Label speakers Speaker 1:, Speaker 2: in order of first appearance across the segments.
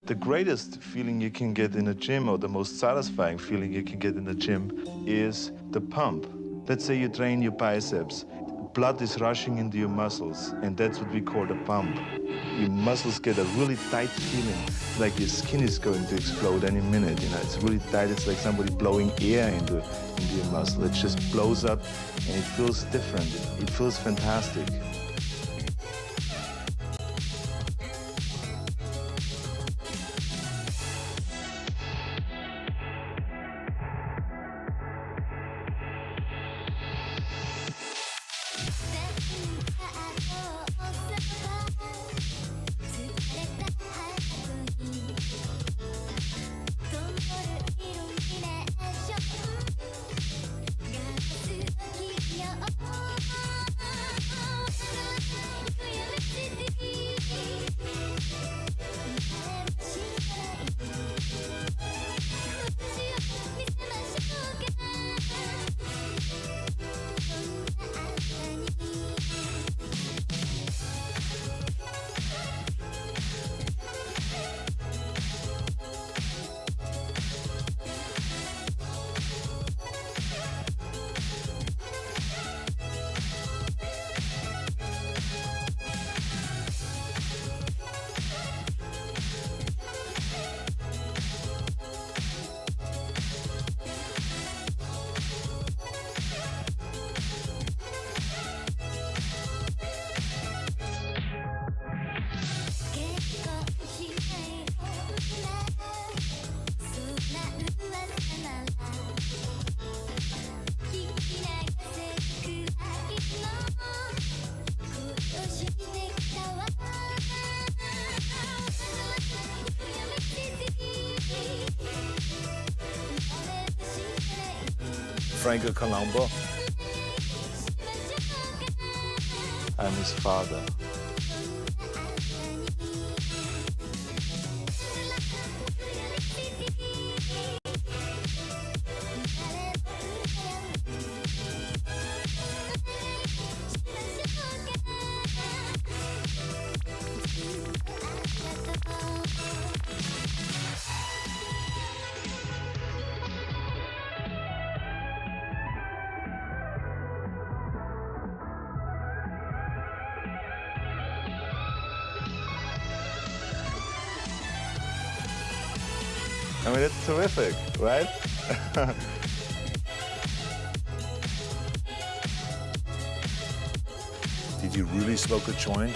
Speaker 1: The greatest feeling you can get in a gym, or the most satisfying feeling you can get in the gym, is the pump. Let's say you train your biceps. Blood is rushing into your muscles, and that's what we call the pump. Your muscles get a really tight feeling, like your skin is going to explode any minute. You know, it's really tight. It's like somebody blowing air into your muscle. It just blows up, and it feels different. It feels fantastic. Franco Colombo. I'm his father. I mean, it's terrific, right? Did you really smoke a joint?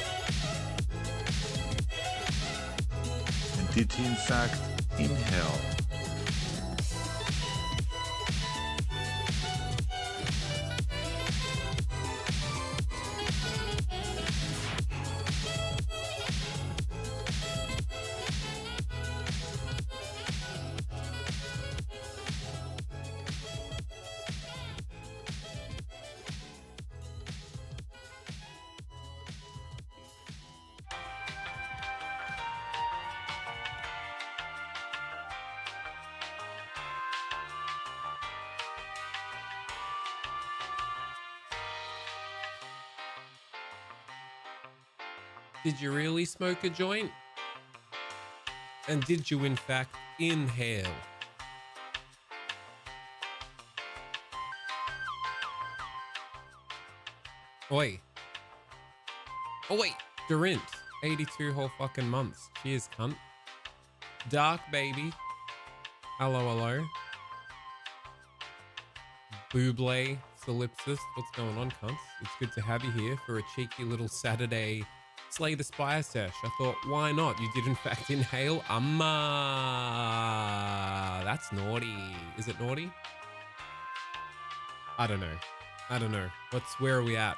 Speaker 1: And did he in fact inhale?
Speaker 2: Did you really smoke a joint? And did you in fact inhale? Oi. Oh wait, Durant, 82 whole fucking months. Cheers, cunt. Dark baby. Hello, hello. Buble, Solipsist, what's going on, cunts? It's good to have you here for a cheeky little Saturday Slay the Spire sesh. I thought, why not? You did in fact inhale. That's naughty. Is it naughty? I don't know. Where are we at?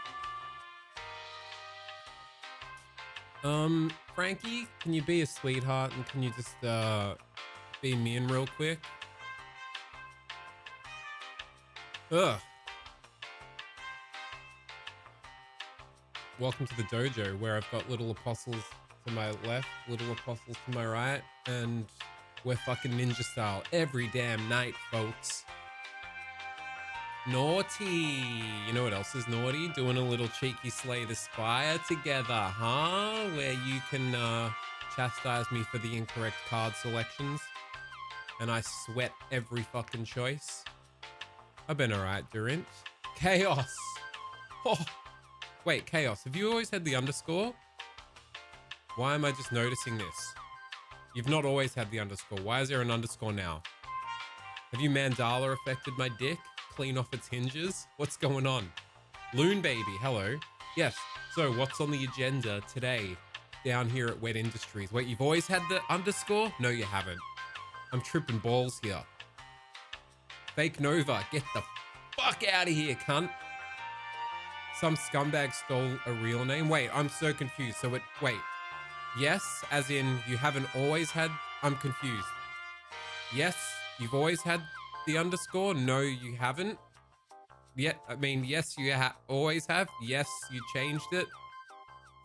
Speaker 2: Frankie, can you be a sweetheart and can you just be me in real quick? Ugh. Welcome to the dojo, where I've got little apostles to my left, little apostles to my right, and we're fucking ninja style every damn night, folks. Naughty. You know what else is naughty? Doing a little cheeky Slay the Spire together, huh? Where you can chastise me for the incorrect card selections, and I sweat every fucking choice. I've been alright, Durant. Chaos. Oh, wait, Chaos. Have you always had the underscore? Why am I just noticing this? You've not always had the underscore. Why is there an underscore now? Have you Mandala affected my dick? Clean off its hinges? What's going on? Loon Baby, hello. Yes, so what's on the agenda today down here at Wet Industries? Wait, you've always had the underscore? No, you haven't. I'm tripping balls here. Fake Nova, get the fuck out of here, cunt. Some scumbag stole a real name. Wait, I'm so confused. So wait. Yes, as in you haven't always had, I'm confused. Yes, you've always had the underscore. No, you haven't. Yeah, I mean, yes, you always have. Yes, you changed it.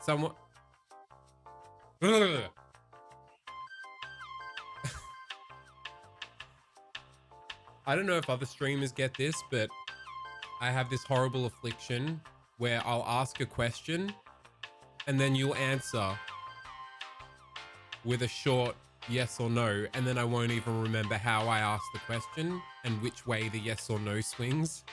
Speaker 2: Someone. I don't know if other streamers get this, but I have this horrible affliction where I'll ask a question and then you'll answer with a short yes or no, and then I won't even remember how I asked the question and which way the yes or no swings.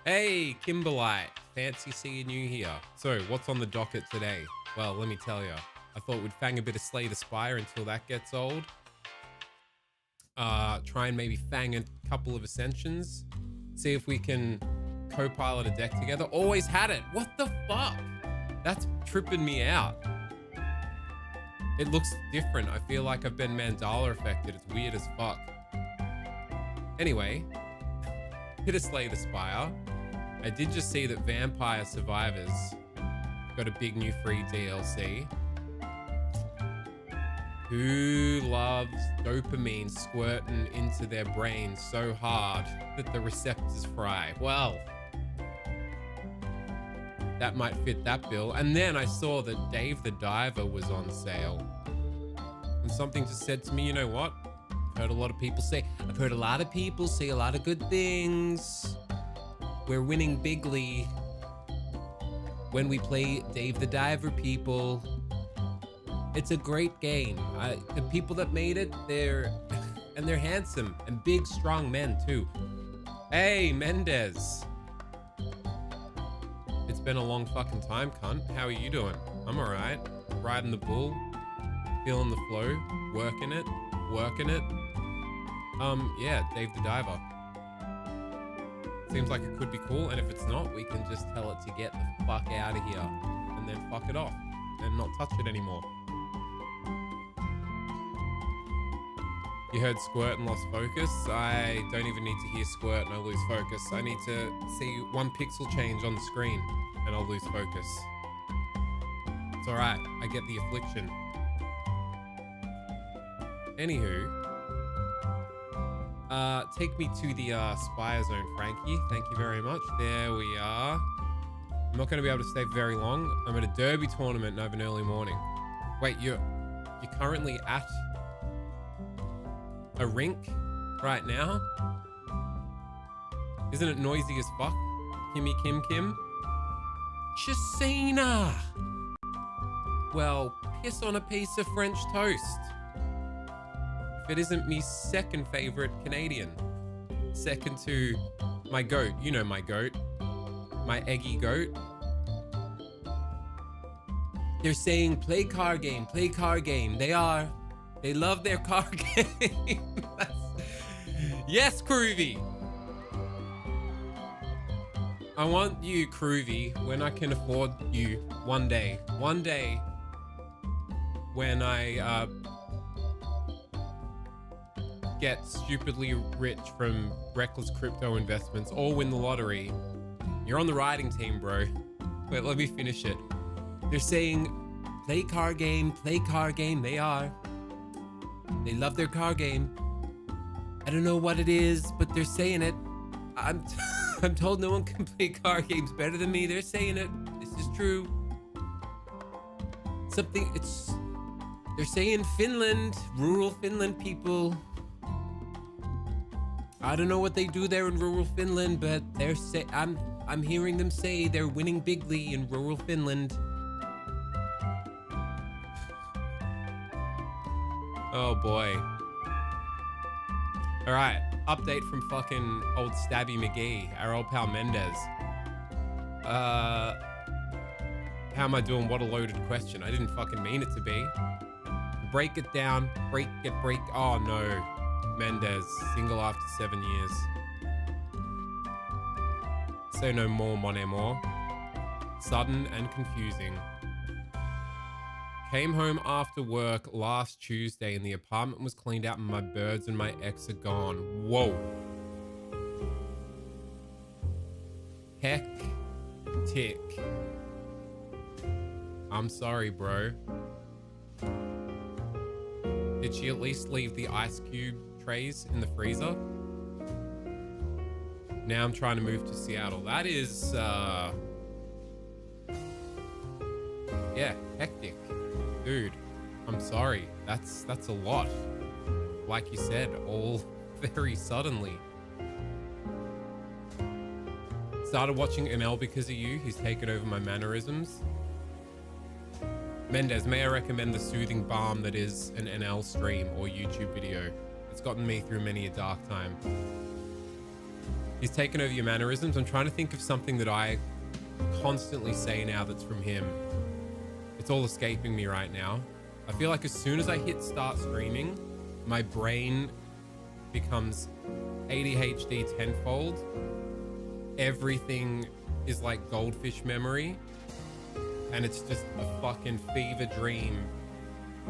Speaker 2: Hey, Kimberlite, fancy seeing you here. So, what's on the docket today? Well, let me tell you. I thought we'd fang a bit of Slay the Spire until that gets old. Try and maybe fang a couple of Ascensions. See if we can co-pilot a deck together. Always had it. What the fuck? That's tripping me out. It looks different. I feel like I've been Mandala affected. It's weird as fuck. Anyway, hit a Slay the Spire. I did just see that Vampire Survivors got a big new free DLC. Who loves dopamine squirting into their brains so hard that the receptors fry? Well, that might fit that bill. And then I saw that Dave the Diver was on sale. And something just said to me, you know what? I've heard a lot of people say a lot of good things. We're winning bigly when we play Dave the Diver, people. It's a great game. The people that made it, they're handsome and big, strong men too. Hey, Mendez. It's been a long fucking time, cunt. How are you doing? I'm all right. Riding the bull, feeling the flow, working it. Yeah, Dave the Diver. Seems like it could be cool, and if it's not, we can just tell it to get the fuck out of here and then fuck it off and not touch it anymore. You heard squirt and lost focus? I don't even need to hear squirt and I lose focus. I need to see one pixel change on the screen and I'll lose focus. It's alright, I get the affliction. Anywho, take me to the Spire Zone, Frankie. Thank you very much. There we are. I'm not going to be able to stay for very long. I'm at a derby tournament and I have an early morning. Wait, you're currently at a rink right now? Isn't it noisy as fuck? Kimmy Kim? Chasina! Well, piss on a piece of French toast. If it isn't me second favorite Canadian. Second to my goat. You know my goat. My eggy goat. They're saying play car game. They love their car game. Yes, Groovy. I want you, Groovy, when I can afford you one day. One day when I get stupidly rich from reckless crypto investments or win the lottery. You're on the riding team, bro. Wait, let me finish it. They're saying play car game. They are. They love their car game. I don't know what it is, but they're saying it. I'm told no one can play car games better than me. They're saying it. This is true. They're saying Finland, rural Finland people. I don't know what they do there in rural Finland, but I'm hearing them say they're winning bigly in rural Finland. Oh boy. All right, update from fucking old Stabby McGee, our old pal Mendez. How am I doing? What a loaded question. I didn't fucking mean it to be. Break it down, break. Oh no, Mendez, single after 7 years. Say no more, mon amour. Sudden and confusing. Came home after work last Tuesday and the apartment was cleaned out and my birds and my ex are gone. Whoa. Hectic. I'm sorry, bro. Did she at least leave the ice cube trays in the freezer? Now I'm trying to move to Seattle. That is, yeah, hectic. Dude, I'm sorry. That's a lot. Like you said, all very suddenly. Started watching NL because of you. He's taken over my mannerisms. Mendez, may I recommend the soothing balm that is an NL stream or YouTube video? It's gotten me through many a dark time. He's taken over your mannerisms. I'm trying to think of something that I constantly say now that's from him. It's all escaping me right now. I feel like as soon as I hit start streaming, my brain becomes ADHD tenfold. Everything is like goldfish memory. And it's just a fucking fever dream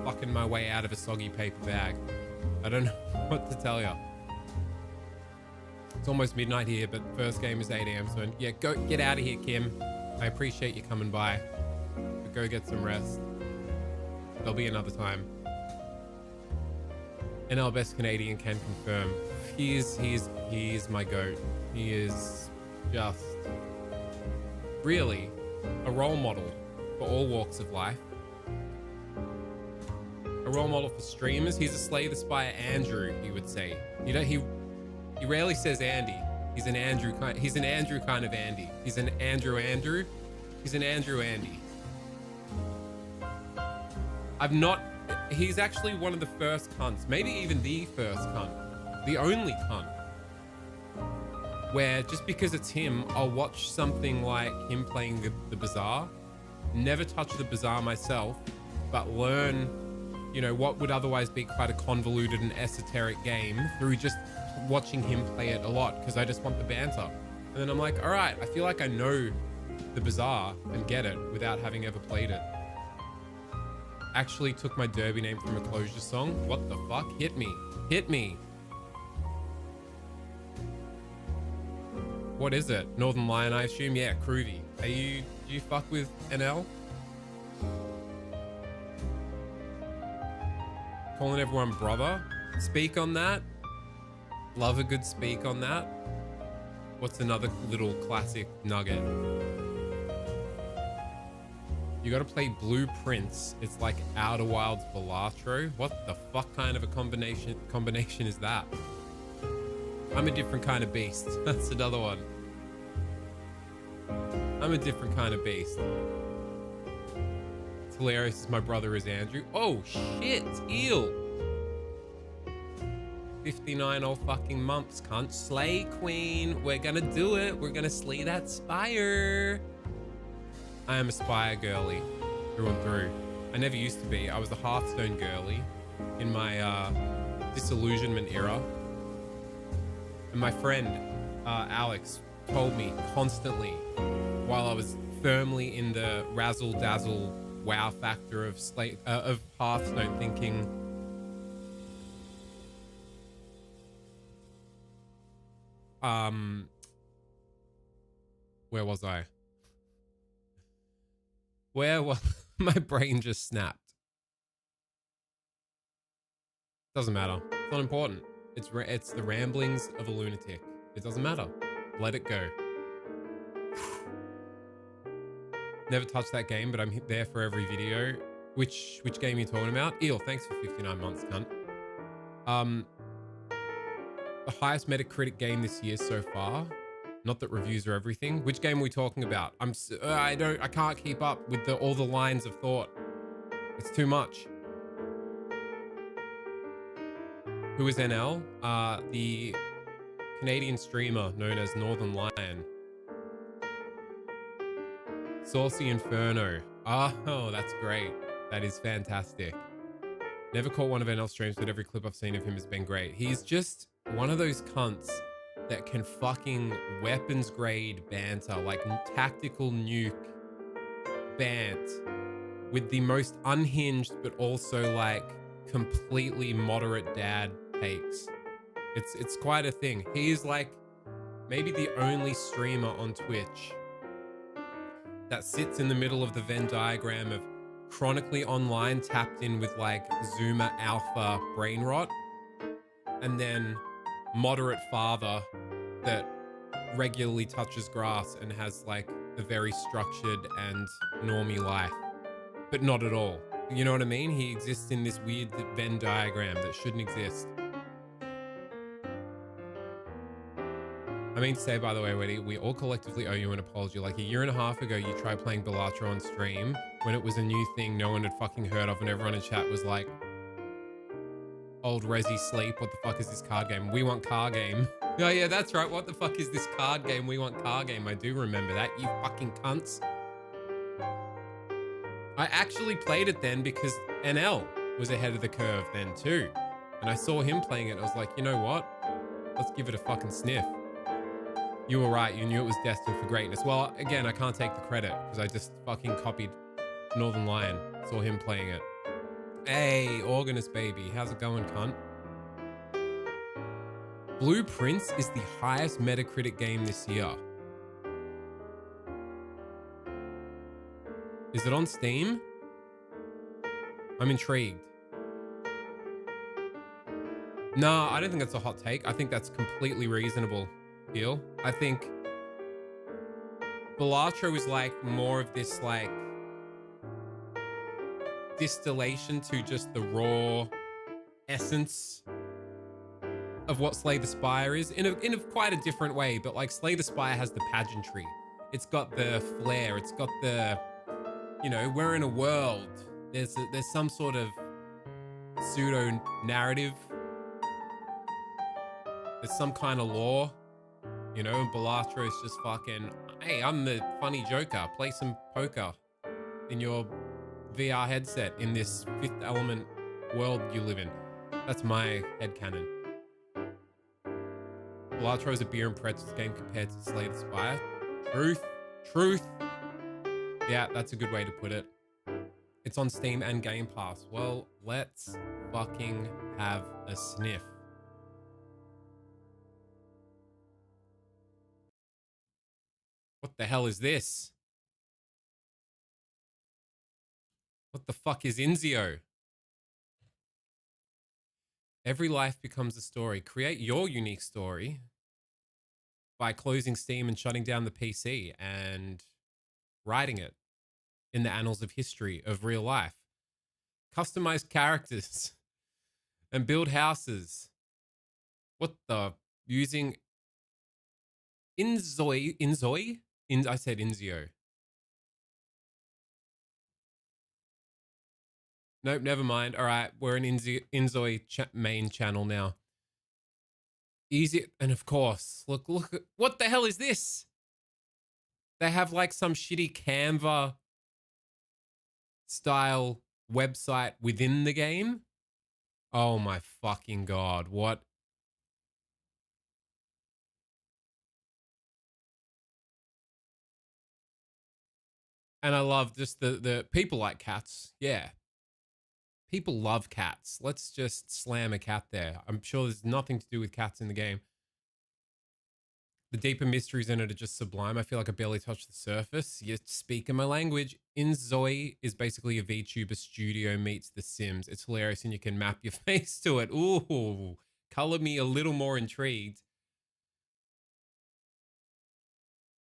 Speaker 2: fucking my way out of a soggy paper bag. I don't know what to tell you. It's almost midnight here, but first game is 8 a.m. So yeah, get out of here, Kim. I appreciate you coming by. But go get some rest. There'll be another time. NL Best Canadian can confirm. He is my goat. He is just really a role model for all walks of life. A role model for streamers. He's a Slay the Spire Andrew, he would say. You know, he rarely says Andy. He's an Andrew kind of Andy. He's an Andrew. He's an Andrew Andy. He's actually one of the first cunts, maybe even the first cunt, the only cunt, where just because it's him, I'll watch something like him playing the Bazaar, never touch the Bazaar myself, but learn, you know, what would otherwise be quite a convoluted and esoteric game through just watching him play it a lot, because I just want the banter. And then I'm like, all right, I feel like I know the Bazaar and get it without having ever played it. Actually took my derby name from a Closure song. What the fuck? Hit me. Hit me. What is it? Northern Lion, I assume? Yeah, Groovy. Do you fuck with NL? Calling everyone brother. Speak on that. Love a good speak on that. What's another little classic nugget? You gotta play Blueprints. It's like Outer Wilds Balatro. What the fuck kind of a combination is that? I'm a different kind of beast. That's another one. I'm a different kind of beast. It's hilarious. My brother is Andrew. Oh shit, eel. 59 old fucking months, cunt. Slay queen. We're gonna do it. We're gonna slay that spire. I am a Spire girly through and through. I never used to be. I was a Hearthstone girly in my disillusionment era. And my friend Alex told me constantly while I was firmly in the razzle dazzle wow factor of Hearthstone, thinking, where was I? Where was my brain just snapped? Doesn't matter. It's not important. It's the ramblings of a lunatic. It doesn't matter. Let it go. Never touched that game, but I'm there for every video. Which game are you talking about? Eel, thanks for 59 months, cunt. The highest Metacritic game this year so far. Not that reviews are everything. Which game are we talking about? I can't keep up with all the lines of thought. It's too much. Who is NL? The Canadian streamer known as Northern Lion. Saucy Inferno. Oh, that's great. That is fantastic. Never caught one of NL streams, but every clip I've seen of him has been great. He's just one of those cunts that can fucking weapons grade banter, like tactical nuke bant with the most unhinged but also like completely moderate dad takes. It's quite a thing. He is like maybe the only streamer on Twitch that sits in the middle of the Venn diagram of chronically online tapped in with like Zoomer alpha brain rot, and then moderate father that regularly touches grass and has like a very structured and normie life, but not at all. You know what I mean? He exists in this weird Venn diagram that shouldn't exist. I mean to say, by the way, Weddy, we all collectively owe you an apology. Like a year and a half ago, you tried playing Balatro on stream when it was a new thing no one had fucking heard of, and everyone in chat was like, old Resi sleep, what the fuck is this card game? We want car game. Oh yeah, that's right. What the fuck is this card game? We want car game. I do remember that, you fucking cunts. I actually played it then because NL was ahead of the curve then too. And I saw him playing it. I was like, you know what? Let's give it a fucking sniff. You were right. You knew it was destined for greatness. Well, again, I can't take the credit because I just fucking copied Northern Lion. Saw him playing it. Hey, Organist baby. How's it going, cunt? Blue Prince is the highest Metacritic game this year. Is it on Steam? I'm intrigued. No, I don't think that's a hot take. I think that's completely reasonable. Deal. I think Balatro is like more of this like distillation to just the raw essence of what Slay the Spire is in a quite a different way, but like Slay the Spire has the pageantry. It's got the flair. It's got the, you know, we're in a world. There's some sort of pseudo narrative. There's some kind of lore. You know, and Balatro is just fucking, hey, I'm the funny Joker. Play some poker in your VR headset in this Fifth Element world you live in. That's my headcanon. Balatro is a beer and pretzels game compared to Slay the Spire. Truth. Yeah, that's a good way to put it. It's on Steam and Game Pass. Well, let's fucking have a sniff. What the hell is this? What the fuck is Inzio? Every life becomes a story. Create your unique story by closing Steam and shutting down the PC and writing it in the annals of history of real life. Customize characters and build houses. What the? Using Inzoi? I said Inzio. Nope, never mind. All right, we're an Inzoi main channel now. Easy, and of course, look, what the hell is this? They have like some shitty Canva style website within the game. Oh my fucking God, what? And I love just the people like cats. Yeah. People love cats. Let's just slam a cat there. I'm sure there's nothing to do with cats in the game. The deeper mysteries in it are just sublime. I feel like I barely touched the surface. You're speaking my language. Inzoi is basically a VTuber studio meets The Sims. It's hilarious and you can map your face to it. Ooh, color me a little more intrigued.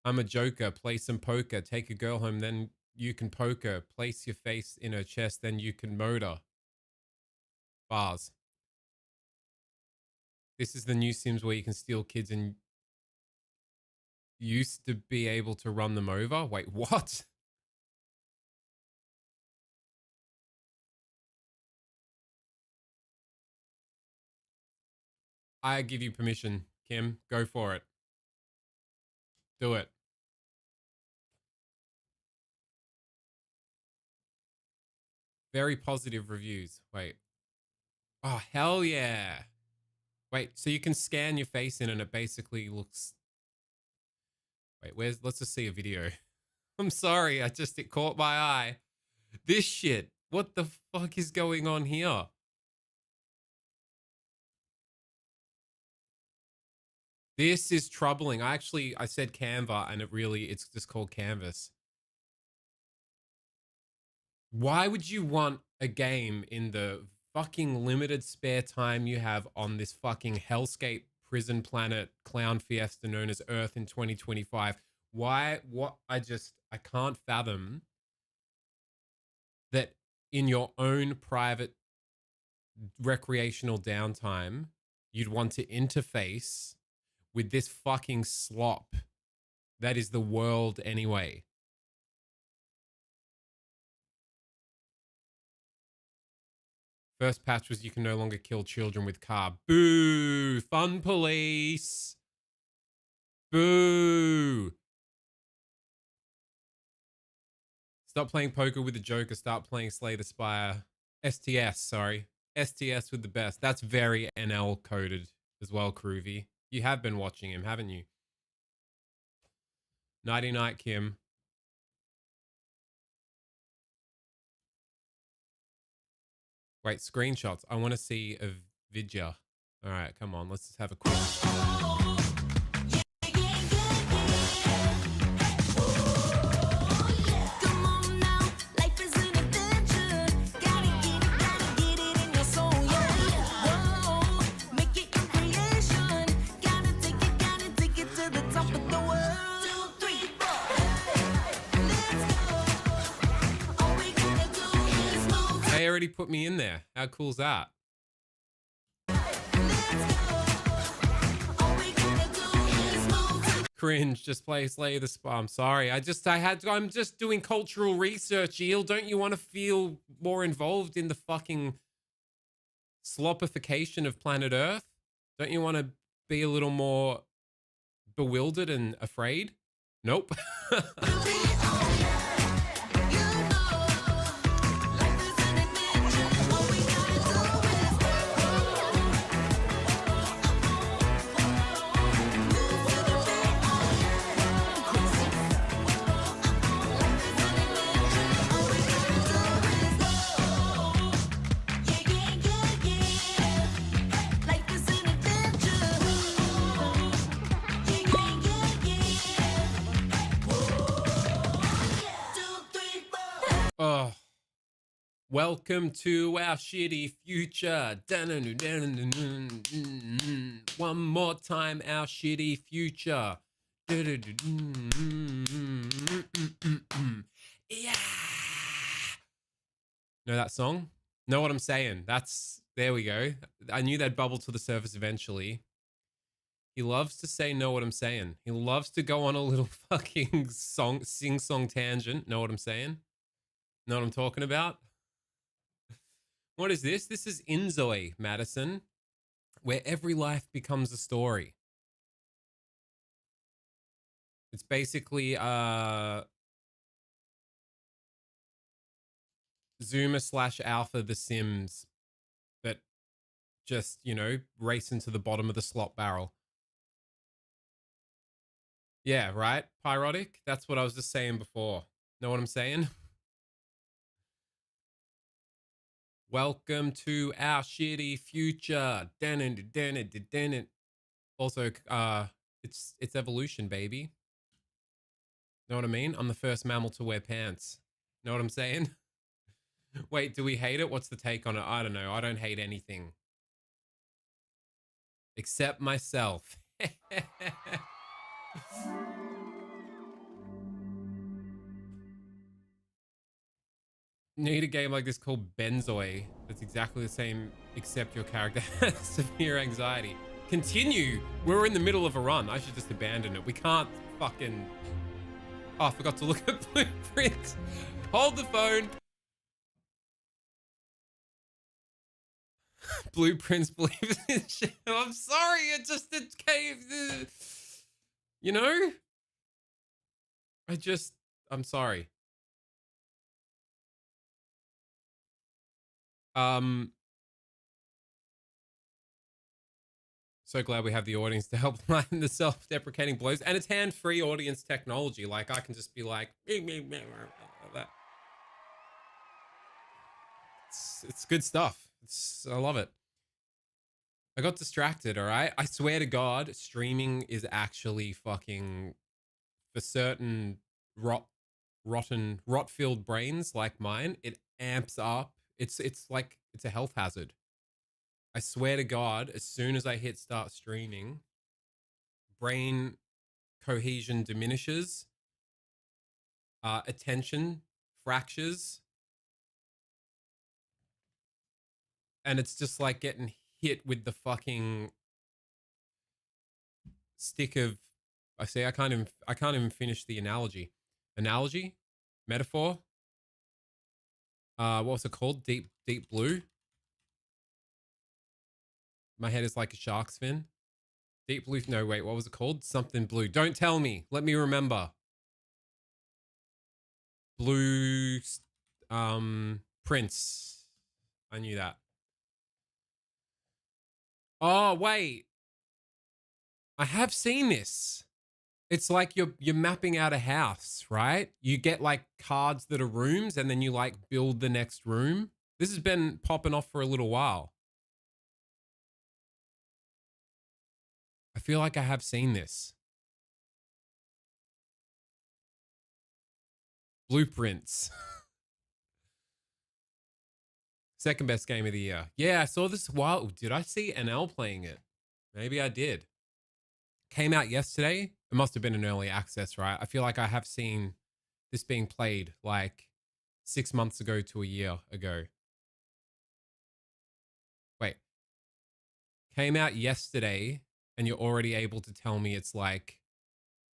Speaker 2: I'm a joker. Play some poker. Take a girl home, then you can poker. Place your face in her chest, then you can motor. Bars. This is the new Sims where you can steal kids and used to be able to run them over. Wait, what? I give you permission, Kim. Go for it. Do it. Very positive reviews. Wait. Oh, hell yeah. Wait, so you can scan your face in and it basically looks... Wait, let's just see a video. I'm sorry, it caught my eye. This shit. What the fuck is going on here? This is troubling. I said Canva and it's just called Canvas. Why would you want a game in the fucking limited spare time you have on this fucking hellscape prison planet clown fiesta known as Earth in 2025? I can't fathom that in your own private recreational downtime, you'd want to interface with this fucking slop that is the world anyway. First patch was you can no longer kill children with car. Boo! Fun police! Boo! Stop playing poker with the Joker. Start playing Slay the Spire. STS, sorry. STS with the best. That's very NL coded as well, Groovy. You have been watching him, haven't you? Nighty night, Kim. Wait, screenshots. I want to see a vidya. All right, come on. Let's just have a quick... They already put me in there. How cool is that? Cringe. Just play Slay the Spire. I'm sorry. I'm just doing cultural research, Eel. Don't you want to feel more involved in the fucking slopification of planet Earth? Don't you want to be a little more bewildered and afraid? Nope. Oh, welcome to our shitty future. One more time, our shitty future. Yeah. Know that song? Know what I'm saying? There we go. I knew that'd bubble to the surface eventually. He loves to say, know what I'm saying. He loves to go on a little fucking sing-song tangent. Know what I'm saying? Know what I'm talking about? What is this? This is Inzoi, Madison, where every life becomes a story. It's basically Zuma/Alpha The Sims that just, race into the bottom of the slot barrel. Yeah, right? Pyrotic? That's what I was just saying before. Know what I'm saying? Welcome to our shitty future. Also, it's evolution, baby. Know what I mean? I'm the first mammal to wear pants. Know what I'm saying? Wait, do we hate it? What's the take on it? I don't know. I don't hate anything. Except myself. Need a game like this called Benzoi that's exactly the same, except your character has severe anxiety. Continue. We're in the middle of a run. I should just abandon it. We can't fucking... Oh, I forgot to look at blueprints. Hold the phone. Blueprints believe in shit. I'm sorry, it cave. You know? I'm sorry. So glad we have the audience to help lighten the self-deprecating blows, and it's hand-free audience technology. Like I can just be like, that. It's good stuff. I love it. I got distracted. All right. I swear to God, streaming is actually fucking for certain rot-filled brains like mine. It amps up. It's like it's a health hazard. I swear to God, as soon as I hit start streaming, brain cohesion diminishes, attention fractures, and it's just like getting hit with the fucking stick of. I can't even finish the analogy. Metaphor. What was it called? Deep blue. My head is like a shark's fin. Deep blue. No, wait. What was it called? Something blue. Don't tell me. Let me remember. Blue. Prince. I knew that. Oh, wait. I have seen this. It's like you're mapping out a house, right? You get like cards that are rooms and then you like build the next room. This has been popping off for a little while. I feel like I have seen this. Blueprints. Second best game of the year. Yeah, I saw this. Wow, did I see NL playing it? Maybe I did. Came out yesterday. It must have been an early access, right? I feel like I have seen this being played like 6 months ago to a year ago. Wait. Came out yesterday and you're already able to tell me it's like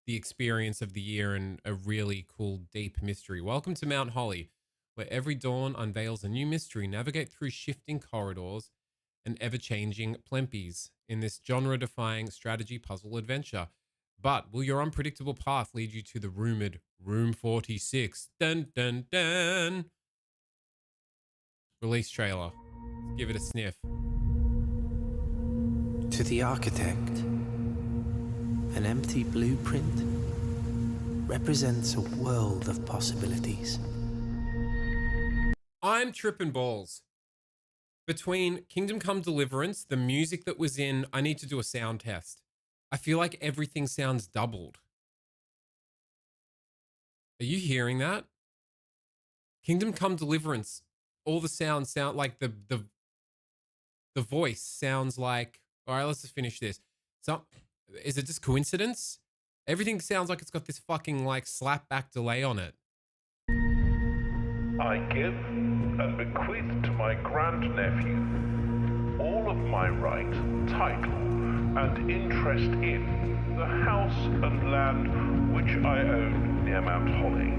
Speaker 2: the experience of the year and a really cool, deep mystery. Welcome to Mount Holly, where every dawn unveils a new mystery. Navigate through shifting corridors and ever-changing plempies in this genre-defying strategy puzzle adventure. But will your unpredictable path lead you to the rumored Room 46? Dun, dun, dun. Release trailer. Let's give it a sniff.
Speaker 3: To the architect, an empty blueprint represents a world of possibilities.
Speaker 2: I'm tripping balls. Between Kingdom Come Deliverance, the music that was in, I need to do a sound test. I feel like everything sounds doubled. Are you hearing that? Kingdom Come Deliverance, all the sounds sound like the voice sounds like, all right, let's just finish this. So, is it just coincidence? Everything sounds like it's got this fucking like slapback delay on it.
Speaker 4: I give and bequeath to my grandnephew all of my right, title, and interest in the house and land which I own near Mount Holly.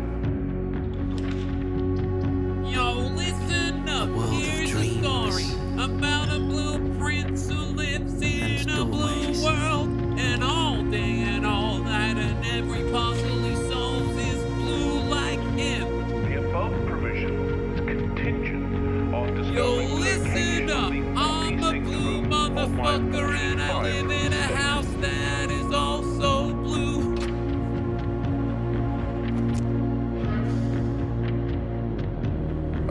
Speaker 5: Yo, listen up. Here's a story about a blue prince who lives in a blue world, and all day and all night, and every puzzle he solves is blue like him.
Speaker 4: The above provision is contingent on discovering
Speaker 5: Yo,
Speaker 4: the
Speaker 5: listen
Speaker 4: location
Speaker 5: up.
Speaker 4: of the
Speaker 5: I'm a
Speaker 4: missing
Speaker 5: blue
Speaker 4: room of my
Speaker 5: motherfucker, and I live in a house that is also blue.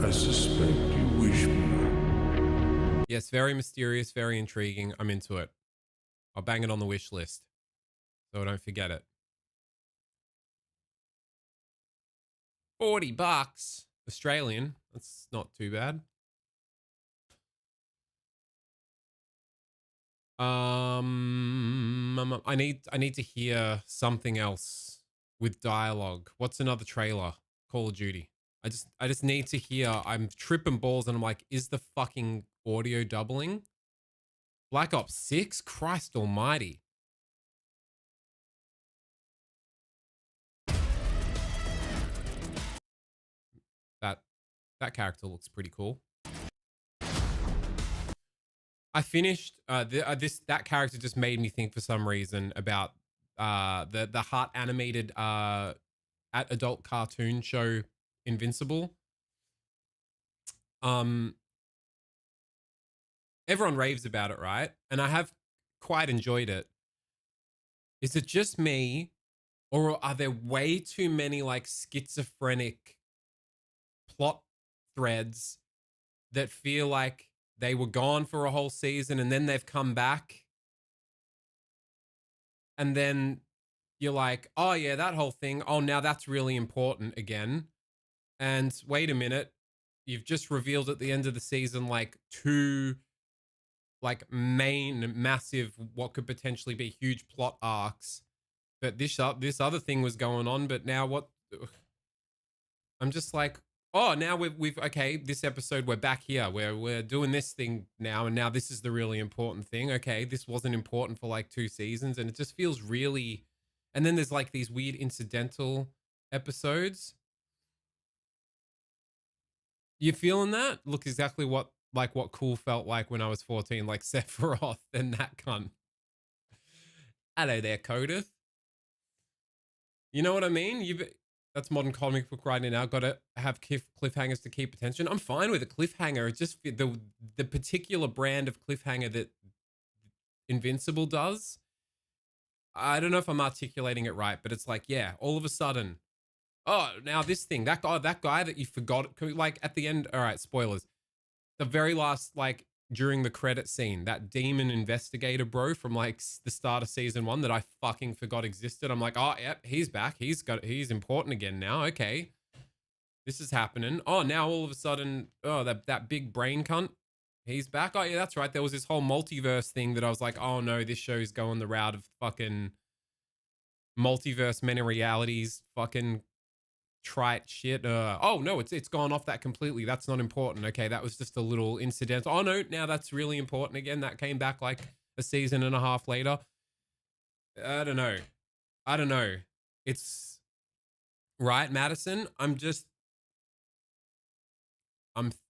Speaker 4: I suspect you wish me.
Speaker 2: Yes, very mysterious, very intriguing. I'm into it. I'll bang it on the wish list so I don't forget it. $40 Australian. That's not too bad. I need to hear something else with dialogue. What's another trailer? Call of Duty. I just need to hear. I'm tripping balls and I'm like, is the fucking audio doubling? Black Ops 6? Christ almighty. That character looks pretty cool. I finished that character just made me think for some reason about the heart animated adult cartoon show Invincible. Everyone raves about it, right? And I have quite enjoyed it. Is it just me, or are there way too many like schizophrenic plot threads that feel like they were gone for a whole season and then they've come back? And then you're like, oh yeah, that whole thing. Oh, now that's really important again. And wait a minute, you've just revealed at the end of the season like two like main massive what could potentially be huge plot arcs, but this other thing was going on, but now what? I'm just like, oh, now we've okay, this episode we're back here where we're doing this thing now, and now this is the really important thing. Okay, this wasn't important for like 2 seasons, and it just feels really. And then there's like these weird incidental episodes. You feeling that? Look, exactly what cool felt like when I was 14, like Sephiroth and that cunt. Hello there, Codith. You know what I mean? That's modern comic book writing now. Got to have cliffhangers to keep attention. I'm fine with a cliffhanger. It's just the particular brand of cliffhanger that Invincible does. I don't know if I'm articulating it right, but it's like, yeah, all of a sudden, oh, now this thing, that guy that you forgot, like at the end. All right, spoilers. The very last, like during the credit scene, that demon investigator bro from like the start of season 1 that I fucking forgot existed. I'm like, oh, yep, he's back. He's important again now. Okay, this is happening. Oh, now all of a sudden, oh, that big brain cunt, he's back. Oh yeah, that's right. There was this whole multiverse thing that I was like, oh no, this show's going the route of fucking multiverse, many realities, fucking trite shit. Oh no, it's gone off that completely. That's not important. Okay, that was just a little incident. Oh no, now that's really important again. That came back like a season and a half later. I don't know. It's right, Madison.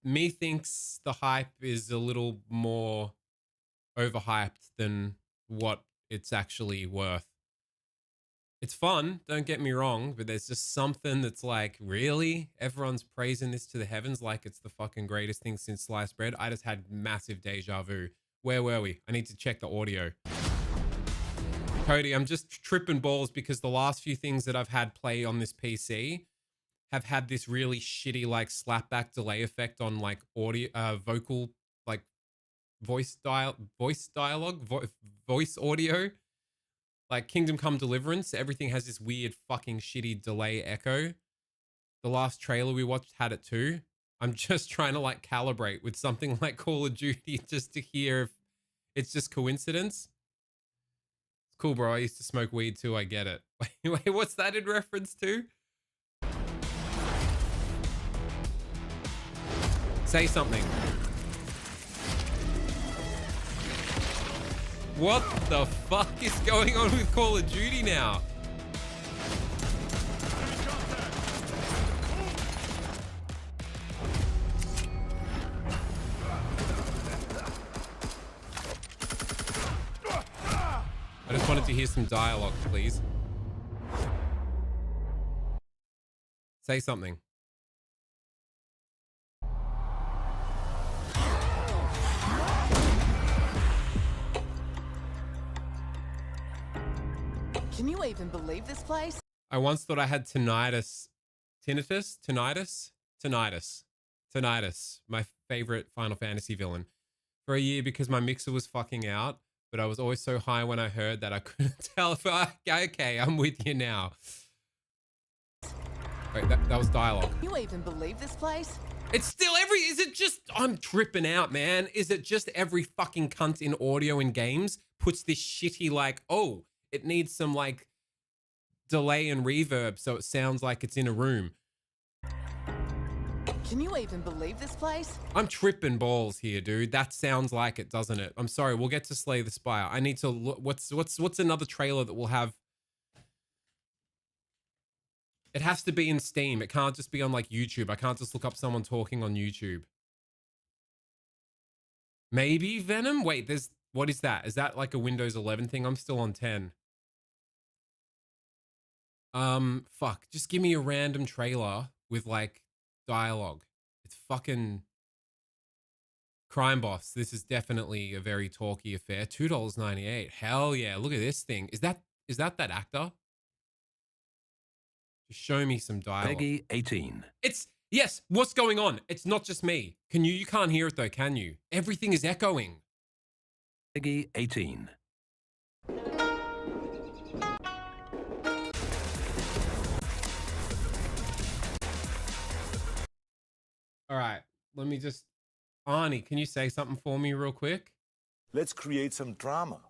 Speaker 2: Me thinks the hype is a little more overhyped than what it's actually worth. It's fun, don't get me wrong, but there's just something that's like, really? Everyone's praising this to the heavens like it's the fucking greatest thing since sliced bread. I just had massive deja vu. Where were we? I need to check the audio. Cody, I'm just tripping balls because the last few things that I've had play on this PC have had this really shitty like slapback delay effect on like audio, vocal, like voice dialogue, voice audio. Like Kingdom Come Deliverance, everything has this weird fucking shitty delay echo. The last trailer we watched had it too. I'm just trying to like calibrate with something like Call of Duty just to hear if it's just coincidence. It's cool, bro. I used to smoke weed too. I get it. Wait, what's that in reference to? Say something. What the fuck is going on with Call of Duty now? I just wanted to hear some dialogue, please. Say something.
Speaker 6: Can you even believe this place?
Speaker 2: I once thought I had tinnitus. My favorite Final Fantasy villain. For a year because my mixer was fucking out, but I was always so high when I heard that I couldn't tell if okay, I'm with you now. Wait, that was dialogue.
Speaker 6: Can you even believe this place?
Speaker 2: It's still is it just, I'm tripping out, man. Is it just every fucking cunt in audio and games puts this shitty like, oh, it needs some like delay and reverb so it sounds like it's in a room.
Speaker 6: Can you even believe this place?
Speaker 2: I'm tripping balls here, dude. That sounds like it, doesn't it? I'm sorry. We'll get to Slay the Spire. I need to look. What's another trailer that will have? It has to be in Steam. It can't just be on like YouTube. I can't just look up someone talking on YouTube. Maybe Venom? Wait, what is that? Is that like a Windows 11 thing? I'm still on 10. Fuck. Just give me a random trailer with like dialogue. It's fucking Crime Boss. This is definitely a very talky affair. $2.98. Hell yeah. Look at this thing. Is that actor? Just show me some dialogue.
Speaker 7: Peggy 18.
Speaker 2: Yes, what's going on? It's not just me. You can't hear it though, can you? Everything is echoing.
Speaker 7: Peggy 18.
Speaker 2: All right, let me just... Arnie, can you say something for me real quick?
Speaker 8: Let's create some drama,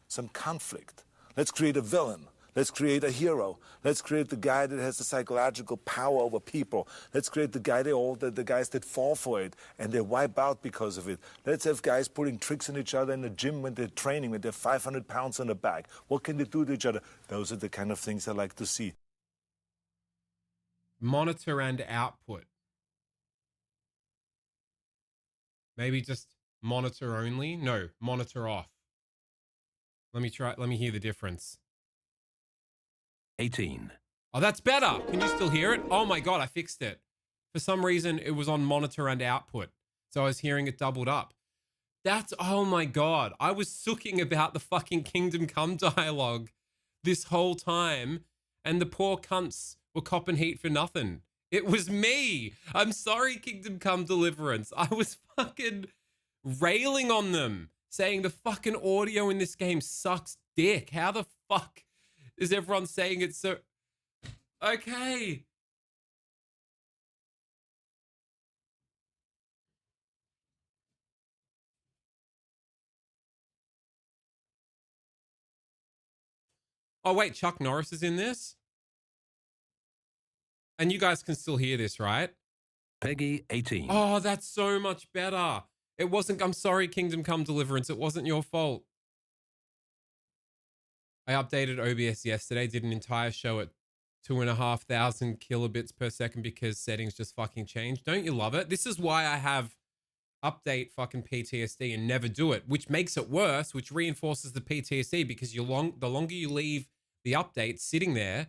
Speaker 8: some conflict. Let's create a villain. Let's create a hero. Let's create the guy that has the psychological power over people. Let's create the guy the guys that fall for it and they wipe out because of it. Let's have guys putting tricks on each other in the gym when they're training, when they're 500 pounds on the back. What can they do to each other? Those are the kind of things I like to see.
Speaker 2: Monitor and output. Maybe just monitor only? No, monitor off. Let me hear the difference.
Speaker 7: 18.
Speaker 2: Oh, that's better. Can you still hear it? Oh my God, I fixed it. For some reason, it was on monitor and output. So I was hearing it doubled up. Oh my God. I was sooking about the fucking Kingdom Come dialogue this whole time. And the poor cunts were copping heat for nothing. It was me. I'm sorry, Kingdom Come Deliverance. I was fucking railing on them, saying the fucking audio in this game sucks dick. How the fuck is everyone saying it so... Okay. Oh, wait, Chuck Norris is in this? And you guys can still hear this, right?
Speaker 7: Peggy 18.
Speaker 2: Oh, that's so much better. It wasn't... I'm sorry, Kingdom Come Deliverance. It wasn't your fault. I updated OBS yesterday, did an entire show at 2,500 kilobits per second because settings just fucking changed. Don't you love it? This is why I have update fucking PTSD and never do it, which makes it worse, which reinforces the PTSD because the longer you leave the update sitting there,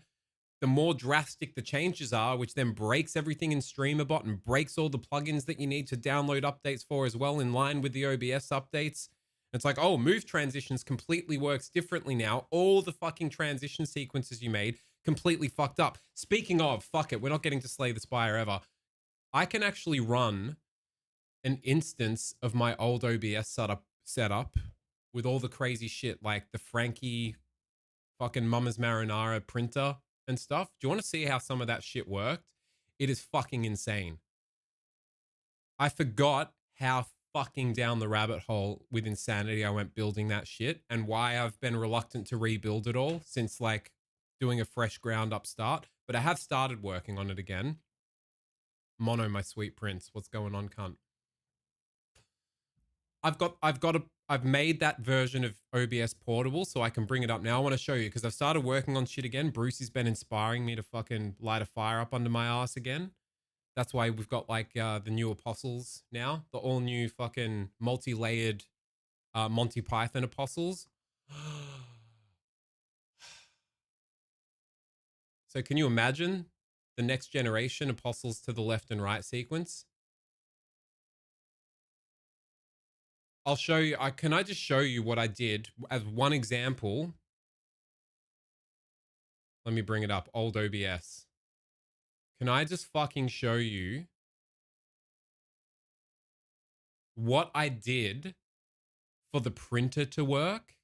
Speaker 2: the more drastic the changes are, which then breaks everything in StreamerBot and breaks all the plugins that you need to download updates for as well in line with the OBS updates. It's like, oh, move transitions completely works differently now. All the fucking transition sequences you made completely fucked up. Speaking of, fuck it, we're not getting to Slay the Spire ever. I can actually run an instance of my old OBS setup with all the crazy shit like the Frankie fucking Mama's Marinara printer and stuff. Do you want to see how some of that shit worked? It is fucking insane. I forgot how fucking down the rabbit hole with insanity I went building that shit and why I've been reluctant to rebuild it all since like doing a fresh ground up start. But I have started working on it again. Mono, my sweet prince. What's going on, cunt? I've made that version of OBS portable so I can bring it up now. I want to show you because I've started working on shit again. Brucey's been inspiring me to fucking light a fire up under my ass again. That's why we've got like the new Apostles now, the all new fucking multi-layered Monty Python Apostles. So can you imagine the next generation Apostles to the left and right sequence? I'll show you. Can I just show you what I did as one example? Let me bring it up. Old OBS. Can I just fucking show you what I did for the printer to work?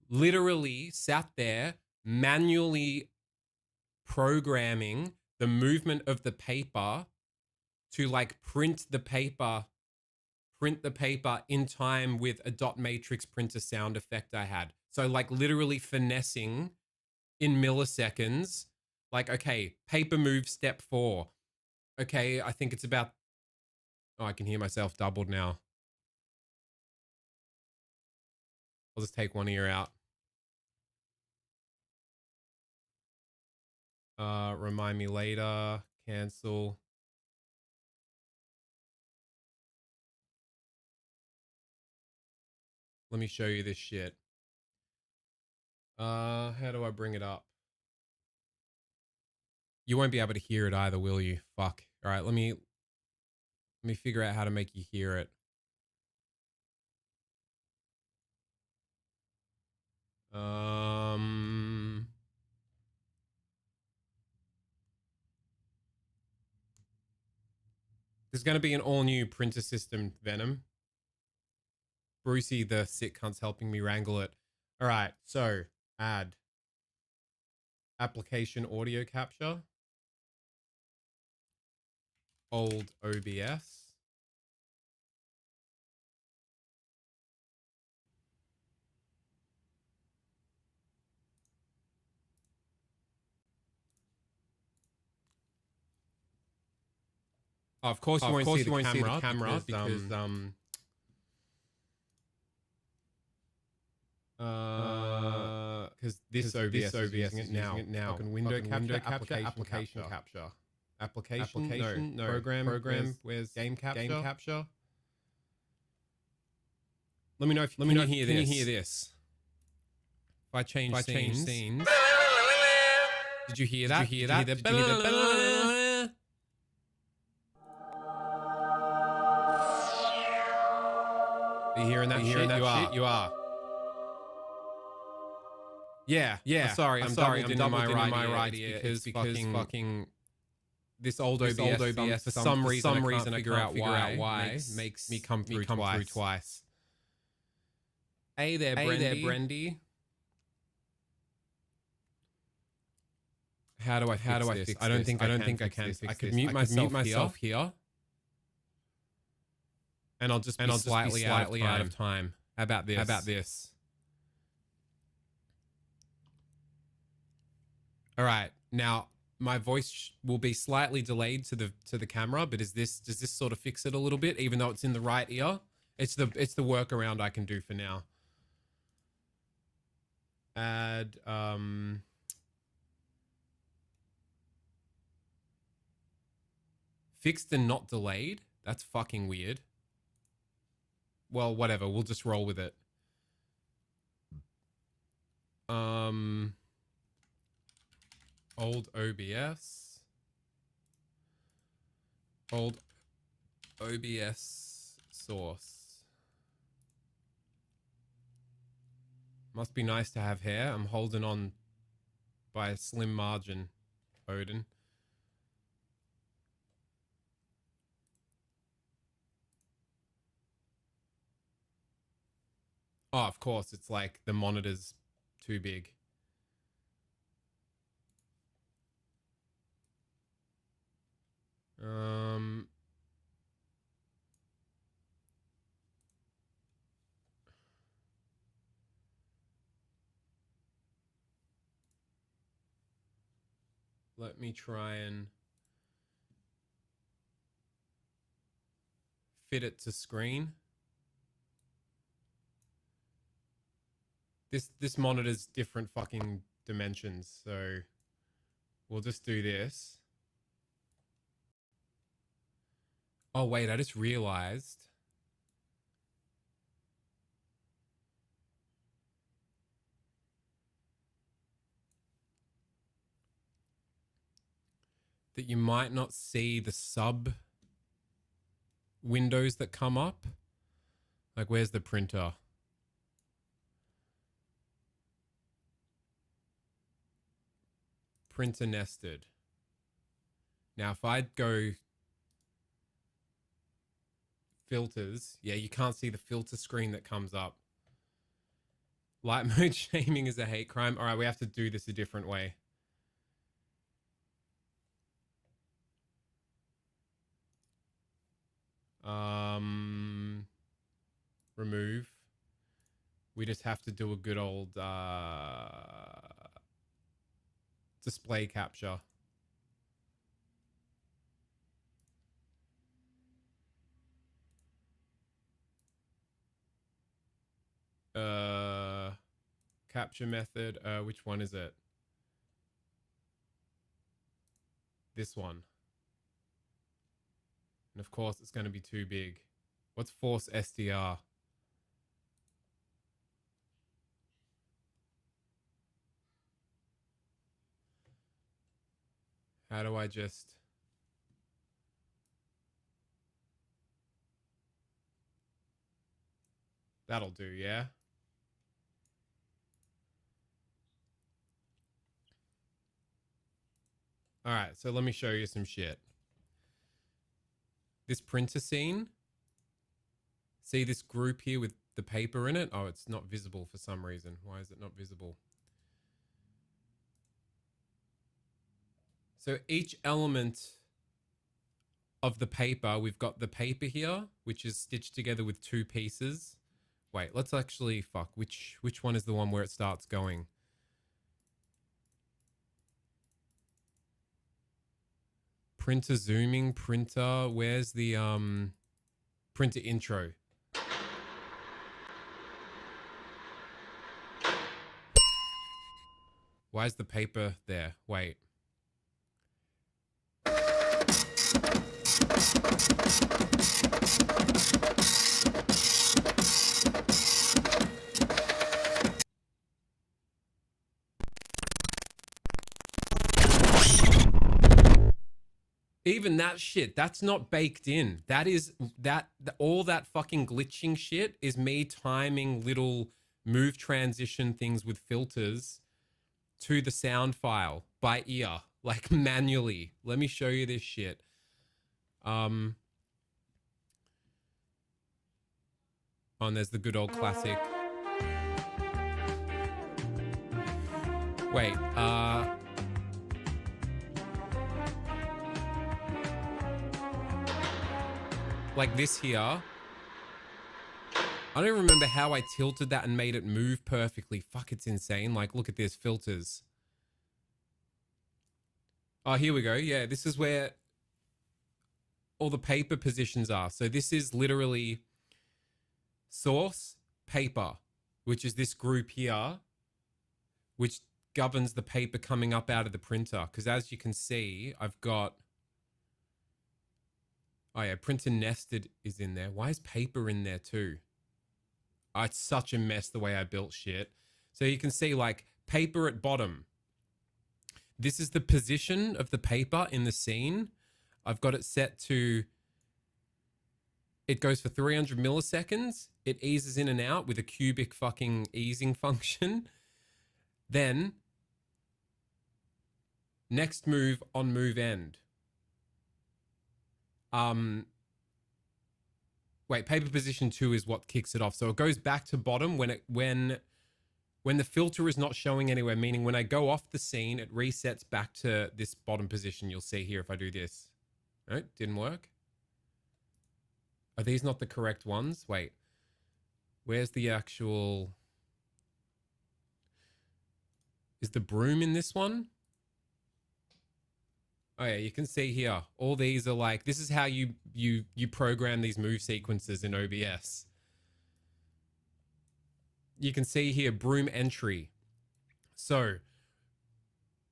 Speaker 2: Literally sat there manually programming the movement of the paper to like print the paper in time with a dot matrix printer sound effect I had. So like literally finessing in milliseconds. Like, okay, paper move step 4. Okay, I think it's about... Oh, I can hear myself doubled now. I'll just take one ear out. Remind me later. Cancel. Let me show you this shit. How do I bring it up? You won't be able to hear it either, will you? Fuck. All right, let me figure out how to make you hear it. There's going to be an all new printer system, Venom. Brucey, the sick cunt's helping me wrangle it. All right, so add application audio capture, old OBS. Oh, of course, you won't see the camera because this OBS is using it now. Fucking window capture, application capture. Application, no. Program, where's game capture? Let me know if can you hear this? If I change scenes. Did you hear that? Did you hear that? Are you hearing that shit? You are. Yeah. I'm sorry. I'm doubling my right because fucking this old OBS for some reason I can't figure out why makes me come through twice. Hey there, Brendy. How do I fix this? I don't think I can fix this. I could mute myself here. And I'll just be slightly out of time. How about this? All right. Now my voice will be slightly delayed to the camera, but does this sort of fix it a little bit, even though it's in the right ear? It's the workaround I can do for now. Add fixed and not delayed. That's fucking weird. Well, whatever. We'll just roll with it. Old OBS. Old OBS source. Must be nice to have hair. I'm holding on by a slim margin, Odin. Oh, of course, it's like the monitor's too big. Let me try and fit it to screen. This monitor's different fucking dimensions, so we'll just do this. Oh wait, I just realized that you might not see the sub windows that come up. Like, where's the printer? Printer nested. Now, if I go filters, yeah, you can't see the filter screen that comes up. Light mode shaming is a hate crime. All right, we have to do this a different way. Remove. We just have to do a good old display capture. Capture method. Which one is it? This one. And of course, it's going to be too big. What's force SDR? How do I just... That'll do, yeah? All right, so let me show you some shit. This printer scene. See this group here with the paper in it? Oh, it's not visible for some reason. Why is it not visible? So each element of the paper, we've got the paper here, which is stitched together with two pieces. Wait, let's actually, fuck, which one is the one where it starts going? Printer zooming, printer, where's the printer intro? Why is the paper there? Wait. Even that shit, that's not baked in. That is, all that fucking glitching shit is me timing little move transition things with filters to the sound file by ear, like manually. Let me show you this shit. And there's the good old classic. Wait, like this here. I don't even remember how I tilted that and made it move perfectly. Fuck, it's insane. Like, look at this, filters. Oh, here we go. Yeah, this is where all the paper positions are. So this is literally source, paper, which is this group here, which governs the paper coming up out of the printer. Because as you can see, I've got... Oh yeah, printer nested is in there. Why is paper in there too? Oh, it's such a mess the way I built shit. So you can see like paper at bottom. This is the position of the paper in the scene. I've got it set to... It goes for 300 milliseconds. It eases in and out with a cubic fucking easing function. Then, next move on move end. Wait, paper position 2 is what kicks it off. So it goes back to bottom when the filter is not showing anywhere, meaning when I go off the scene, it resets back to this bottom position. You'll see here if I do this. No, didn't work. Are these not the correct ones? Wait, where's the actual... Is the broom in this one? Oh yeah, you can see here, all these are like, this is how you program these move sequences in OBS. You can see here, broom entry. So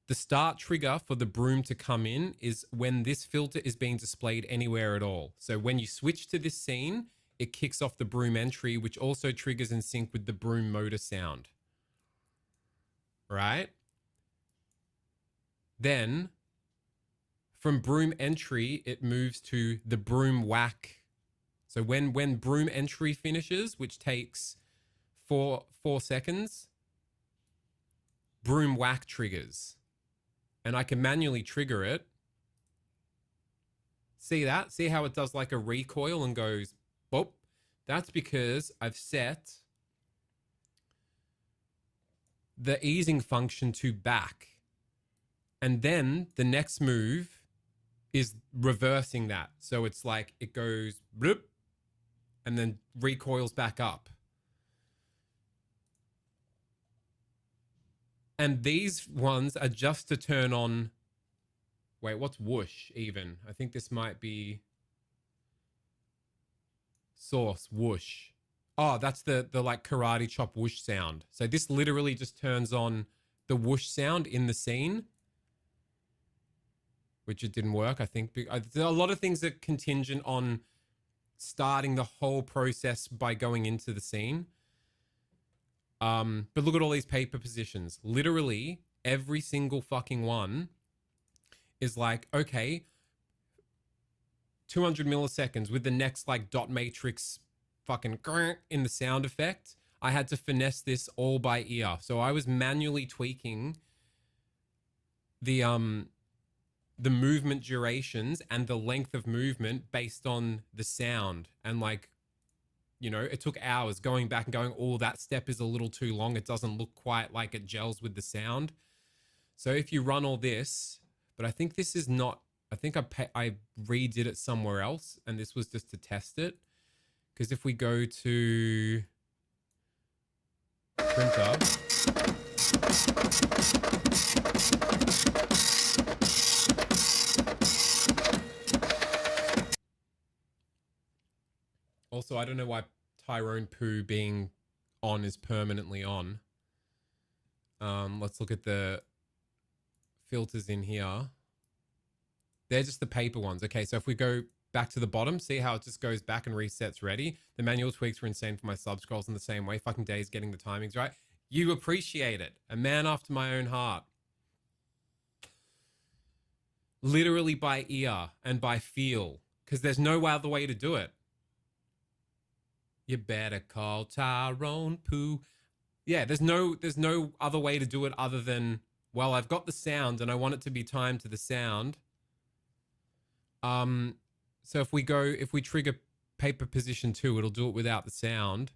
Speaker 2: the start trigger for the broom to come in is when this filter is being displayed anywhere at all. So when you switch to this scene, it kicks off the broom entry, which also triggers in sync with the broom motor sound. Right? Then... From broom entry, it moves to the broom whack. So when broom entry finishes, which takes 4 seconds, broom whack triggers. And I can manually trigger it. See that? See how it does like a recoil and goes, boop? That's because I've set the easing function to back. And then the next move is reversing that. So it's like it goes bloop and then recoils back up. And these ones are just to turn on... Wait, what's whoosh even? I think this might be... Source, whoosh. Oh, that's the like karate chop whoosh sound. So this literally just turns on the whoosh sound in the scene. Which it didn't work, I think. There are a lot of things that contingent on starting the whole process by going into the scene. But look at all these paper positions. Literally, every single fucking one is like, okay, 200 milliseconds with the next like dot matrix fucking in the sound effect. I had to finesse this all by ear. So I was manually tweaking the movement durations and the length of movement based on the sound. And like, you know, it took hours going back and going, oh, that step is a little too long. It doesn't look quite like it gels with the sound. So if you run all this, but I think this is not, I think I redid it somewhere else, and this was just to test it. Because if we go to printer, also, I don't know why Tyrone Poo being on is permanently on. Let's look at the filters in here. They're just the paper ones. Okay, so if we go back to the bottom, see how it just goes back and resets ready? The manual tweaks were insane for my sub scrolls in the same way. Fucking Days getting the timings right. You appreciate it. A man after my own heart. Literally by ear and by feel. Because there's no other way to do it. You better call Tyrone Poo. Yeah, there's no other way to do it other than, well, I've got the sound and I want it to be timed to the sound. So if we trigger paper position 2, it'll do it without the sound.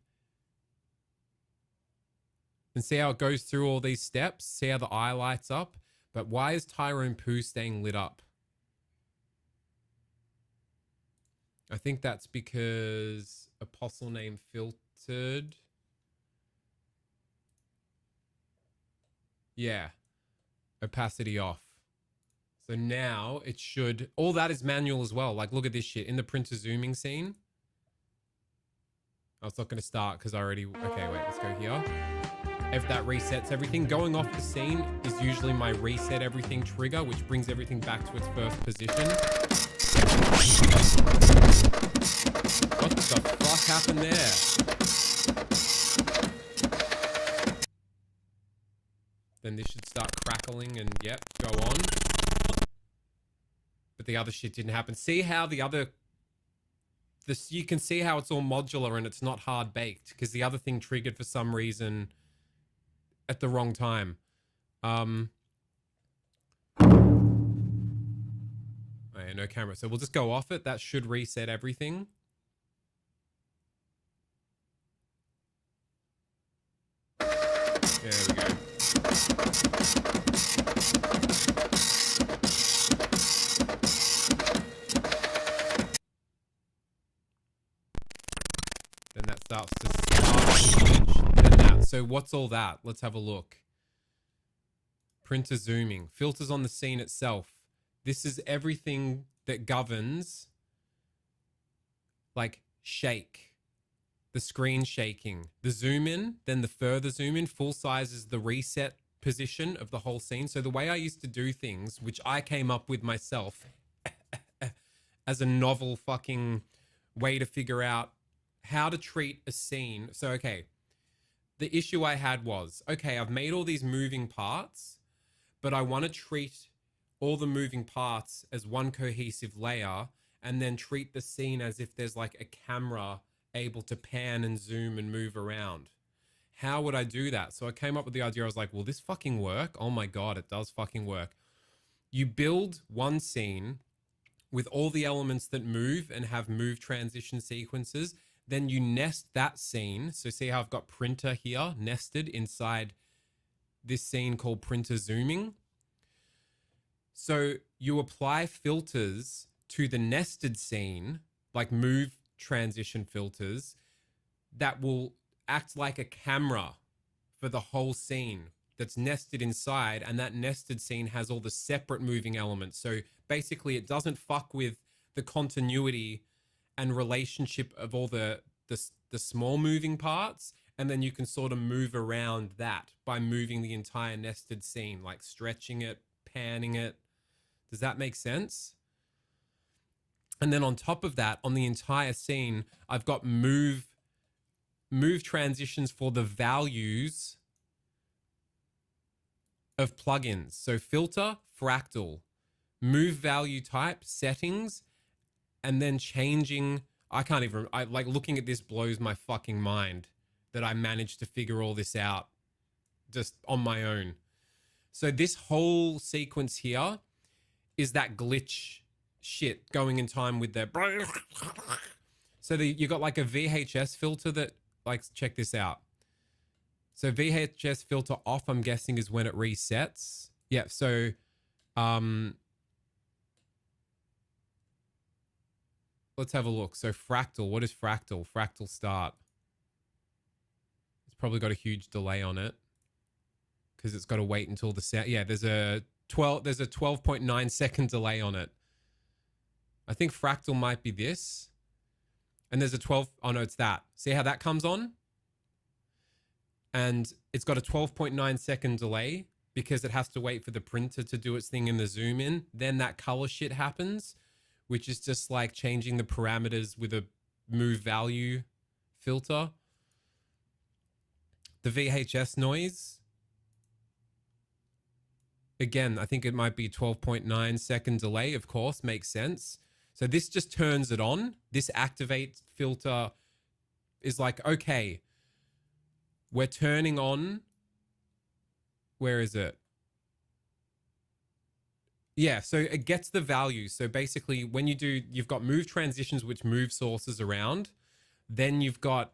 Speaker 2: And see how it goes through all these steps? See how the eye lights up? But why is Tyrone Poo staying lit up? I think that's because Apostle name filtered. Yeah. Opacity off. So now it should, all that is manual as well. Like, look at this shit in the printer zooming scene. Oh, it's not going to start because I already, okay, wait, let's go here. If that resets everything, going off the scene is usually my reset everything trigger, which brings everything back to its first position. What the fuck happened there? Then this should start crackling and yep, go on. But the other shit didn't happen. See how the other, you can see how it's all modular and it's not hard baked because the other thing triggered for some reason at the wrong time. Oh yeah, no camera. So we'll just go off it. That should reset everything. There we go. Then that starts to start. Then that. So what's all that? Let's have a look. Printer zooming. Filters on the scene itself. This is everything that governs, like, shake. The screen shaking, the zoom in, then the further zoom in. Full size is the reset position of the whole scene. So the way I used to do things, which I came up with myself as a novel fucking way to figure out how to treat a scene. So, okay, the issue I had was, okay, I've made all these moving parts, but I want to treat all the moving parts as one cohesive layer and then treat the scene as if there's like a camera able to pan and zoom and move around. How would I do that? So I came up with the idea. I was like, will this fucking work? Oh my God, it does fucking work. You build one scene with all the elements that move and have move transition sequences. Then you nest that scene. So see how I've got printer here nested inside this scene called printer zooming. So you apply filters to the nested scene, like move transition filters that will act like a camera for the whole scene that's nested inside, and that nested scene has all the separate moving elements. So basically it doesn't fuck with the continuity and relationship of all the small moving parts, and then you can sort of move around that by moving the entire nested scene, like stretching it, panning it. Does that make sense? And then on top of that, on the entire scene, I've got move transitions for the values of plugins. So filter, fractal, move value type, settings, and then changing. I can't even, I like looking at this blows my fucking mind that I managed to figure all this out just on my own. So this whole sequence here is that glitch shit going in time with the. So you got like a VHS filter that, like, check this out. So VHS filter off, I'm guessing, is when it resets. Yeah, so let's have a look. So fractal, what is fractal? Fractal start. It's probably got a huge delay on it because it's got to wait until the sound. Yeah, there's a 12.9 second delay on it. I think fractal might be this. And there's a 12, oh no, it's that. See how that comes on? And it's got a 12.9 second delay because it has to wait for the printer to do its thing in the zoom in. Then that color shit happens, which is just like changing the parameters with a move value filter. The VHS noise. Again, I think it might be 12.9 second delay, of course, makes sense. So this just turns it on. This activate filter is like, okay, we're turning on. Where is it? Yeah, so it gets the value. So basically when you do, you've got move transitions, which move sources around. Then you've got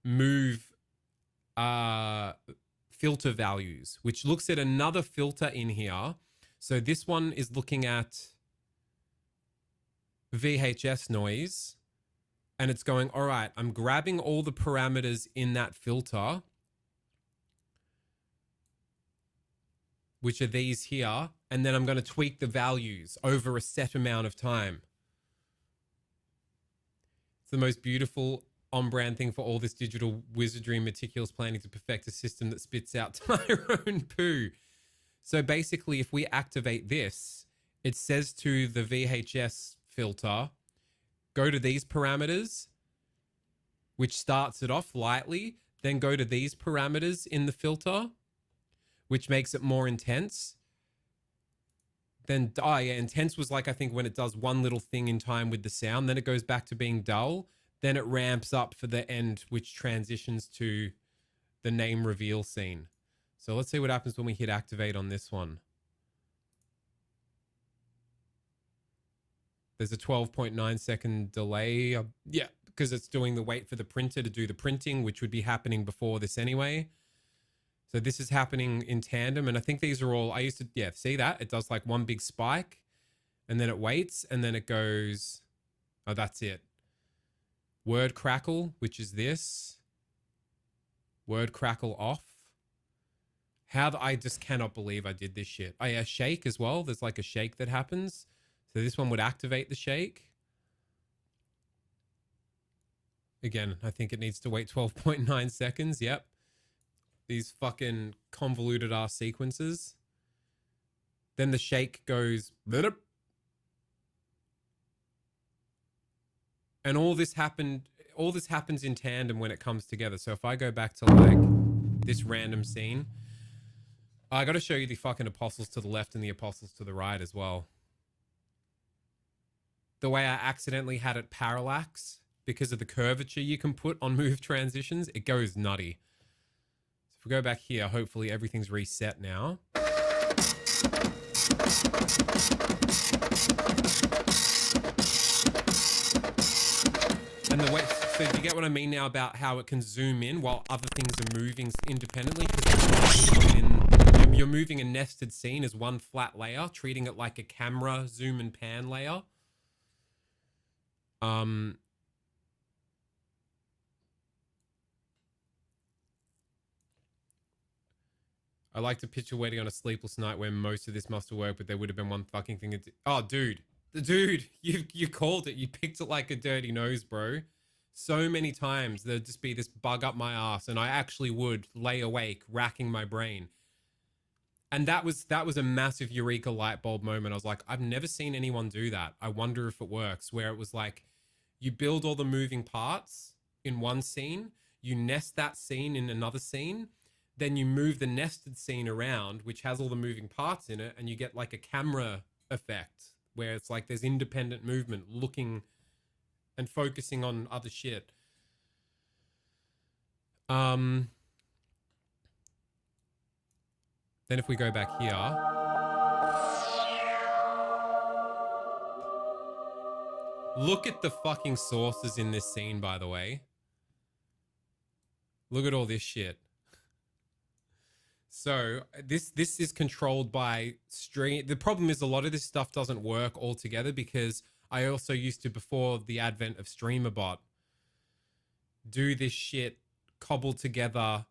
Speaker 2: move filter values, which looks at another filter in here. So this one is looking at VHS noise, and it's going, all right, I'm grabbing all the parameters in that filter, which are these here, and then I'm going to tweak the values over a set amount of time. It's the most beautiful on-brand thing for all this digital wizardry and meticulous planning to perfect a system that spits out Tyrone poo. So basically, if we activate this, it says to the VHS filter, go to these parameters, which starts it off lightly, then go to these parameters in the filter, which makes it more intense. Then, oh yeah, intense was like, I think when it does one little thing in time with the sound, then it goes back to being dull. Then it ramps up for the end, which transitions to the name reveal scene. So let's see what happens when we hit activate on this one. There's a 12.9 second delay. Yeah, because it's doing the wait for the printer to do the printing, which would be happening before this anyway. So this is happening in tandem. And I think these are all, I used to, yeah, see that? It does like one big spike and then it waits and then it goes, oh, that's it. Word crackle, which is this. Word crackle off. I just cannot believe I did this shit. Oh yeah, shake as well. There's like a shake that happens. So this one would activate the shake. Again, I think it needs to wait 12.9 seconds. Yep. These fucking convoluted ass sequences. Then the shake goes. And all this happens in tandem when it comes together. So if I go back to like this random scene, I got to show you the fucking apostles to the left and the apostles to the right as well. The way I accidentally had it parallax because of the curvature you can put on move transitions, it goes nutty. So if we go back here, hopefully everything's reset now. And the way, so do you get what I mean now about how it can zoom in while other things are moving independently? Because you're moving a nested scene as one flat layer, treating it like a camera zoom and pan layer. I like to picture Wedding on a Sleepless Night where most of this must have worked, but there would have been one fucking thing. Oh, dude, you called it. You picked it like a dirty nose, bro. So many times there'd just be this bug up my ass, and I actually would lay awake, racking my brain. And that was a massive eureka light bulb moment. I was like, I've never seen anyone do that. I wonder if it works. Where it was like, you build all the moving parts in one scene, you nest that scene in another scene, then you move the nested scene around, which has all the moving parts in it, and you get like a camera effect, where it's like there's independent movement looking and focusing on other shit. Then if we go back here, look at the fucking sources in this scene, by the way. Look at all this shit. So this is controlled by stream. The problem is a lot of this stuff doesn't work altogether because I also used to, before the advent of StreamerBot, do this shit cobbled together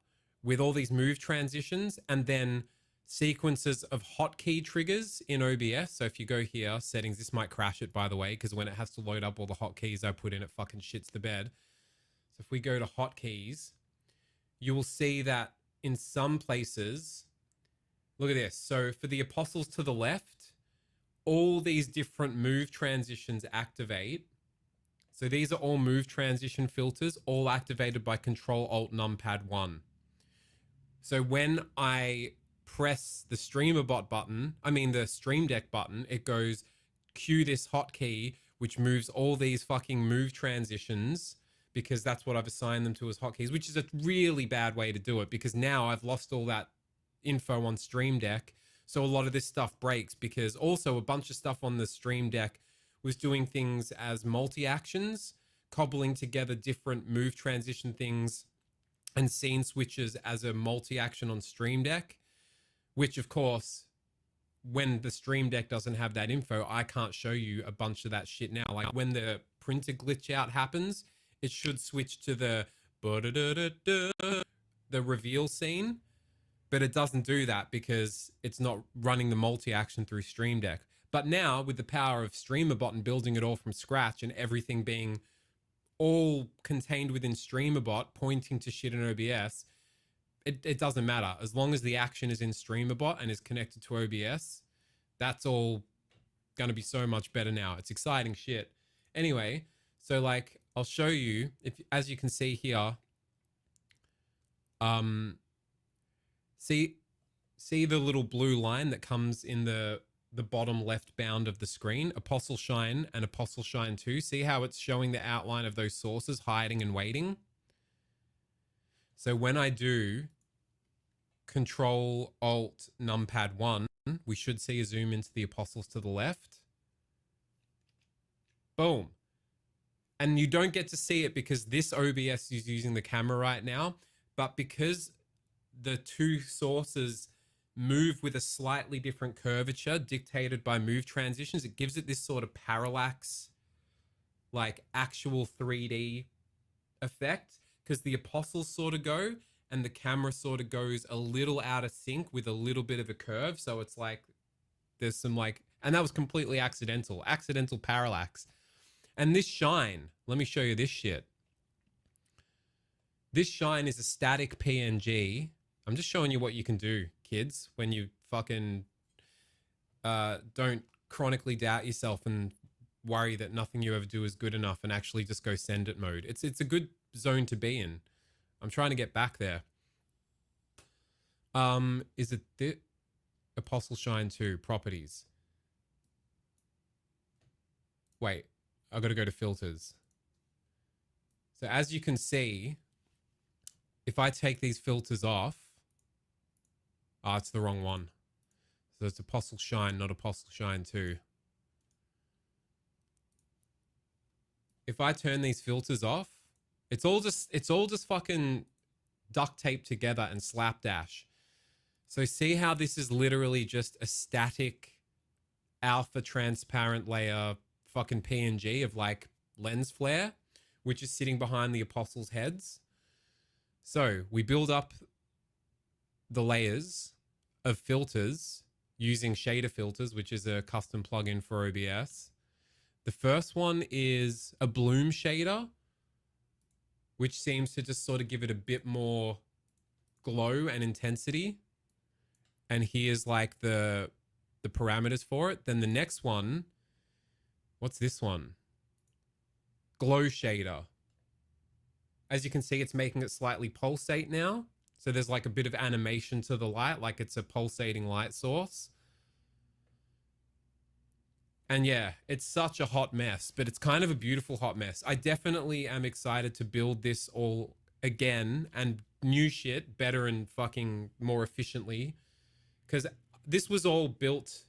Speaker 2: with all these move transitions and then sequences of hotkey triggers in OBS. So if you go here, settings, this might crash it, by the way, because when it has to load up all the hotkeys I put in, it fucking shits the bed. So if we go to hotkeys, you will see that in some places, look at this. So for the apostles to the left, all these different move transitions activate. So these are all move transition filters, all activated by Control-Alt-Numpad 1. So when I press the StreamerBot button, the Stream Deck button, it goes cue this hotkey, which moves all these fucking move transitions, because that's what I've assigned them to as hotkeys, which is a really bad way to do it because now I've lost all that info on Stream Deck. So a lot of this stuff breaks because also a bunch of stuff on the Stream Deck was doing things as multi-actions, cobbling together different move transition things and scene switches as a multi-action on Stream Deck, which of course, when the Stream Deck doesn't have that info, I can't show you a bunch of that shit now. Like when the printer glitch out happens, it should switch to the reveal scene, but it doesn't do that because it's not running the multi-action through Stream Deck. But now with the power of StreamerBot and building it all from scratch and everything being all contained within StreamerBot, pointing to shit in OBS, it doesn't matter. As long as the action is in StreamerBot and is connected to OBS, that's all going to be so much better now. It's exciting shit. Anyway, so like, I'll show you, if as you can see here, see the little blue line that comes in the bottom left bound of the screen, Apostle Shine and Apostle Shine 2. See how it's showing the outline of those sources hiding and waiting? So when I do Control-Alt-Numpad 1, we should see a zoom into the apostles to the left. Boom. And you don't get to see it because this OBS is using the camera right now, but because the two sources move with a slightly different curvature dictated by move transitions, it gives it this sort of parallax, like actual 3D effect, because the apostles sort of go and the camera sort of goes a little out of sync with a little bit of a curve. So it's like there's some like, and that was completely accidental parallax. And this shine, let me show you this shit. This shine is a static PNG. I'm just showing you what you can do, kids, when you fucking don't chronically doubt yourself and worry that nothing you ever do is good enough and actually just go send it mode. It's a good zone to be in. I'm trying to get back there. Is it the Apostle Shine 2 properties? Wait, I got to go to filters. So as you can see, if I take these filters off, it's the wrong one. So it's Apostle Shine, not Apostle Shine 2. If I turn these filters off, it's all just fucking duct tape together and slapdash. So see how this is literally just a static alpha transparent layer fucking PNG of like lens flare, which is sitting behind the apostles' heads. So we build up the layers of filters using shader filters, which is a custom plugin for OBS. The first one is a bloom shader, which seems to just sort of give it a bit more glow and intensity. And here's like the parameters for it. Then the next one, what's this one? Glow shader. As you can see, it's making it slightly pulsate now. So there's like a bit of animation to the light, like it's a pulsating light source. And yeah, it's such a hot mess, but it's kind of a beautiful hot mess. I definitely am excited to build this all again and new shit better and fucking more efficiently. Because this was all built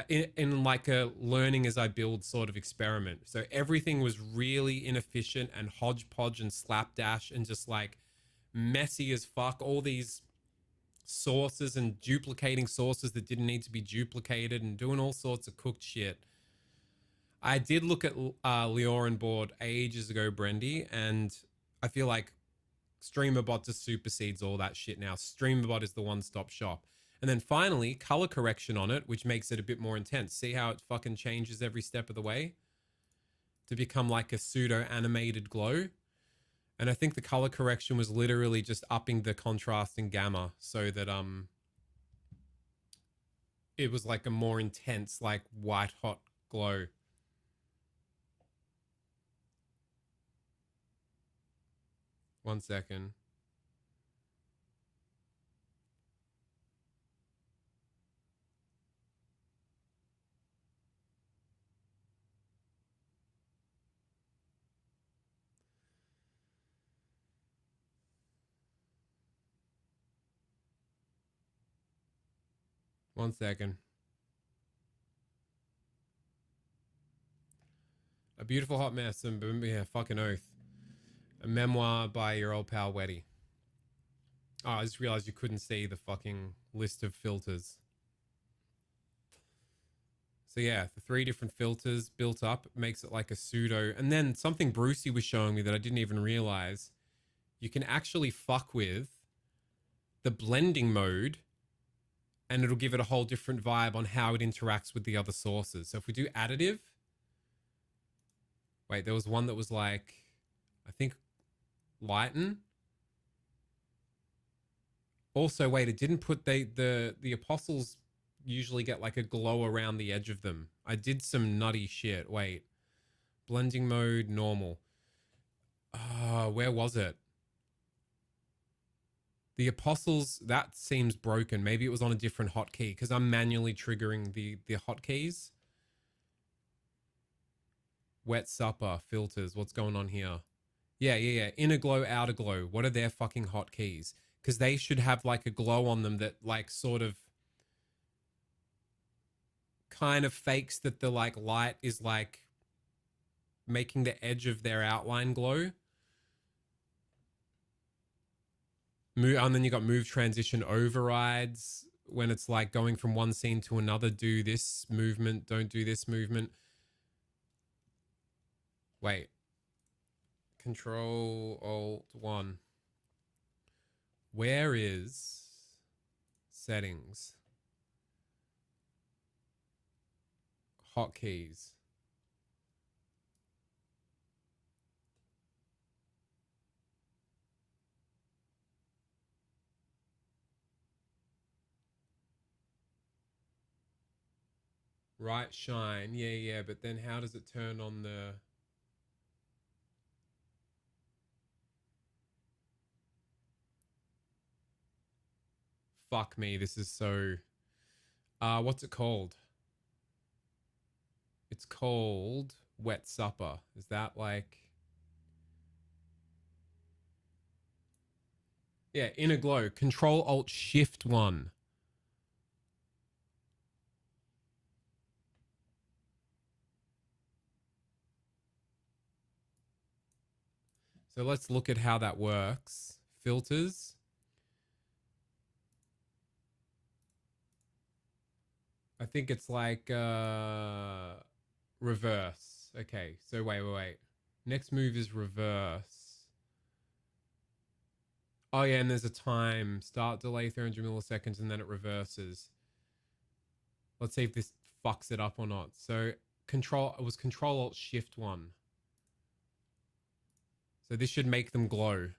Speaker 2: in like a learning as I build sort of experiment. So everything was really inefficient and hodgepodge and slapdash and just like messy as fuck. All these sources and duplicating sources that didn't need to be duplicated and doing all sorts of cooked shit. I did look at Leorin board ages ago, Brendy, and I feel like StreamerBot just supersedes all that shit now. StreamerBot is the one-stop shop. And then finally, color correction on it, which makes it a bit more intense. See how it fucking changes every step of the way to become like a pseudo animated glow. And I think the color correction was literally just upping the contrast in gamma so that it was like a more intense, like white hot glow. One second. One second. A Beautiful Hot Mess, and yeah, fucking oath. A memoir by your old pal Weddy. Oh, I just realized you couldn't see the fucking list of filters. So yeah, the 3 different filters built up makes it like a pseudo. And then something Brucey was showing me that I didn't even realize. You can actually fuck with the blending mode and it'll give it a whole different vibe on how it interacts with the other sources. So if we do additive, wait, there was one that was like, I think lighten. Also, wait, it didn't put the apostles usually get like a glow around the edge of them. I did some nutty shit. Wait, blending mode, normal. Where was it? The apostles, that seems broken. Maybe it was on a different hotkey because I'm manually triggering the hotkeys. Wet supper, filters. What's going on here? Yeah. Inner glow, outer glow. What are their fucking hotkeys? Because they should have like a glow on them that like sort of kind of fakes that the like light is like making the edge of their outline glow. And then you got move transition overrides when it's like going from one scene to another. Do this movement, don't do this movement. Wait. Control Alt 1. Where is settings? Hotkeys. Right shine. Yeah, but then how does it turn on the... Fuck me, this is so... what's it called? It's called Wet Supper. Is that like... Yeah, Inner Glow. Control Alt Shift 1. So let's look at how that works. Filters. I think it's like reverse. Okay, so wait. Next move is reverse. Oh yeah, and there's a time. Start delay 300 milliseconds and then it reverses. Let's see if this fucks it up or not. So it was Control Alt Shift 1. So this should make them glow.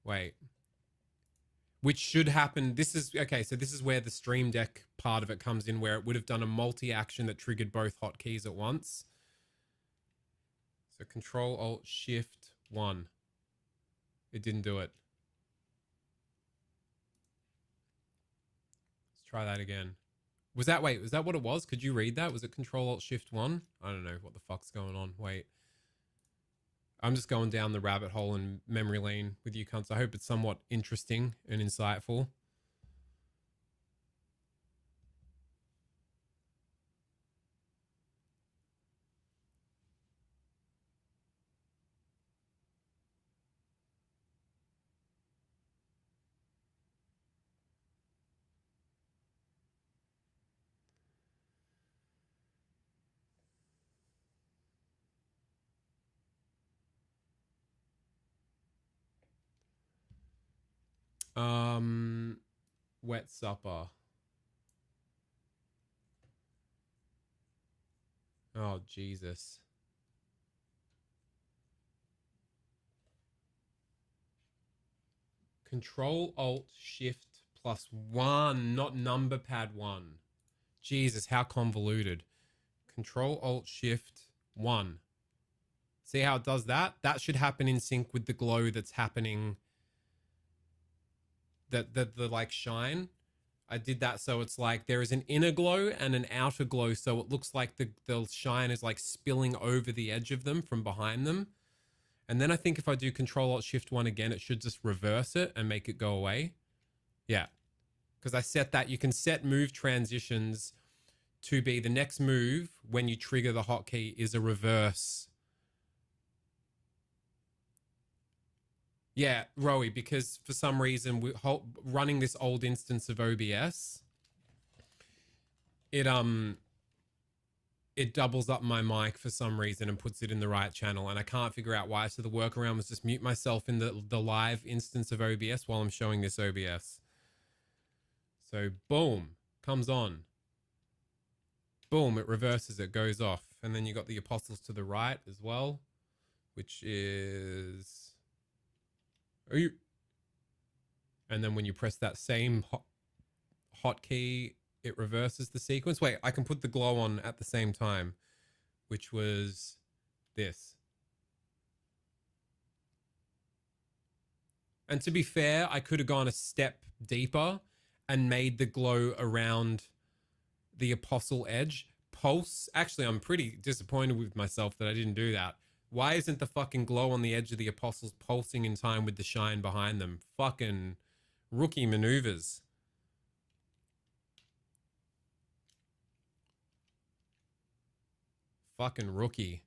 Speaker 2: Wait. Which should happen. This is, okay, so this is where the Stream Deck part of it comes in, where it would have done a multi-action that triggered both hotkeys at once. So Control Alt Shift 1. It didn't do it. Let's try that again. Was that, wait, was that what it was? Could you read that? Was it Control Alt Shift 1? I don't know what the fuck's going on. Wait. I'm just going down the rabbit hole in memory lane with you cunts. I hope it's somewhat interesting and insightful. Wet supper. Oh, Jesus. Control Alt Shift +1, not number pad 1. Jesus, how convoluted. Control Alt Shift 1. See how it does that? That should happen in sync with the glow that's happening. The like shine. I did that so it's like there is an inner glow and an outer glow, so it looks like the shine is like spilling over the edge of them from behind them. And then I think if I do Control Alt Shift 1 again, it should just reverse it and make it go away. Yeah. Because I set that. You can set move transitions to be the next move when you trigger the hotkey is a reverse. Yeah, Rowie, because for some reason we running this old instance of OBS, it doubles up my mic for some reason and puts it in the right channel, and I can't figure out why. So the workaround was just mute myself in the live instance of OBS while I'm showing this OBS. So boom, comes on. Boom, it reverses, it goes off. And then you got the apostles to the right as well, which is... And then when you press that same hotkey, it reverses the sequence. Wait, I can put the glow on at the same time, which was this. And to be fair, I could have gone a step deeper and made the glow around the apostle edge pulse. Actually, I'm pretty disappointed with myself that I didn't do that. Why isn't the fucking glow on the edge of the apostles pulsing in time with the shine behind them? Fucking rookie maneuvers. Fucking rookie.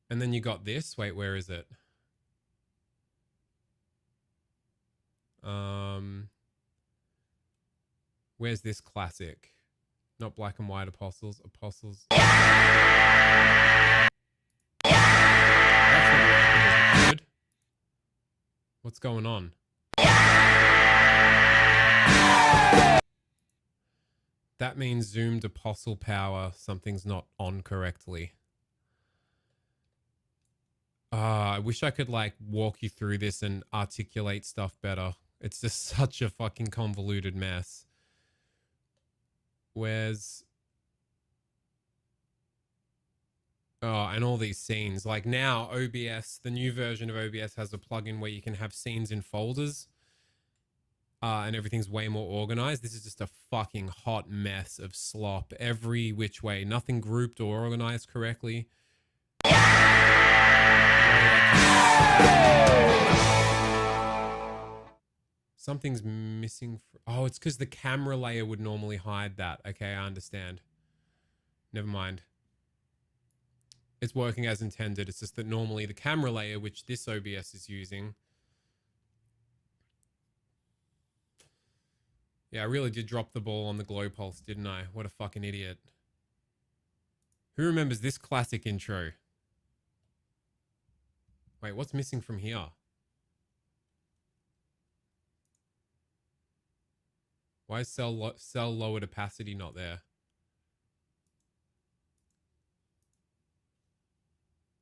Speaker 2: And then you got this. Wait, where is it? Where's this classic? Not black and white apostles. Apostles. Good. What's going on? That means zoomed apostle power. Something's not on correctly. I wish I could like walk you through this and articulate stuff better. It's just such a fucking convoluted mess. Where's... Oh, and all these scenes. Like now, OBS, the new version of OBS has a plugin where you can have scenes in folders. And everything's way more organized. This is just a fucking hot mess of slop every which way. Nothing grouped or organized correctly. Something's missing. Oh, it's because the camera layer would normally hide that. Okay, I understand. Never mind. It's working as intended. It's just that normally the camera layer, which this OBS is using... Yeah, I really did drop the ball on the glow pulse, didn't I? What a fucking idiot. Who remembers this classic intro? Wait, what's missing from here? Why is cell lowered opacity not there?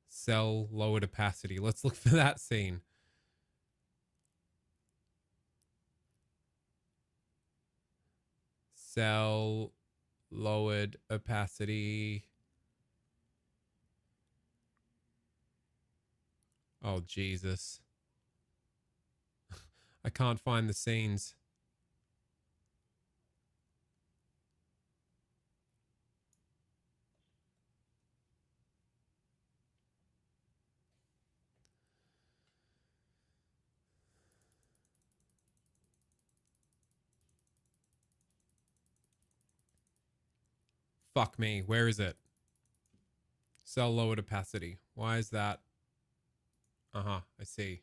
Speaker 2: Cell lowered opacity. Let's look for that scene. Cell lowered opacity. Oh, Jesus. I can't find the scenes. Fuck me. Where is it? Cell lowered opacity. Why is that? Uh-huh. I see.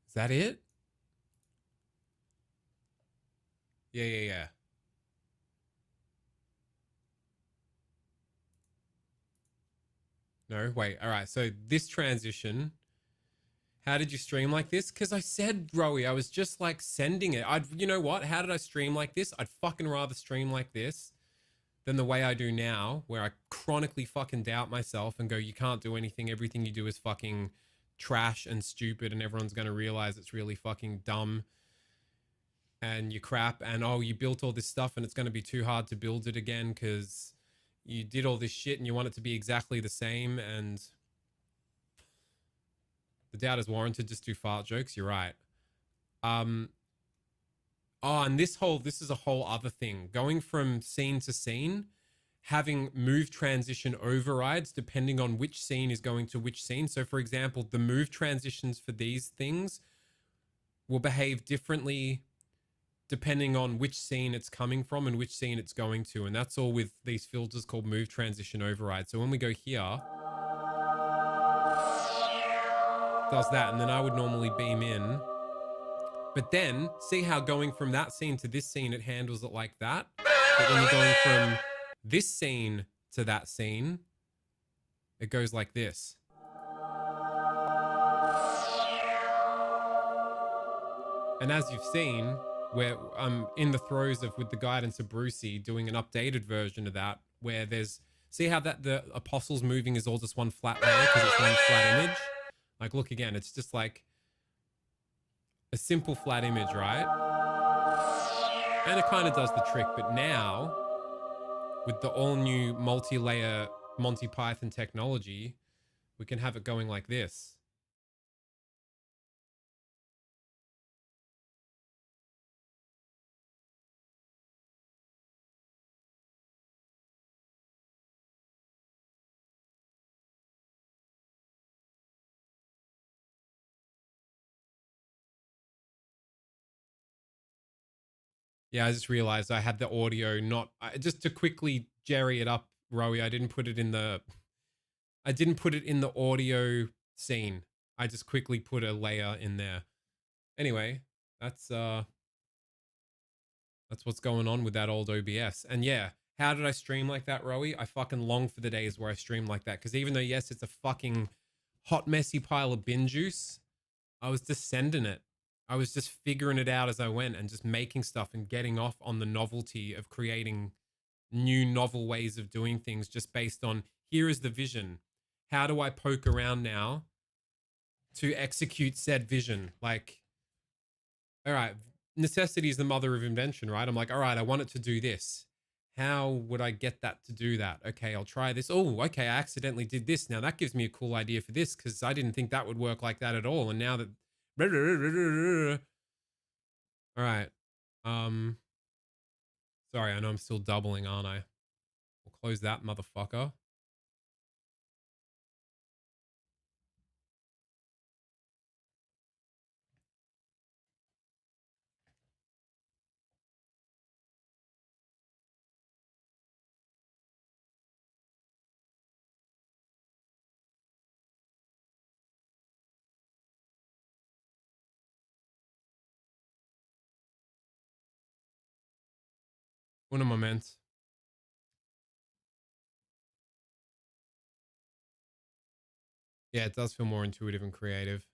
Speaker 2: Is that it? Yeah. No, wait. All right. So this transition, how did you stream like this? Because I said, Rowie, I was just like sending it. You know what? How did I stream like this? I'd fucking rather stream like this than the way I do now, where I chronically fucking doubt myself and go, you can't do anything. Everything you do is fucking trash and stupid, and everyone's going to realize it's really fucking dumb and you crap. And oh, you built all this stuff and it's going to be too hard to build it again because you did all this shit and you want it to be exactly the same. And the doubt is warranted. Just do fart jokes. You're right. Oh, and this is a whole other thing. Going from scene to scene, having move transition overrides depending on which scene is going to which scene. So for example, the move transitions for these things will behave differently depending on which scene it's coming from and which scene it's going to. And that's all with these filters called move transition override. So when we go here, does that, and then I would normally beam in. But then, see how going from that scene to this scene, it handles it like that? But when you're going from this scene to that scene, it goes like this. And as you've seen, where I'm in the throes of, with the guidance of Brucey, doing an updated version of that, where there's, see how that the apostles moving is all just one flat layer because it's one flat image? Like, look again, it's just like a simple flat image, right? And it kind of does the trick, but now with the all new multi-layer Monty Python technology, we can have it going like this. Yeah, I just realized I had the audio not, just to quickly jerry it up, Rowie, I didn't put it in the audio scene. I just quickly put a layer in there. Anyway, that's what's going on with that old OBS. And yeah, how did I stream like that, Rowie? I fucking long for the days where I stream like that. Because even though, yes, it's a fucking hot, messy pile of bin juice, I was just sending it. I was just figuring it out as I went and just making stuff and getting off on the novelty of creating new novel ways of doing things just based on, here is the vision. How do I poke around now to execute said vision? Like, all right, necessity is the mother of invention, right? I'm like, all right, I want it to do this. How would I get that to do that? Okay, I'll try this. Oh, okay, I accidentally did this. Now that gives me a cool idea for this because I didn't think that would work like that at all. And now that... All right. Sorry, I know I'm still doubling, aren't I? We'll close that motherfucker. Un moment. Yeah, it does feel more intuitive and creative.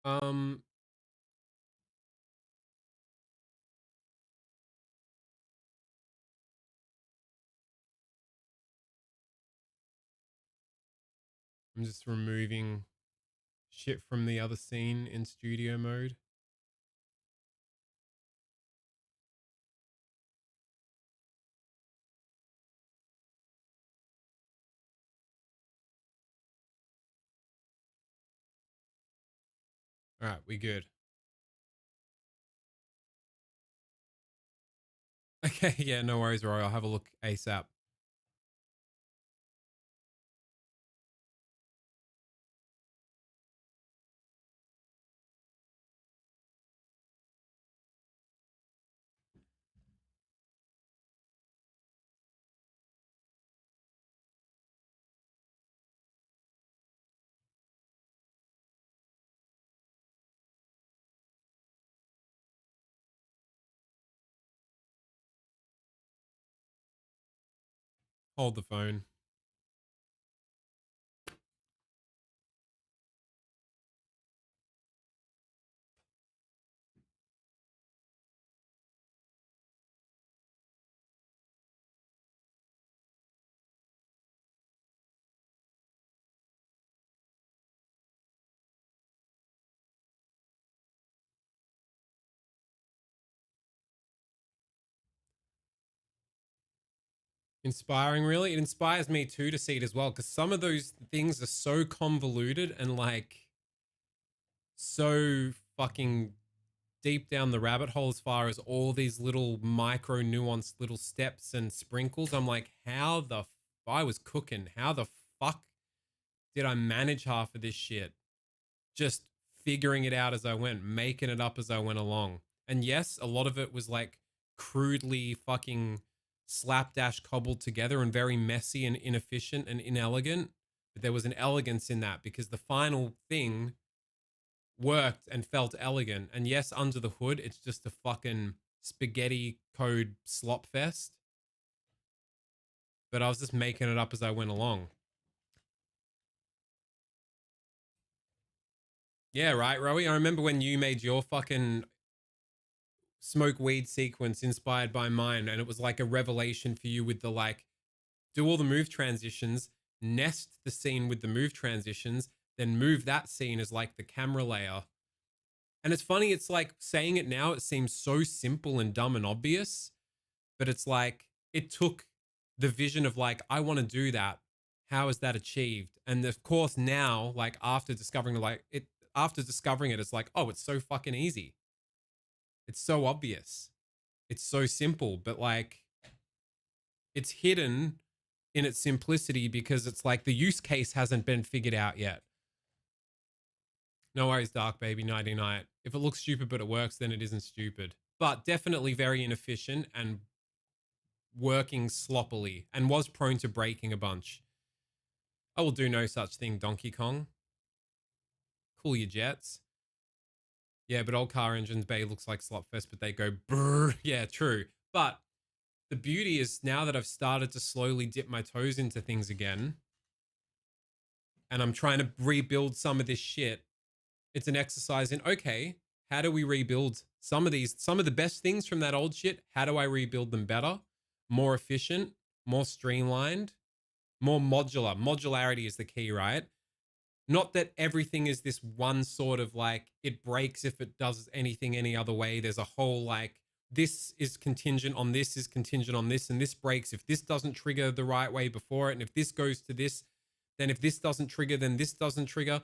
Speaker 2: I'm just removing shit from the other scene in studio mode. All right, we good. Okay, yeah, no worries, Roy. I'll have a look ASAP. Hold the phone. Inspiring, really? It inspires me too to see it as well, because some of those things are so convoluted and like so fucking deep down the rabbit hole as far as all these little micro nuanced little steps and sprinkles. I'm like, how the I was cooking. How the fuck did I manage half of this shit? Just figuring it out as I went, making it up as I went along. And yes, a lot of it was like crudely fucking slapdash cobbled together and very messy and inefficient and inelegant. But there was an elegance in that because the final thing worked and felt elegant. And yes, under the hood, it's just a fucking spaghetti code slop fest. But I was just making it up as I went along. Yeah, right, Rowie? I remember when you made your fucking smoke weed sequence inspired by mine, and it was like a revelation for you with the like, do all the move transitions, nest the scene with the move transitions, then move that scene as like the camera layer. And it's funny, it's like saying it now, it seems so simple and dumb and obvious, but it's like, it took the vision of like, I want to do that. How is that achieved? And of course now, like after discovering it, it's like, oh, it's so fucking easy. It's so obvious. It's so simple, but like it's hidden in its simplicity because it's like the use case hasn't been figured out yet. No worries, Dark Baby 99. If it looks stupid but it works, then it isn't stupid. But definitely very inefficient and working sloppily and was prone to breaking a bunch. I will do no such thing, Donkey Kong. Cool your jets. Yeah, but old car engines, Bay looks like Slopfest, but they go brrr. Yeah, true. But the beauty is now that I've started to slowly dip my toes into things again, and I'm trying to rebuild some of this shit, it's an exercise in, okay, how do we rebuild some of the best things from that old shit? How do I rebuild them better, more efficient, more streamlined, more modular? Modularity is the key, right? Not that everything is this one sort of like, it breaks if it does anything any other way. There's a whole like, this is contingent on this, is contingent on this, and this breaks if this doesn't trigger the right way before it. And if this goes to this, then if this doesn't trigger, then this doesn't trigger.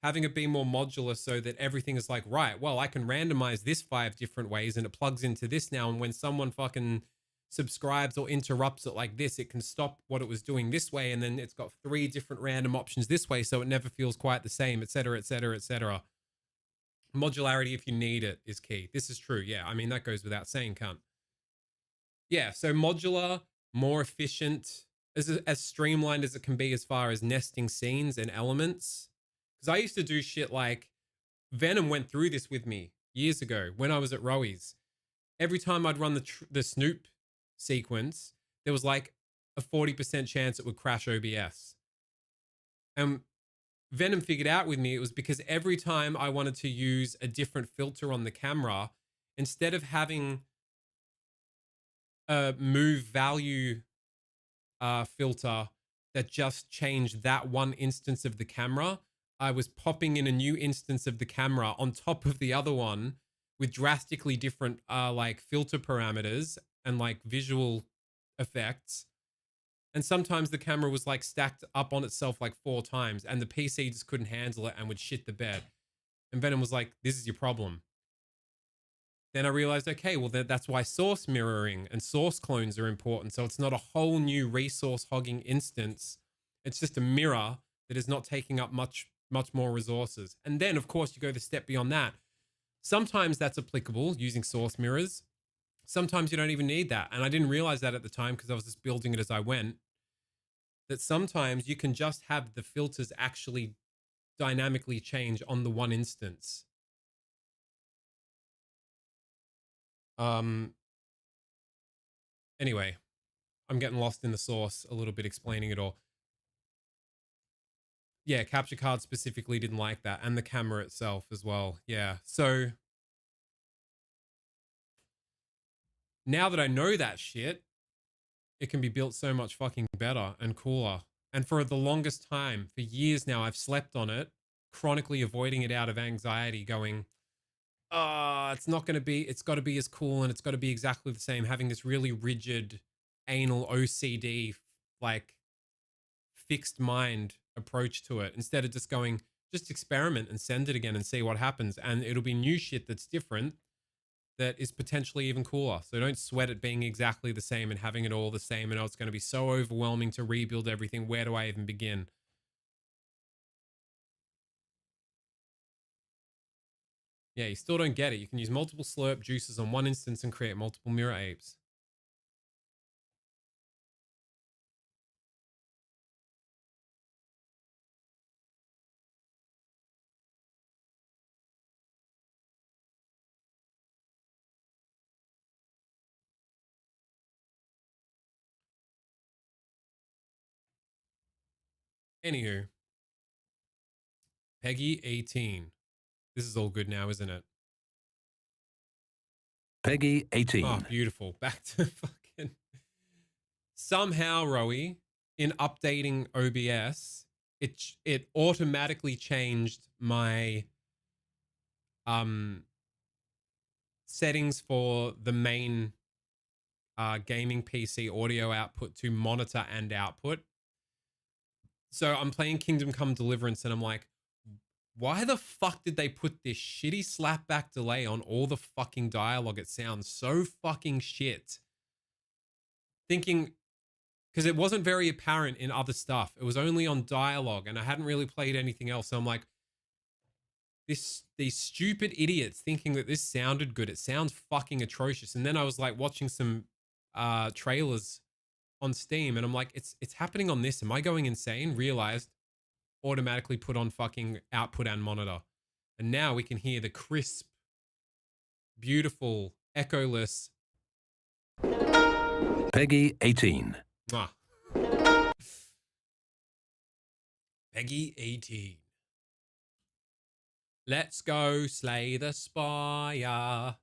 Speaker 2: Having it be more modular so that everything is like, right, well, I can randomize this 5 different ways and it plugs into this now. And when someone fucking subscribes or interrupts it like this, it can stop what it was doing this way, and then it's got 3 different random options this way, so it never feels quite the same, etc., etc., etc. Modularity, if you need it, is key. This is true. Yeah, I mean, that goes without saying, cunt. Yeah, so modular, more efficient, as streamlined as it can be as far as nesting scenes and elements. Because I used to do shit like, Venom went through this with me years ago when I was at Rowie's. Every time I'd run the Snoop sequence, there was like a 40% chance it would crash OBS. And Venom figured out with me it was because every time I wanted to use a different filter on the camera, instead of having a move value filter that just changed that one instance of the camera, I was popping in a new instance of the camera on top of the other one with drastically different like filter parameters and like visual effects. And sometimes the camera was like stacked up on itself like 4 times and the PC just couldn't handle it and would shit the bed. And Venom was like, this is your problem. Then I realized, okay, well, that's why source mirroring and source clones are important. So it's not a whole new resource hogging instance. It's just a mirror that is not taking up much more resources. And then, of course, you go the step beyond that. Sometimes that's applicable using source mirrors. Sometimes you don't even need that. And I didn't realize that at the time because I was just building it as I went. That sometimes you can just have the filters actually dynamically change on the one instance. Anyway, I'm getting lost in the source a little bit explaining it all. Yeah, capture card specifically didn't like that, and the camera itself as well. Yeah, so now that I know that shit, it can be built so much fucking better and cooler. And for the longest time, for years now, I've slept on it, chronically avoiding it out of anxiety, going, it's not going to be, it's got to be as cool and it's got to be exactly the same, having this really rigid, anal OCD, like fixed mind approach to it, instead of just going, just experiment and send it again and see what happens. And it'll be new shit that's different, that is potentially even cooler. So don't sweat it being exactly the same and having it all the same. And it's going to be so overwhelming to rebuild everything. Where do I even begin? Yeah, you still don't get it. You can use multiple slurp juices on one instance and create multiple mirror apes. Anywho, Peggy 18. This is all good now, isn't it?
Speaker 7: Peggy 18.
Speaker 2: Oh, beautiful. Back to fucking... Somehow, Rowie, in updating OBS, it automatically changed my settings for the main gaming PC audio output to monitor and output. So I'm playing Kingdom Come Deliverance and I'm like, why the fuck did they put this shitty slapback delay on all the fucking dialogue? It sounds so fucking shit. Thinking, because it wasn't very apparent in other stuff. It was only on dialogue and I hadn't really played anything else. So I'm like, these stupid idiots thinking that this sounded good. It sounds fucking atrocious. And then I was like watching some trailers on Steam and I'm like, it's happening on this. Am I going insane? Realized, automatically put on fucking output and monitor. And now we can hear the crisp, beautiful, echoless
Speaker 7: Peggy 18.
Speaker 2: Mwah. Peggy 18. Let's go slay the spire.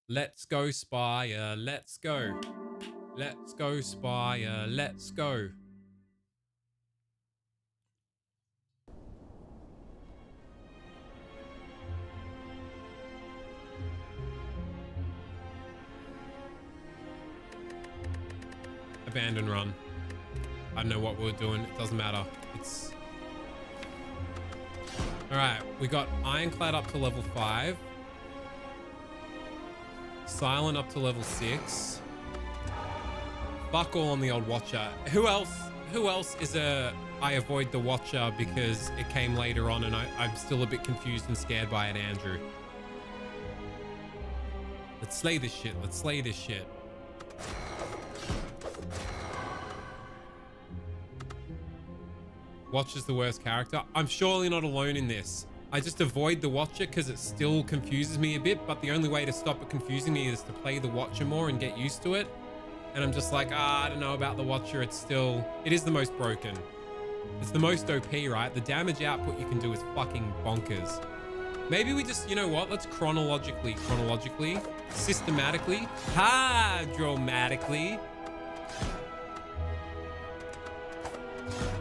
Speaker 2: Let's go spire. Let's go. Let's go spire. Let's go. Abandon run. I don't know what we're doing. It doesn't matter. It's... Alright, we got Ironclad up to level 5. Silent up to level 6. Fuck all on the old Watcher. Who else is I avoid the Watcher because it came later on and I'm still a bit confused and scared by it, Andrew. Let's slay this shit. Let's slay this shit. Watcher's the worst character. I'm surely not alone in this. I just avoid the Watcher because it still confuses me a bit, but the only way to stop it confusing me is to play the Watcher more and get used to it. And I'm just like, I don't know about the Watcher. It is the most broken. It's the most OP, right? The damage output you can do is fucking bonkers. Maybe we just, you know what? Let's chronologically, systematically, hydromatically.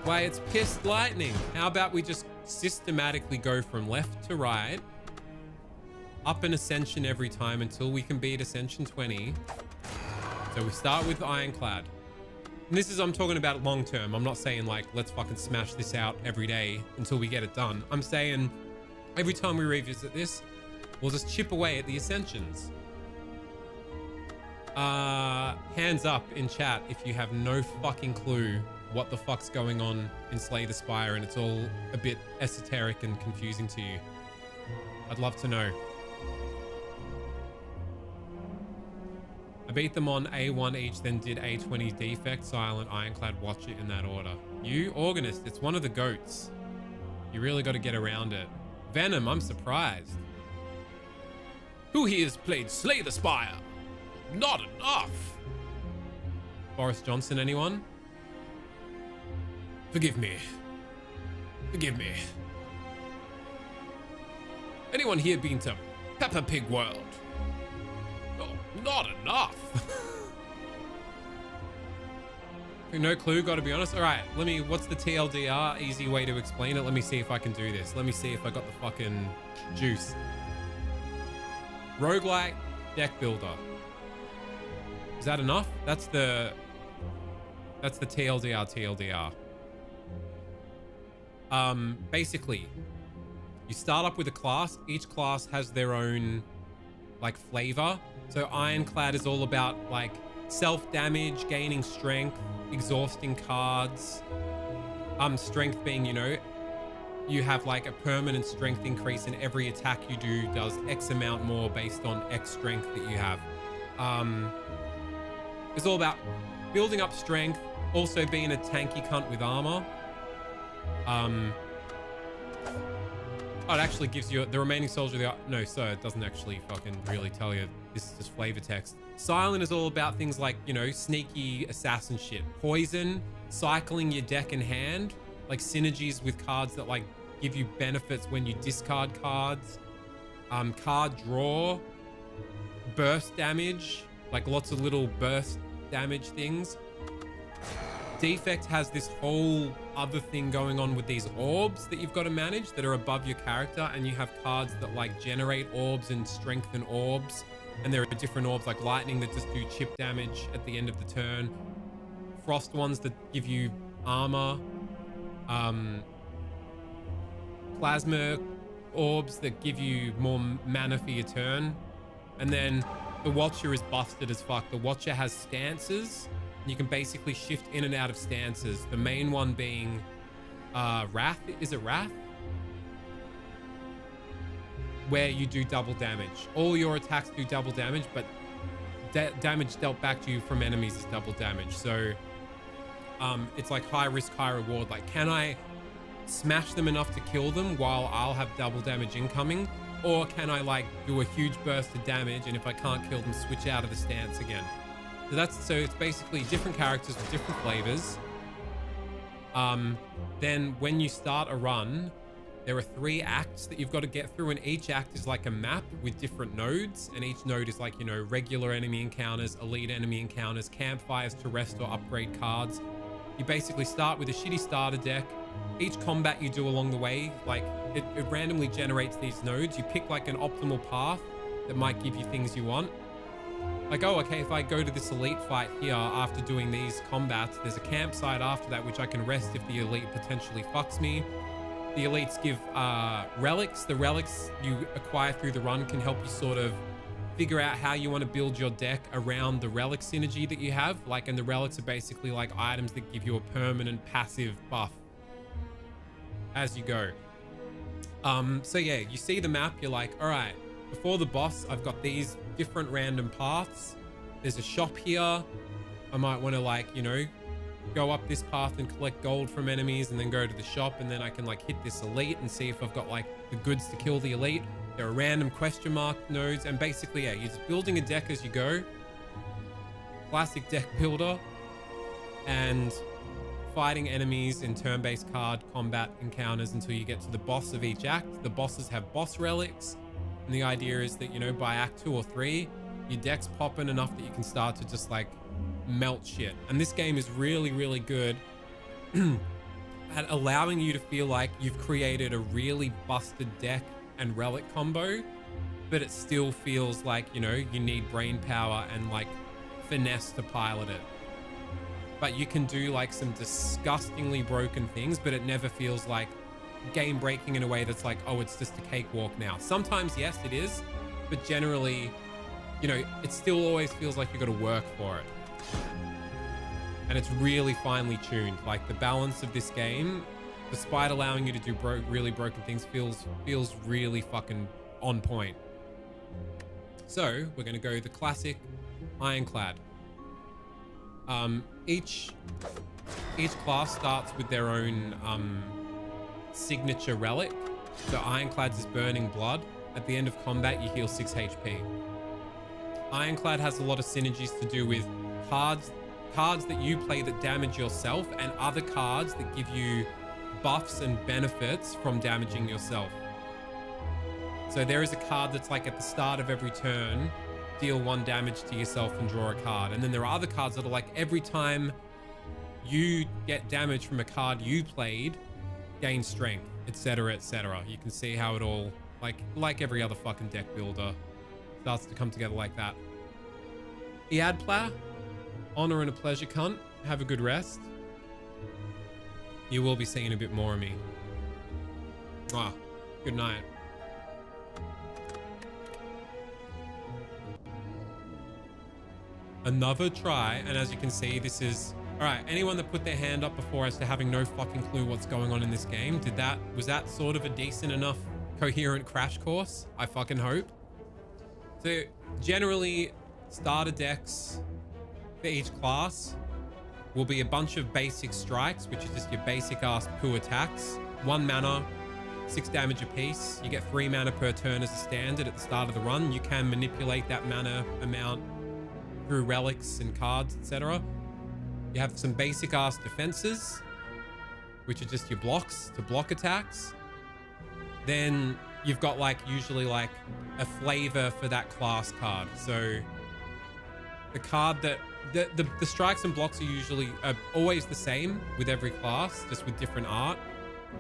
Speaker 2: Why, it's pissed lightning. How about we just systematically go from left to right, up an ascension every time until we can beat Ascension 20. So we start with Ironclad. And this is, I'm talking about long term. I'm not saying like, let's fucking smash this out every day until we get it done. I'm saying every time we revisit this, we'll just chip away at the Ascensions. Hands up in chat if you have no fucking clue what the fuck's going on in Slay the Spire and it's all a bit esoteric and confusing to you. I'd love to know. I beat them on A1 each, then did A20 Defect, Silent, Ironclad, Watcher in that order. You, Organist, it's one of the goats. You really got to get around it. Venom, I'm surprised. Who here has played Slay the Spire? not enough. Boris Johnson, anyone? Forgive me. Forgive me. Anyone here been to Peppa Pig World? Oh, not enough. No clue, gotta be honest. All right, what's the TLDR? Easy way to explain it. Let me see if I can do this. Let me see if I got the fucking juice. Roguelike deck builder. Is that enough? That's the TLDR. Basically, you start up with a class. Each class has their own like flavor. So Ironclad is all about like self-damage, gaining strength, exhausting cards. Strength being, you know, you have like a permanent strength increase, and every attack you do does X amount more based on X strength that you have. It's all about building up strength, also being a tanky cunt with armor. Oh, it actually gives you the remaining soldier. No, so it doesn't actually fucking really tell you. This is just flavor text. Silent is all about things like, you know, sneaky assassin shit. Poison, cycling your deck in hand, like synergies with cards that like give you benefits when you discard cards. Card draw, burst damage, like lots of little burst damage things. Defect has this whole other thing going on with these orbs that you've got to manage that are above your character, and you have cards that like generate orbs and strengthen orbs, and there are different orbs like lightning that just do chip damage at the end of the turn, frost ones that give you armor, plasma orbs that give you more mana for your turn, and then the Watcher is busted as fuck. The Watcher has stances. You can basically shift in and out of stances. The main one being Wrath. Is it Wrath? Where you do double damage. All your attacks do double damage, but damage dealt back to you from enemies is double damage. So it's like high risk, high reward. Like, can I smash them enough to kill them while I'll have double damage incoming? Or can I like do a huge burst of damage, and if I can't kill them, switch out of the stance again? So it's basically different characters with different flavors. Then when you start a run, there are 3 acts that you've got to get through, and each act is like a map with different nodes, and each node is like, you know, regular enemy encounters, elite enemy encounters, campfires to rest or upgrade cards. You basically start with a shitty starter deck. Each combat you do along the way, like it randomly generates these nodes. You pick like an optimal path that might give you things you want. Like, oh, okay, if I go to this elite fight here after doing these combats, there's a campsite after that which I can rest if the elite potentially fucks me. The elites give relics. The relics you acquire through the run can help you sort of figure out how you want to build your deck around the relic synergy that you have. Like, and the relics are basically like items that give you a permanent passive buff as you go. So yeah, you see the map, you're like, all right, before the boss, I've got these different random paths. There's a shop here. I might want to like, you know, go up this path and collect gold from enemies and then go to the shop, and then I can like hit this elite and see if I've got like the goods to kill the elite. There are random question mark nodes, and basically, yeah, you're just building a deck as you go. Classic deck builder, and fighting enemies in turn-based card combat encounters until you get to the boss of each act. The bosses have boss relics. And the idea is that, you know, by act 2 or 3, your deck's popping enough that you can start to just like melt shit. And this game is really, really good at allowing you to feel like you've created a really busted deck and relic combo, but it still feels like, you know, you need brain power and like finesse to pilot it. But you can do like some disgustingly broken things, but it never feels like game breaking in a way that's like, oh, it's just a cakewalk now. Sometimes, yes, it is, but generally, you know, it still always feels like you got to work for it. And it's really finely tuned. Like, the balance of this game, despite allowing you to do really broken things, feels really fucking on point. So we're going to go the classic Ironclad. Each class starts with their own signature relic. So Ironclad's is Burning Blood. At the end of combat, you heal 6 HP. Ironclad has a lot of synergies to do with cards that you play that damage yourself, and other cards that give you buffs and benefits from damaging yourself. So there is a card that's like at the start of every turn, deal 1 damage to yourself and draw a card. And then there are other cards that are like every time you get damage from a card you played, gain strength, etc., etc. You can see how it all, like every other fucking deck builder, starts to come together like that. Eadpla, honor and a pleasure, cunt. Have a good rest. You will be seeing a bit more of me. Ah, good night. Another try, and as you can see, this is all right. Anyone that put their hand up before as to having no fucking clue what's going on in this game, was that sort of a decent enough coherent crash course? I fucking hope. So generally, starter decks for each class will be a bunch of basic strikes, which is just your basic ass poo attacks. 1 mana, 6 damage apiece. You get 3 mana per turn as a standard at the start of the run. You can manipulate that mana amount through relics and cards, etc. You have some basic ass defenses, which are just your blocks to block attacks. Then you've got usually a flavor for that class card. So the card that the strikes and blocks are always the same with every class, just with different art.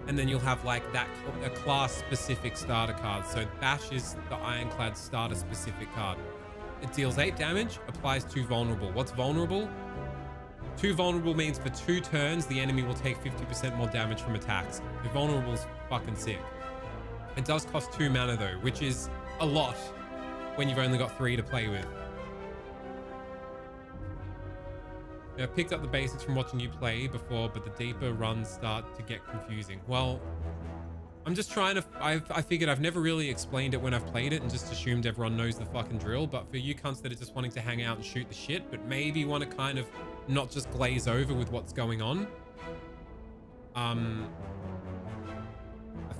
Speaker 2: And then you'll have a class specific starter card. So Bash is the Ironclad starter specific card. It deals 8 damage, applies 2 vulnerable. What's vulnerable? 2 vulnerable means for 2 turns, the enemy will take 50% more damage from attacks. The vulnerable's fucking sick. It does cost 2 mana though, which is a lot when you've only got 3 to play with. I picked up the basics from watching you play before, but the deeper runs start to get confusing. Well, I'm just trying to... I figured I've never really explained it when I've played it and just assumed everyone knows the fucking drill. But for you cunts that are just wanting to hang out and shoot the shit, but maybe want to kind of not just glaze over with what's going on, I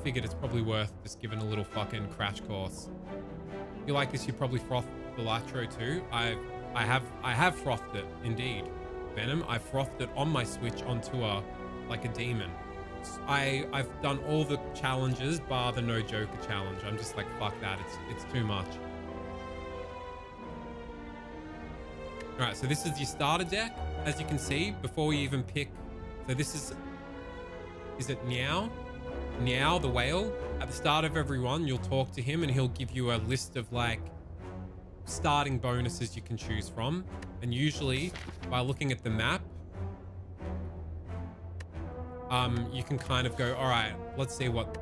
Speaker 2: figured it's probably worth just giving a little fucking crash course. If you like this, you probably froth the Latro too. I have frothed it, indeed. Venom, I frothed it on my Switch on tour like a demon. I've done all the challenges bar the no Joker challenge. I'm just like, fuck that, it's too much. All right, so this is your starter deck. As you can see, before we even pick, so this is it Meow? Meow the whale. At the start of every one, you'll talk to him and he'll give you a list of starting bonuses you can choose from. And usually by looking at the map, you can kind of go, all right, let's see what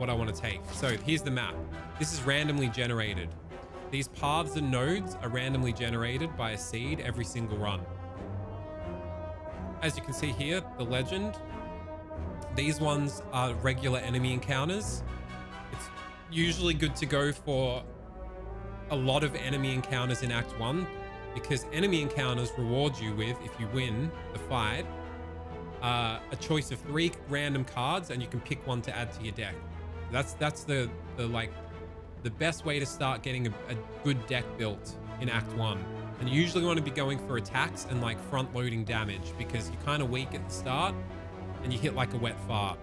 Speaker 2: I want to take. So here's the map. This is randomly generated. These paths and nodes are randomly generated by a seed every single run. As you can see here, the legend, these ones are regular enemy encounters. It's usually good to go for a lot of enemy encounters in Act 1 because enemy encounters reward you with, if you win the fight, a choice of 3 random cards, and you can pick one to add to your deck. That's the best way to start getting a good deck built in Act 1. And you usually want to be going for attacks and front loading damage because you're kind of weak at the start and you hit like a wet fart.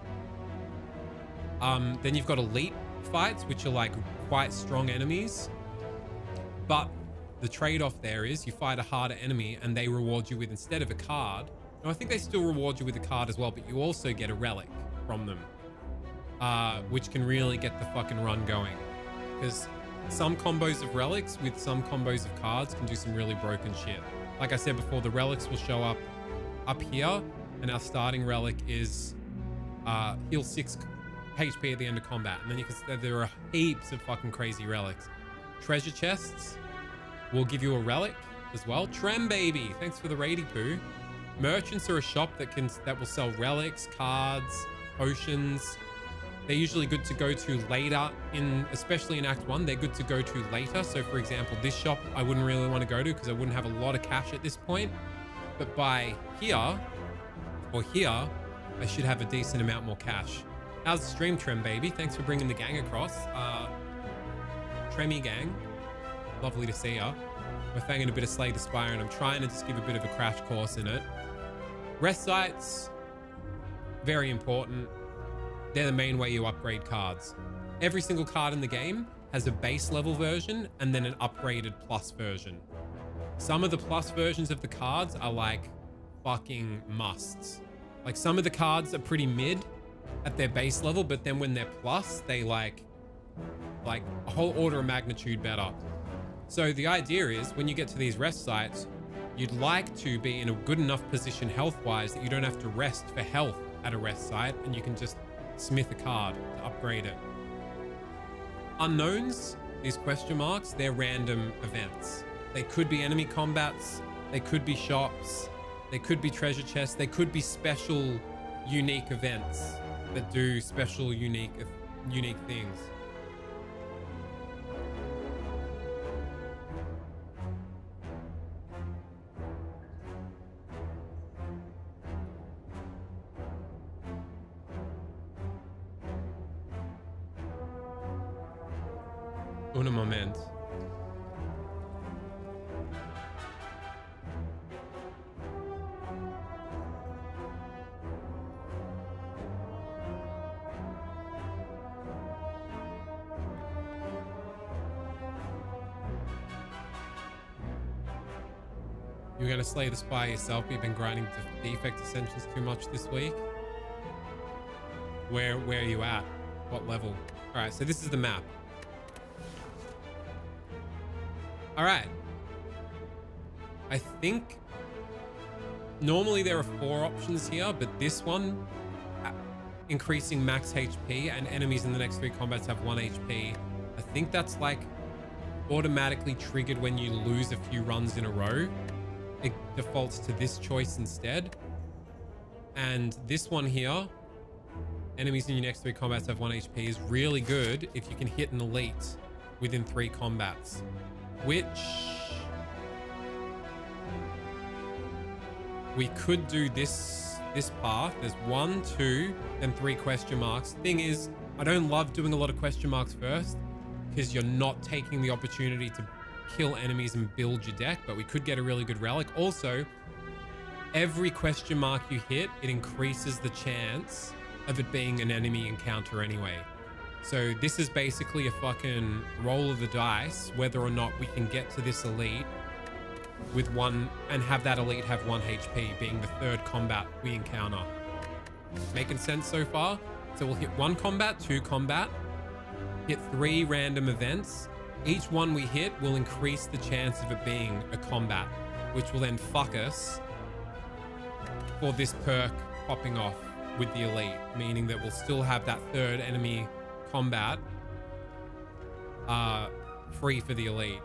Speaker 2: Then you've got elite fights, which are quite strong enemies, but the trade-off there is you fight a harder enemy and they reward you with, instead of a card, I think they still reward you with a card as well, but you also get a relic from them, which can really get the fucking run going. Because some combos of relics with some combos of cards can do some really broken shit. Like I said before, the relics will show up here, and our starting relic is heal 6 HP at the end of combat. And then you can, there are heaps of fucking crazy relics. Treasure chests will give you a relic as well. Trem baby, thanks for the raidy poo. Merchants are a shop that will sell relics, cards, potions. They're usually good to go to later especially in Act 1, they're good to go to later. So for example, this shop I wouldn't really want to go to because I wouldn't have a lot of cash at this point. But by here, or here, I should have a decent amount more cash. How's the stream, Trem baby? Thanks for bringing the gang across. Tremmy gang, lovely to see ya. We're fanging a bit of Slay the Spire, and I'm trying to just give a bit of a crash course in it. Rest sites, very important. They're the main way you upgrade cards. Every single card in the game has a base level version and then an upgraded plus version. Some of the plus versions of the cards are like fucking musts. Like some of the cards are pretty mid at their base level, but then when they're plus, they like a whole order of magnitude better. So the idea is when you get to these rest sites, you'd like to be in a good enough position health-wise that you don't have to rest for health at a rest site, and you can just smith a card to upgrade it. Unknowns, these question marks, they're random events. They could be enemy combats, they could be shops, they could be treasure chests, they could be special, unique events that do special, unique things. Un moment. You're gonna slay the spy yourself. You've been grinding defect ascensions too much this week. Where are you at? What level? All right, so this is the map. All right. I think normally there are 4 options here, but this one, increasing max HP and enemies in the next 3 combats have 1 HP. I think that's like automatically triggered when you lose a few runs in a row. It defaults to this choice instead. And this one here, enemies in your next 3 combats have 1 HP, is really good if you can hit an elite within 3 combats. Which we could do this path. There's 1, 2, then 3 question marks. Thing is, I don't love doing a lot of question marks first because you're not taking the opportunity to kill enemies and build your deck, but we could get a really good relic. Also, every question mark you hit, it increases the chance of it being an enemy encounter anyway. So this is basically a fucking roll of the dice, whether or not we can get to this elite with 1 and have that elite have 1 HP being the 3rd combat we encounter. Making sense so far? So we'll hit 1 combat, 2 combat, hit 3 random events. Each one we hit will increase the chance of it being a combat, which will then fuck us for this perk popping off with the elite, meaning that we'll still have that 3rd enemy combat free for the elite.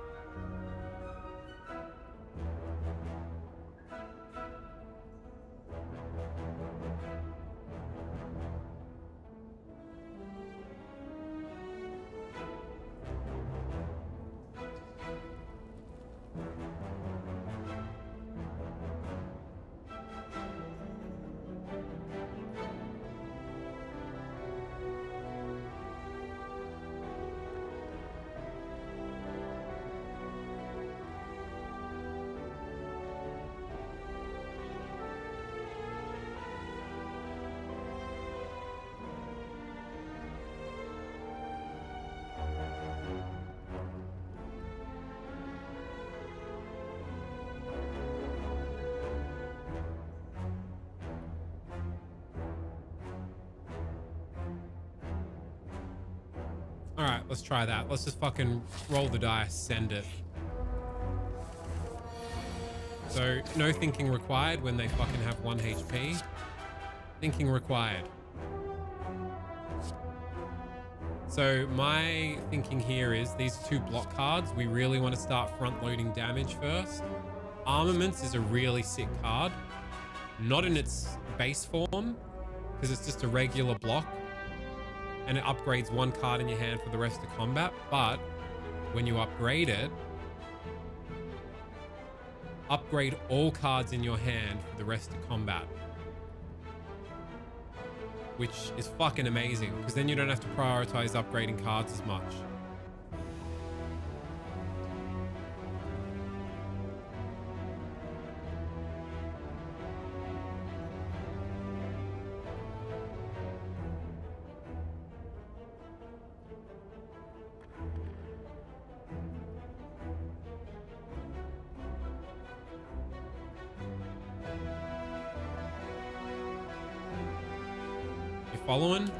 Speaker 2: All right, let's try that. Let's just fucking roll the dice, send it. So no thinking required when they fucking have 1 HP. Thinking required. So my thinking here is these 2 block cards, we really want to start front loading damage first. Armaments is a really sick card. Not in its base form, because it's just a regular block. And it upgrades 1 card in your hand for the rest of combat. But when you upgrade it, upgrade all cards in your hand for the rest of combat. Which is fucking amazing, because then you don't have to prioritize upgrading cards as much. following.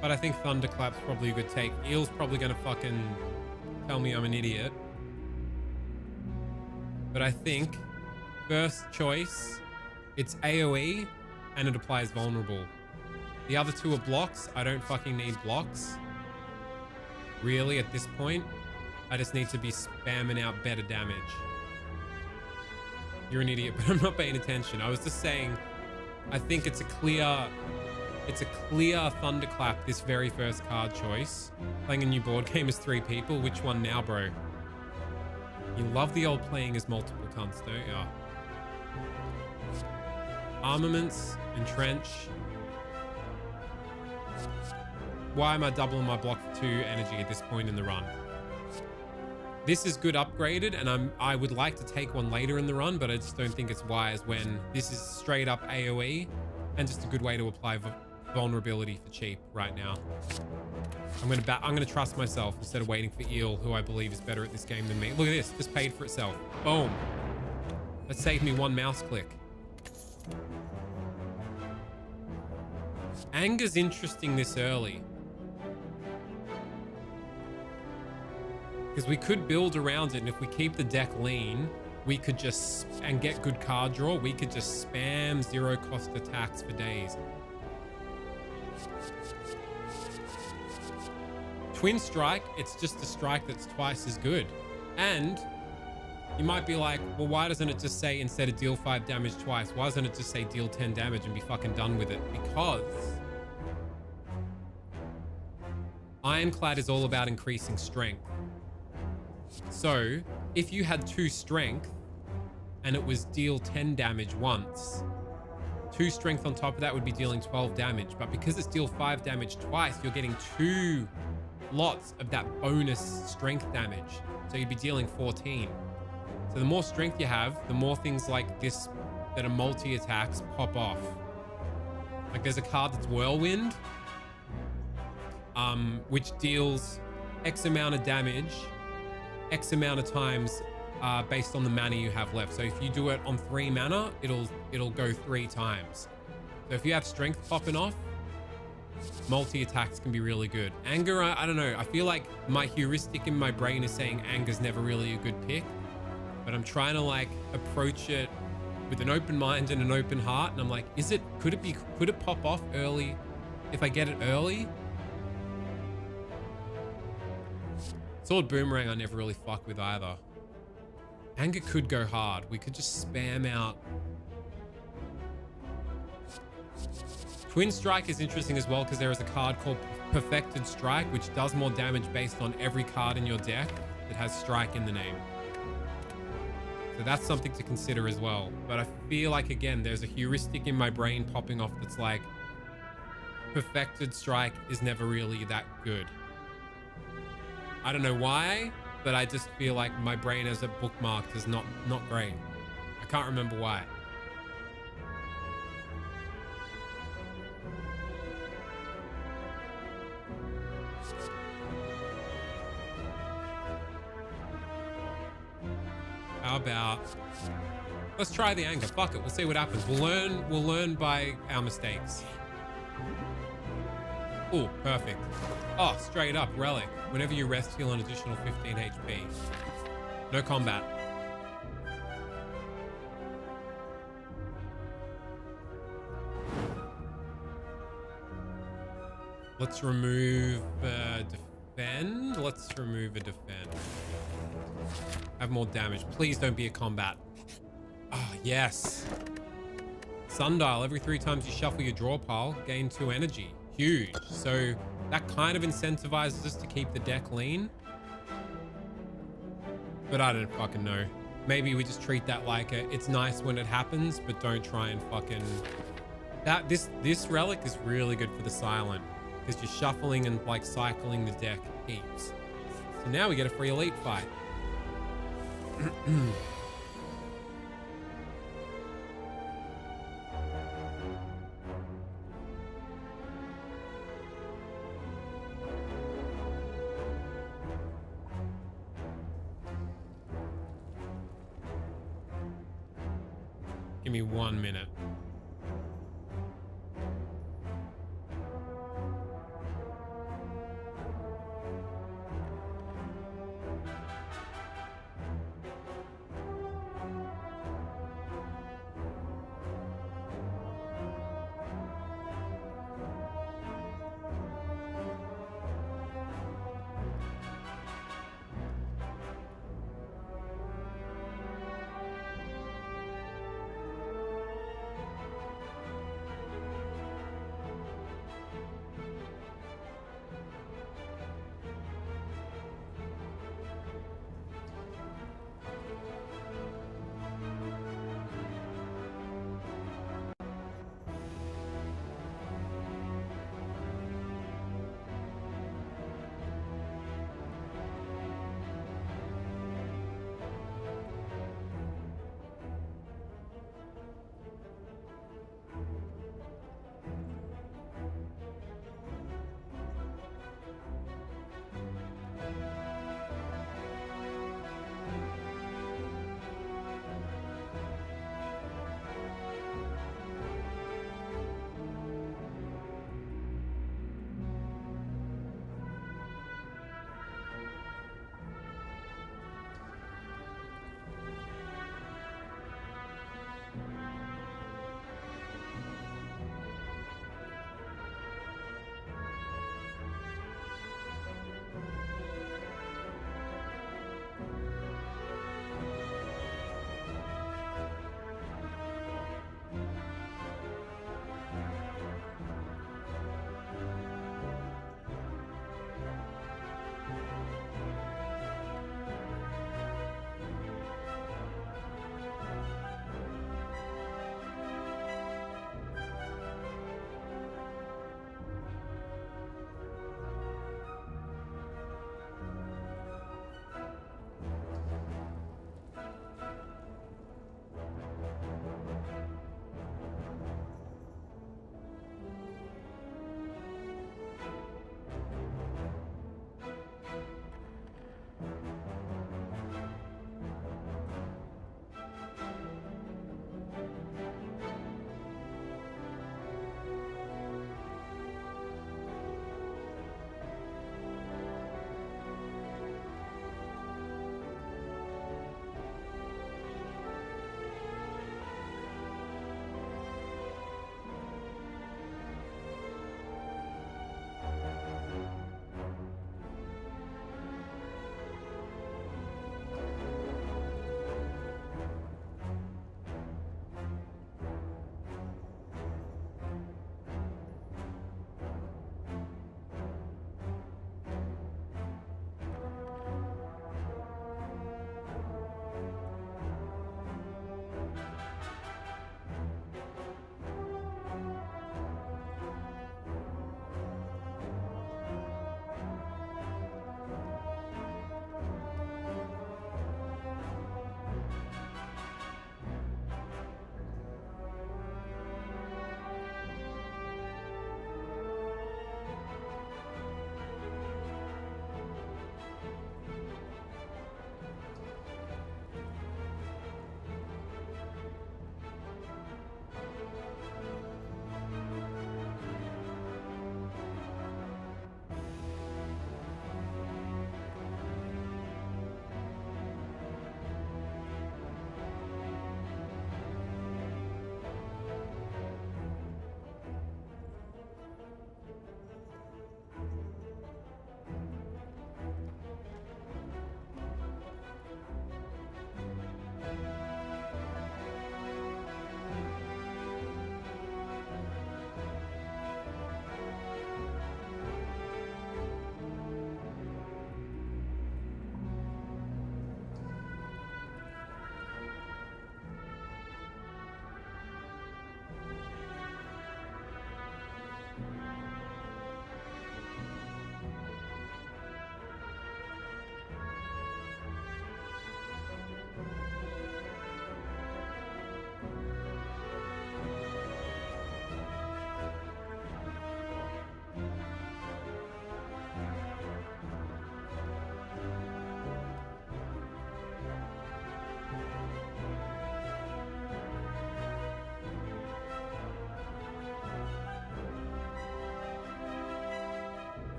Speaker 2: But I think Thunderclap's probably a good take. Eel's probably gonna fucking tell me I'm an idiot. But I think first choice, it's AoE and it applies vulnerable. The other two are blocks. I don't fucking need blocks. Really, at this point, I just need to be spamming out better damage. You're an idiot, but I'm not paying attention. I was just saying, I think it's a clear Thunderclap, this very first card choice. Playing a new board game as 3 people. Which one now, bro? You love the old playing as multiple cunts, don't ya? Armaments, Entrench. Why am I doubling my block for 2 energy at this point in the run? This is good upgraded, and I would like to take one later in the run, but I just don't think it's wise when this is straight up AoE and just a good way to apply vulnerability for cheap right now. I'm gonna trust myself instead of waiting for Eel, who I believe is better at this game than me. Look at this, just paid for itself. Boom. That saved me 1 mouse click. Anger's interesting this early. Because we could build around it, and if we keep the deck lean, we could just, and get good card draw, we could just spam 0 cost attacks for days. Twin Strike, it's just a strike that's twice as good. And you might be like, well, why doesn't it just say instead of deal 5 damage twice, why doesn't it just say deal 10 damage and be fucking done with it? Because Ironclad is all about increasing strength. So if you had 2 strength and it was deal 10 damage once, 2 strength on top of that would be dealing 12 damage. But because it's deal 5 damage twice, you're getting 2 lots of that bonus strength damage. So you'd be dealing 14. So the more strength you have, the more things like this that are multi-attacks pop off. Like there's a card that's Whirlwind, which deals X amount of damage, X amount of times based on the mana you have left. So if you do it on 3 mana, it'll go 3 times. So if you have strength popping off, multi-attacks can be really good. Anger, I don't know. I feel like my heuristic in my brain is saying Anger's never really a good pick, but I'm trying to like approach it with an open mind and an open heart. And I'm like, could it pop off early if I get it early? Sword Boomerang I never really fuck with either. Anger could go hard. We could just spam out. Twin Strike is interesting as well because there is a card called Perfected Strike, which does more damage based on every card in your deck that has Strike in the name. So that's something to consider as well. But I feel like, again, there's a heuristic in my brain popping off that's like, Perfected Strike is never really that good. I don't know why, but I just feel like my brain as a bookmarked is not great. I can't remember why. How about, let's try the anger. Fuck it, we'll see what happens. We'll learn by our mistakes. Oh, perfect. Oh, straight up, Relic. Whenever you rest, heal an additional 15 HP. No combat. Let's remove defend. Let's remove a defend. Have more damage. Please don't be a combat. Oh, yes. Sundial. Every 3 times you shuffle your draw pile, gain 2 energy. Huge. So that kind of incentivizes us to keep the deck lean. But I don't fucking know. Maybe we just treat that like it's nice when it happens, but don't try and fucking... This relic is really good for the silent, because you're shuffling and like cycling the deck heaps. So now we get a free elite fight. Give me 1 minute.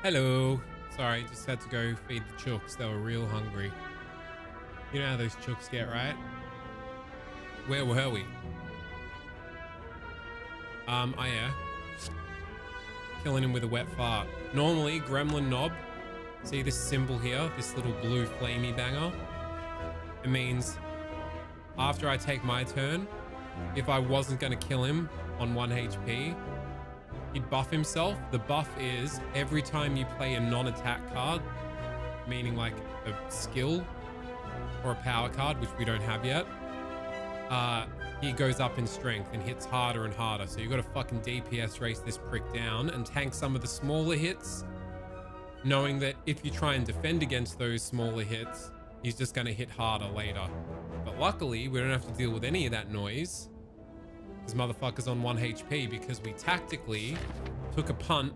Speaker 2: Hello. Sorry, just had to go feed the chooks. They were real hungry. You know how those chooks get, right? Where were we? Oh yeah. Killing him with a wet fart. Normally, Gremlin Knob, see this symbol here, this little blue flamey banger? It means after I take my turn, if I wasn't going to kill him on 1 HP, he'd buff himself. The buff is every time you play a non-attack card, meaning like a skill or a power card, which we don't have yet, he goes up in strength and hits harder and harder. So you've got to fucking DPS race this prick down and tank some of the smaller hits, knowing that if you try and defend against those smaller hits, he's just going to hit harder later. But luckily, we don't have to deal with any of that noise because motherfucker's on 1 HP, because we tactically took a punt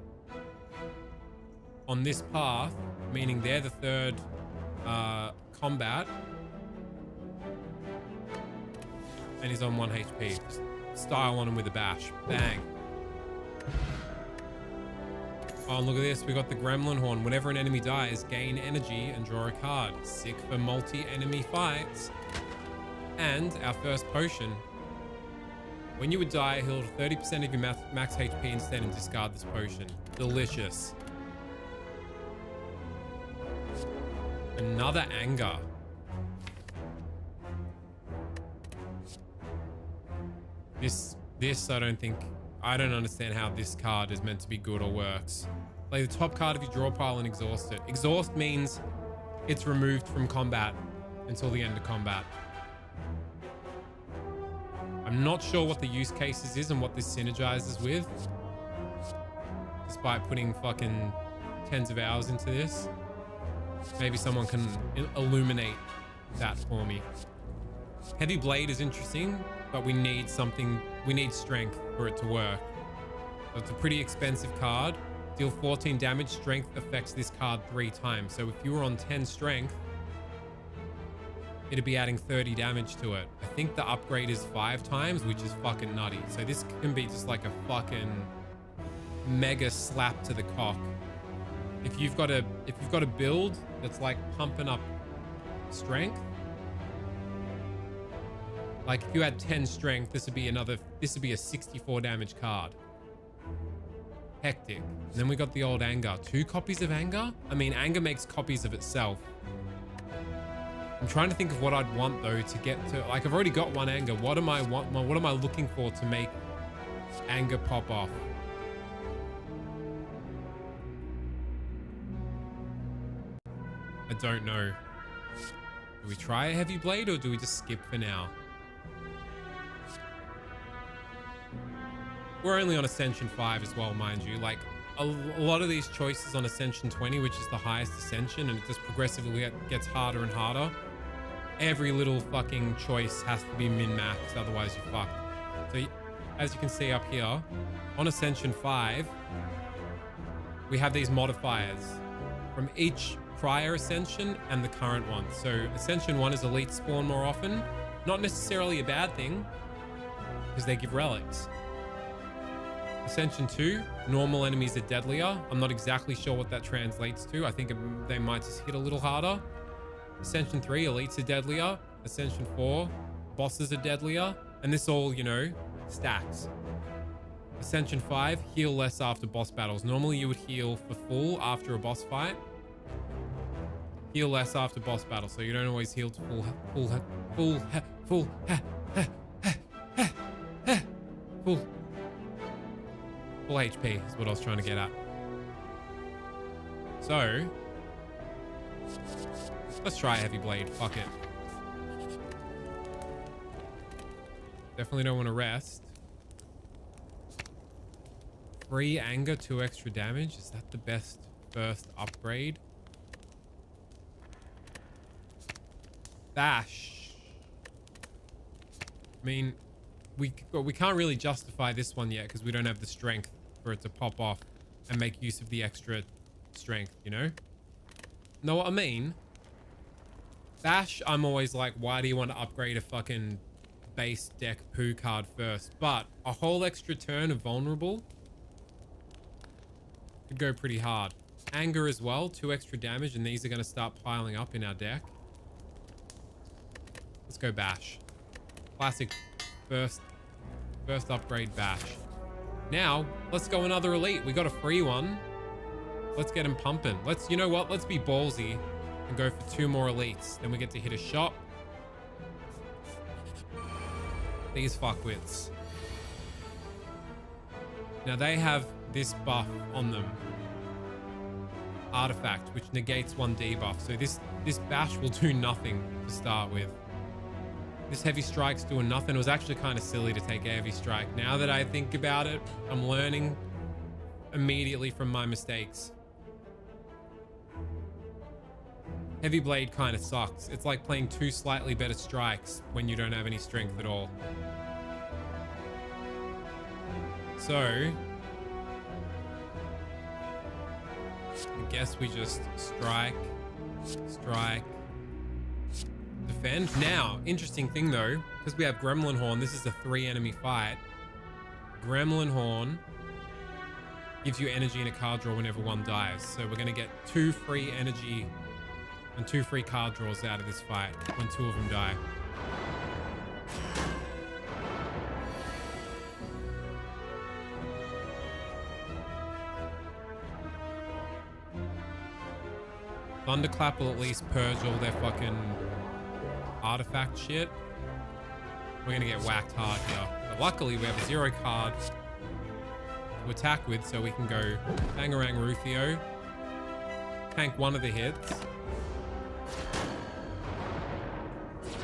Speaker 2: on this path, meaning they're the third combat, and he's on 1 HP. Just style on him with a bash. Bang. Oh, and look at this. We got the Gremlin Horn. Whenever an enemy dies, gain energy and draw a card. Sick for multi-enemy fights. And our first potion. When you would die, heal 30% of your max HP instead and discard this potion. Delicious. Another anger. This I don't understand how this card is meant to be good or works. Play the top card of your draw pile and exhaust it. Exhaust means it's removed from combat until the end of combat. I'm not sure what the use cases is and what this synergizes with, despite putting fucking tens of hours into this. Maybe someone can illuminate that for me. Heavy Blade is interesting, but we need strength for it to work. So it's a pretty expensive card. Deal 14 damage. Strength affects this card 3 times. So if you were on 10 strength, it'd be adding 30 damage to it. I think the upgrade is 5 times, which is fucking nutty. So this can be just like a fucking mega slap to the cock. If you've got a build that's like pumping up strength, like if you had 10 strength, this would be a 64 damage card. Hectic. And then we got the old Anger. 2 copies of Anger? I mean, Anger makes copies of itself. I'm trying to think of what I'd want though to get to, like I've already got 1 Anger. What am I looking for to make Anger pop off? I don't know. Do we try a Heavy Blade or do we just skip for now? We're only on Ascension 5 as well, mind you. Like, a lot of these choices on Ascension 20, which is the highest Ascension, and it just progressively gets harder and harder. Every little fucking choice has to be min-maxed, otherwise you're fucked. So, as you can see up here, on Ascension 5, we have these modifiers from each prior Ascension and the current one. So, Ascension 1 is Elite spawn more often. Not necessarily a bad thing, because they give relics. Ascension 2, normal enemies are deadlier. I'm not exactly sure what that translates to. I think they might just hit a little harder. Ascension 3, elites are deadlier. Ascension 4, bosses are deadlier. And this all, you know, stacks. Ascension 5, heal less after boss battles. Normally you would heal for full after a boss fight. Heal less after boss battle, so you don't always heal to full HP is what I was trying to get at. So, let's try Heavy Blade. Fuck it. Definitely don't want to rest. 3 Anger, 2 extra damage. Is that the best first upgrade? Bash. I mean, we can't really justify this one yet because we don't have the strength for it to pop off and make use of the extra strength, you know? Know what I mean? Bash, I'm always like, why do you want to upgrade a fucking base deck poo card first? But a whole extra turn of vulnerable could go pretty hard. anger as well, 2 extra damage, and these are going to start piling up in our deck. Let's go bash. Classic first upgrade bash. Now, let's go another elite. We got a free one. Let's get him pumping. You know what? Let's be ballsy and go for 2 more elites. Then we get to hit a shop. These fuckwits. Now they have this buff on them. Artifact, which negates 1 debuff. So this bash will do nothing to start with. This heavy strike's doing nothing. It was actually kind of silly to take a heavy strike. Now that I think about it, I'm learning immediately from my mistakes. Heavy blade kind of sucks. It's like playing 2 slightly better strikes when you don't have any strength at all. So I guess we just strike, defend. Now, interesting thing though, because we have Gremlin Horn, this is a 3 enemy fight. Gremlin Horn gives you energy in a card draw whenever one dies. So we're going to get 2 free energy and 2 free card draws out of this fight when 2 of them die. Thunderclap will at least purge all their fucking artifact shit. We're gonna get whacked hard here. But luckily, we have a 0 card to attack with, so we can go Bangarang Rufio, tank 1 of the hits.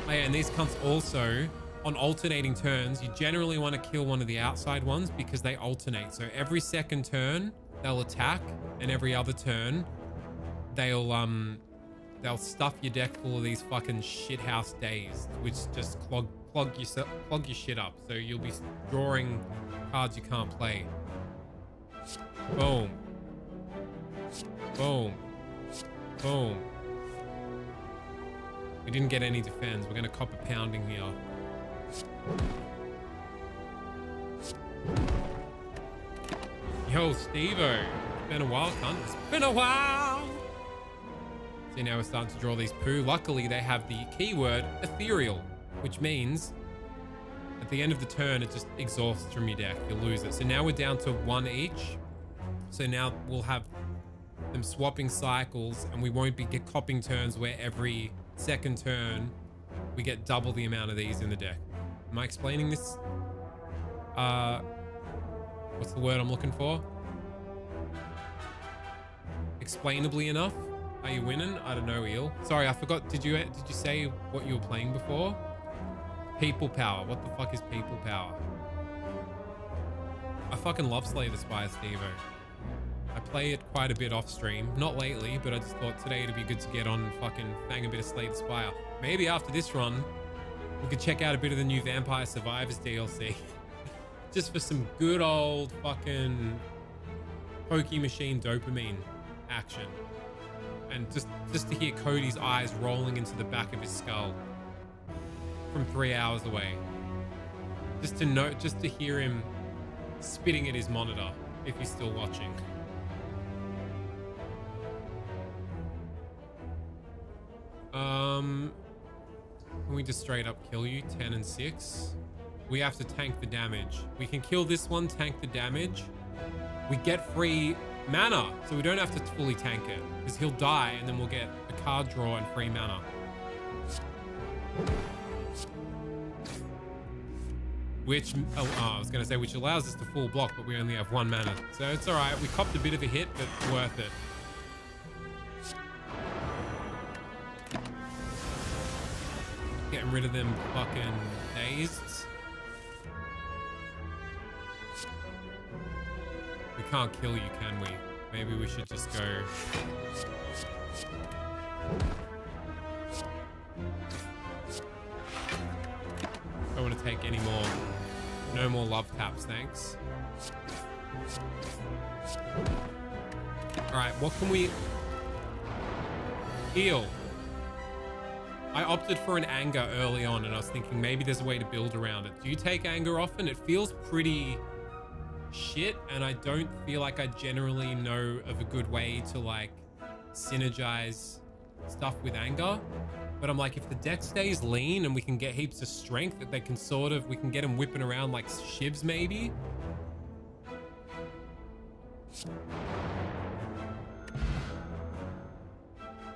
Speaker 2: Oh yeah, and these cunts also, on alternating turns, you generally want to kill one of the outside ones because they alternate. So every second turn, they'll attack, and every other turn, they'll stuff your deck full of these fucking shithouse days, which just clog your shit up. So you'll be drawing cards you can't play. Boom. Boom. Boom. We didn't get any defense. We're gonna cop a pounding here. Yo, Steve-O. It's been a while, cunt. It's been a while. See, now we're starting to draw these poo. Luckily, they have the keyword ethereal, which means at the end of the turn, it just exhausts from your deck. You'll lose it. So now we're down to 1 each. So now we'll have them swapping cycles, and we won't be copping turns where every second turn we get double the amount of these in the deck. Am I explaining this? What's the word I'm looking for? Explainably enough? Are you winning? I don't know, Eel. Sorry, I forgot. Did you say what you were playing before? People power. What the fuck is people power? I fucking love Slay the Spire, Steve-O. I play it quite a bit off stream. Not lately, but I just thought today it'd be good to get on and fucking bang a bit of Slay the Spire. Maybe after this run, we could check out a bit of the new Vampire Survivors DLC. Just for some good old fucking Pokey Machine dopamine action. And just to hear Cody's eyes rolling into the back of his skull from 3 hours away. Just to hear him spitting at his monitor if he's still watching. Can we just straight up kill you? 10 and 6. We have to tank the damage. We can kill this one, tank the damage. We get free mana, so we don't have to fully tank it, because he'll die and then we'll get a card draw and free mana. Which, I was going to say, which allows us to full block, but we only have 1 mana. So it's all right. We copped a bit of a hit, but worth it. Getting rid of them fucking dazed. We can't kill you, can we? Maybe we should just go. Don't want to take any more. No more love taps, thanks. All right, what can we... Heal. I opted for an anger early on, and I was thinking maybe there's a way to build around it. Do you take anger often? It feels pretty shit, and I don't feel like I generally know of a good way to like synergize stuff with anger. But I'm like, if the deck stays lean and we can get heaps of strength, that they can sort of, we can get them whipping around like shivs maybe.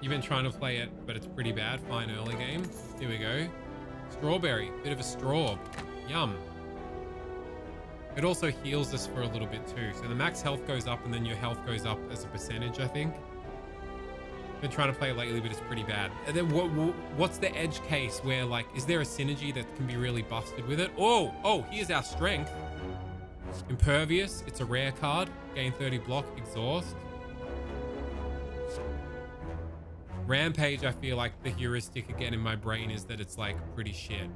Speaker 2: You've been trying to play it, but it's pretty bad. Fine early game. Here we go. Strawberry, bit of a straw. Yum. It also heals us for a little bit too. So the max health goes up and then your health goes up as a percentage, I think. Been trying to play it lately, but it's pretty bad. And then what's the edge case where like, is there a synergy that can be really busted with it? Oh, here's our strength. Impervious, it's a rare card. Gain 30 block, exhaust. Rampage, I feel like the heuristic again in my brain is that it's like pretty shit.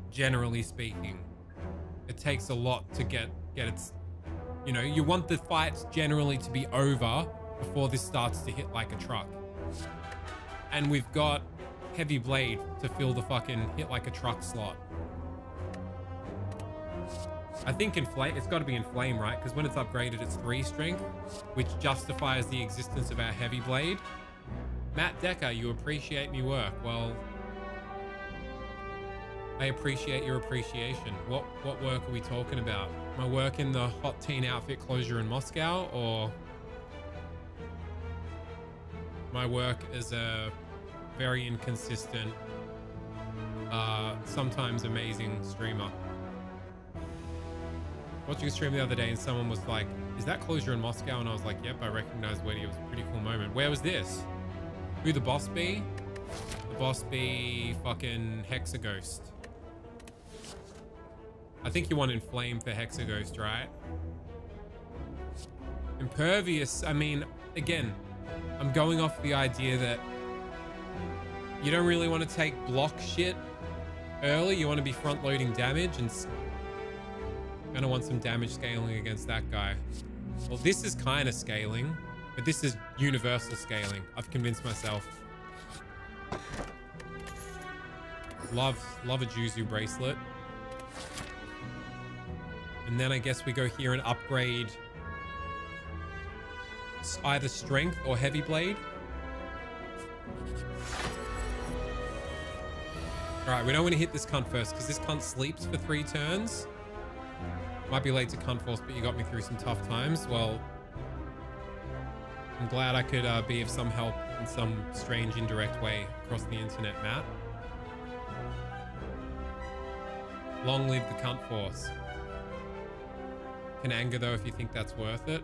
Speaker 2: Generally speaking. It takes a lot to get its, you know, you want the fights generally to be over before this starts to hit like a truck. And we've got Heavy Blade to fill the fucking hit like a truck slot. I think Inflame, it's got to be Inflame, right? Because when it's upgraded, it's 3 strength, which justifies the existence of our Heavy Blade. Matt Decker, you appreciate me work. Well, I appreciate your appreciation. What work are we talking about? My work in the hot teen outfit closure in Moscow, or my work as a very inconsistent, sometimes amazing streamer? Watching a stream the other day and someone was like, is that closure in Moscow? And I was like, yep, I recognized Weddy. It was a pretty cool moment. Where was this? Who the boss be? The boss be fucking Hexaghost. I think you want Inflame for Hexaghost, right? Impervious, I mean, again, I'm going off the idea that you don't really want to take block shit early. You want to be front loading damage and gonna want some damage scaling against that guy. Well, this is kind of scaling, but this is universal scaling. I've convinced myself. Love a Juzu bracelet. And then I guess we go here and upgrade either strength or Heavy Blade. All right, we don't want to hit this cunt first because this cunt sleeps for 3 turns. Might be late to cunt force, but you got me through some tough times. Well, I'm glad I could be of some help in some strange indirect way across the internet, Matt. Long live the cunt force. Can anger though if you think that's worth it.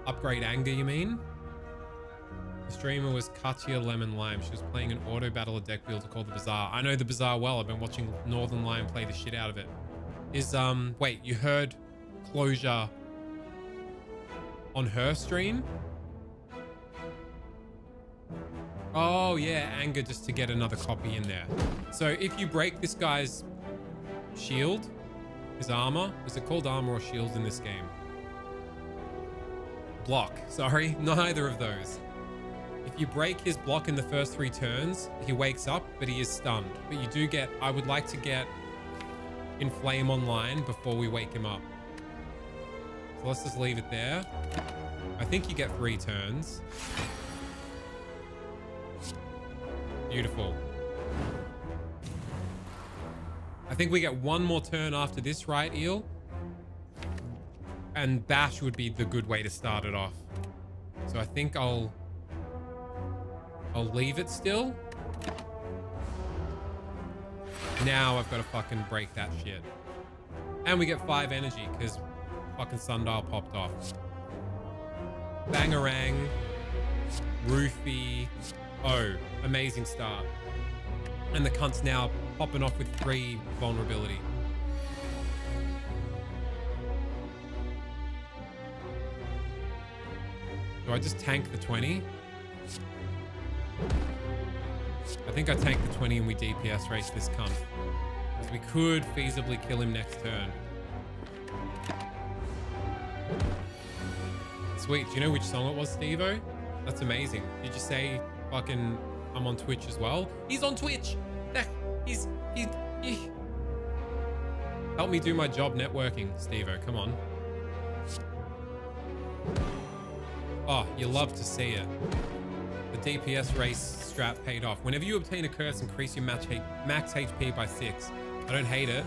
Speaker 2: Upgrade anger, you mean? The streamer was Katya Lemon Lime. She was playing an auto battler deck builder called the Bazaar. I know the Bazaar well. I've been watching Northern Lion play the shit out of it. Is wait, you heard closure on her stream? Oh yeah, anger just to get another copy in there. So if you break this guy's shield, his armor, is it called armor or shield in this game? Block, sorry, neither of those. If you break his block in the first 3 turns, he wakes up, but he is stunned. But you do get, I would like to get Inflame online before we wake him up. So let's just leave it there. I think you get 3 turns. Beautiful. I think we get 1 more turn after this, right, Eel? And Bash would be the good way to start it off. So I think I'll leave it still. Now I've got to fucking break that shit. And we get 5 energy because fucking Sundial popped off. Bangarang. Roofie. Oh, amazing start. And the cunt's now popping off with 3 vulnerability. Do I just tank the 20? I think I tank the 20 and we DPS race this cunt. Because we could feasibly kill him next turn. Sweet. Do you know which song it was, Steve-O? That's amazing. Did you say fucking I'm on Twitch as well? He's on Twitch! He's Help me do my job networking, Steve-O. Come on. Oh, you love to see it. The DPS race strat paid off. Whenever you obtain a curse, increase your max HP by 6. I don't hate it.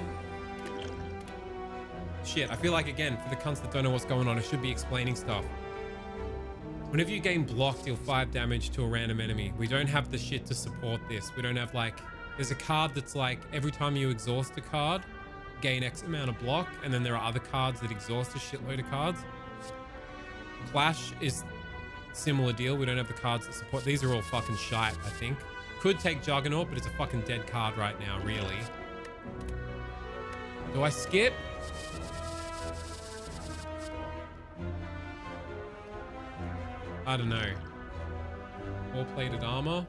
Speaker 2: Shit, I feel like, again, for the cunts that don't know what's going on, I should be explaining stuff. Whenever you gain block, deal 5 damage to a random enemy. We don't have the shit to support this. We don't have, like... There's a card that's like, every time you exhaust a card, gain X amount of block, and then there are other cards that exhaust a shitload of cards. Clash is similar deal. We don't have the cards that support. These are all fucking shite, I think. Could take Juggernaut, but it's a fucking dead card right now, really. Do I skip? I don't know. 4-plated armor.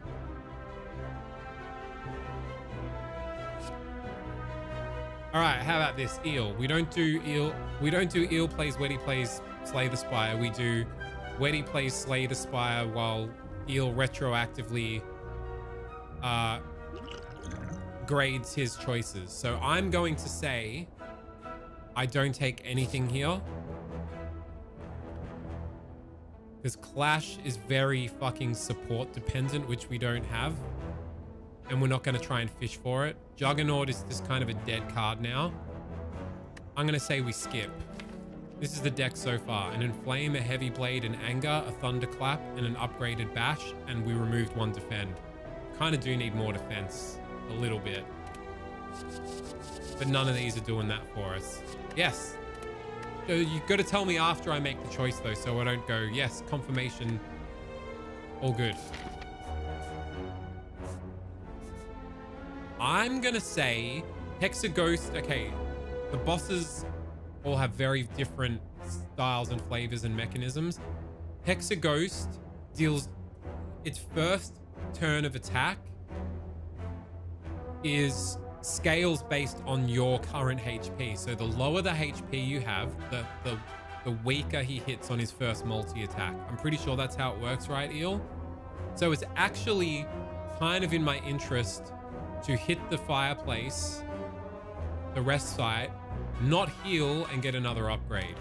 Speaker 2: All right, how about this? Eel. We don't do Eel. We don't do Eel plays Weddy plays Slay the Spire. We do Weddy plays Slay the Spire while Eel retroactively grades his choices. So I'm going to say I don't take anything here. Because Clash is very fucking support dependent, which we don't have. And we're not going to try and fish for it. Juggernaut is just kind of a dead card now. I'm going to say we skip. This is the deck so far. An Inflame, a Heavy Blade, an Anger, a Thunderclap, and an upgraded Bash. And we removed 1 Defend. Kind of do need more defense. A little bit. But none of these are doing that for us. Yes. So you've got to tell me after I make the choice, though, so I don't go, yes, confirmation. All good. I'm going to say Hexaghost. Okay, the bosses all have very different styles and flavors and mechanisms. Hexaghost deals its first turn of attack is scales based on your current HP. So the lower the HP you have, the weaker he hits on his first multi-attack. I'm pretty sure that's how it works, right, Eel? So it's actually kind of in my interest to hit the fireplace, the rest site, not heal and get another upgrade.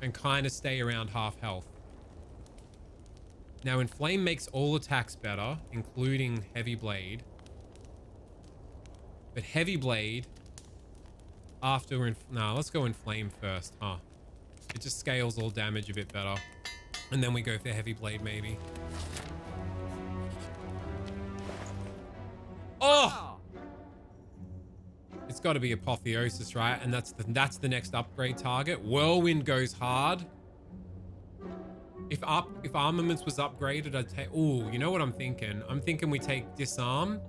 Speaker 2: And kind of stay around half health. Now, Inflame makes all attacks better, including Heavy Blade. But Heavy Blade, after... Nah, let's go Inflame first, huh? It just scales all damage a bit better. And then we go for Heavy Blade, maybe. Oh! It's got to be Apotheosis, right? And that's the next upgrade target. Whirlwind goes hard. If Armaments was upgraded, I'd take... Ooh, you know what I'm thinking? I'm thinking we take Disarm.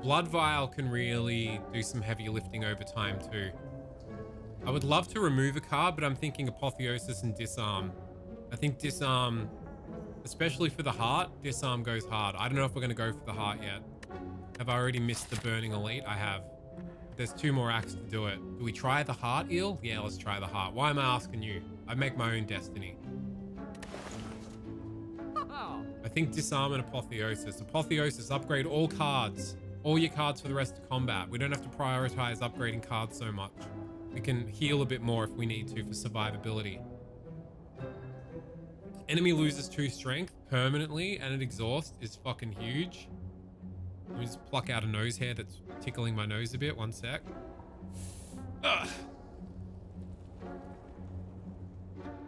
Speaker 2: Blood Vial can really do some heavy lifting over time too. I would love to remove a card, but I'm thinking Apotheosis and Disarm. I think Disarm, especially for the heart, Disarm goes hard. I don't know if we're going to go for the heart yet. Have I already missed the Burning Elite? I have. There's 2 more acts to do it. Do we try the heart, Eel? Yeah, let's try the heart. Why am I asking you? I make my own destiny. I think Disarm and Apotheosis. Apotheosis, upgrade all cards. All your cards for the rest of combat. We don't have to prioritize upgrading cards so much. We can heal a bit more if we need to for survivability. Enemy loses 2 strength permanently and an exhaust is fucking huge. Let me just pluck out a nose hair that's tickling my nose a bit. 1 sec. Ugh.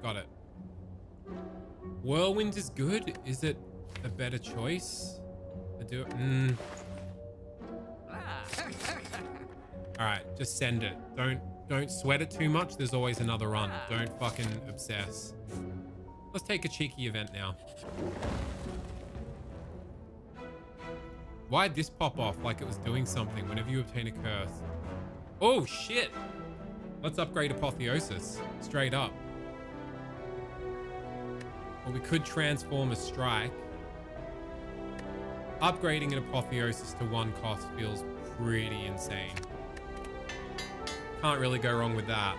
Speaker 2: Got it. Whirlwind is good. Is it a better choice? I do it. All right, just send it. Don't sweat it too much. There's always another run. Don't fucking obsess. Let's take a cheeky event now. Why'd this pop off like it was doing something whenever you obtain a curse? Oh, shit. Let's upgrade Apotheosis. Straight up. Or we could transform a strike. Upgrading an Apotheosis to 1 cost feels pretty insane. Can't really go wrong with that.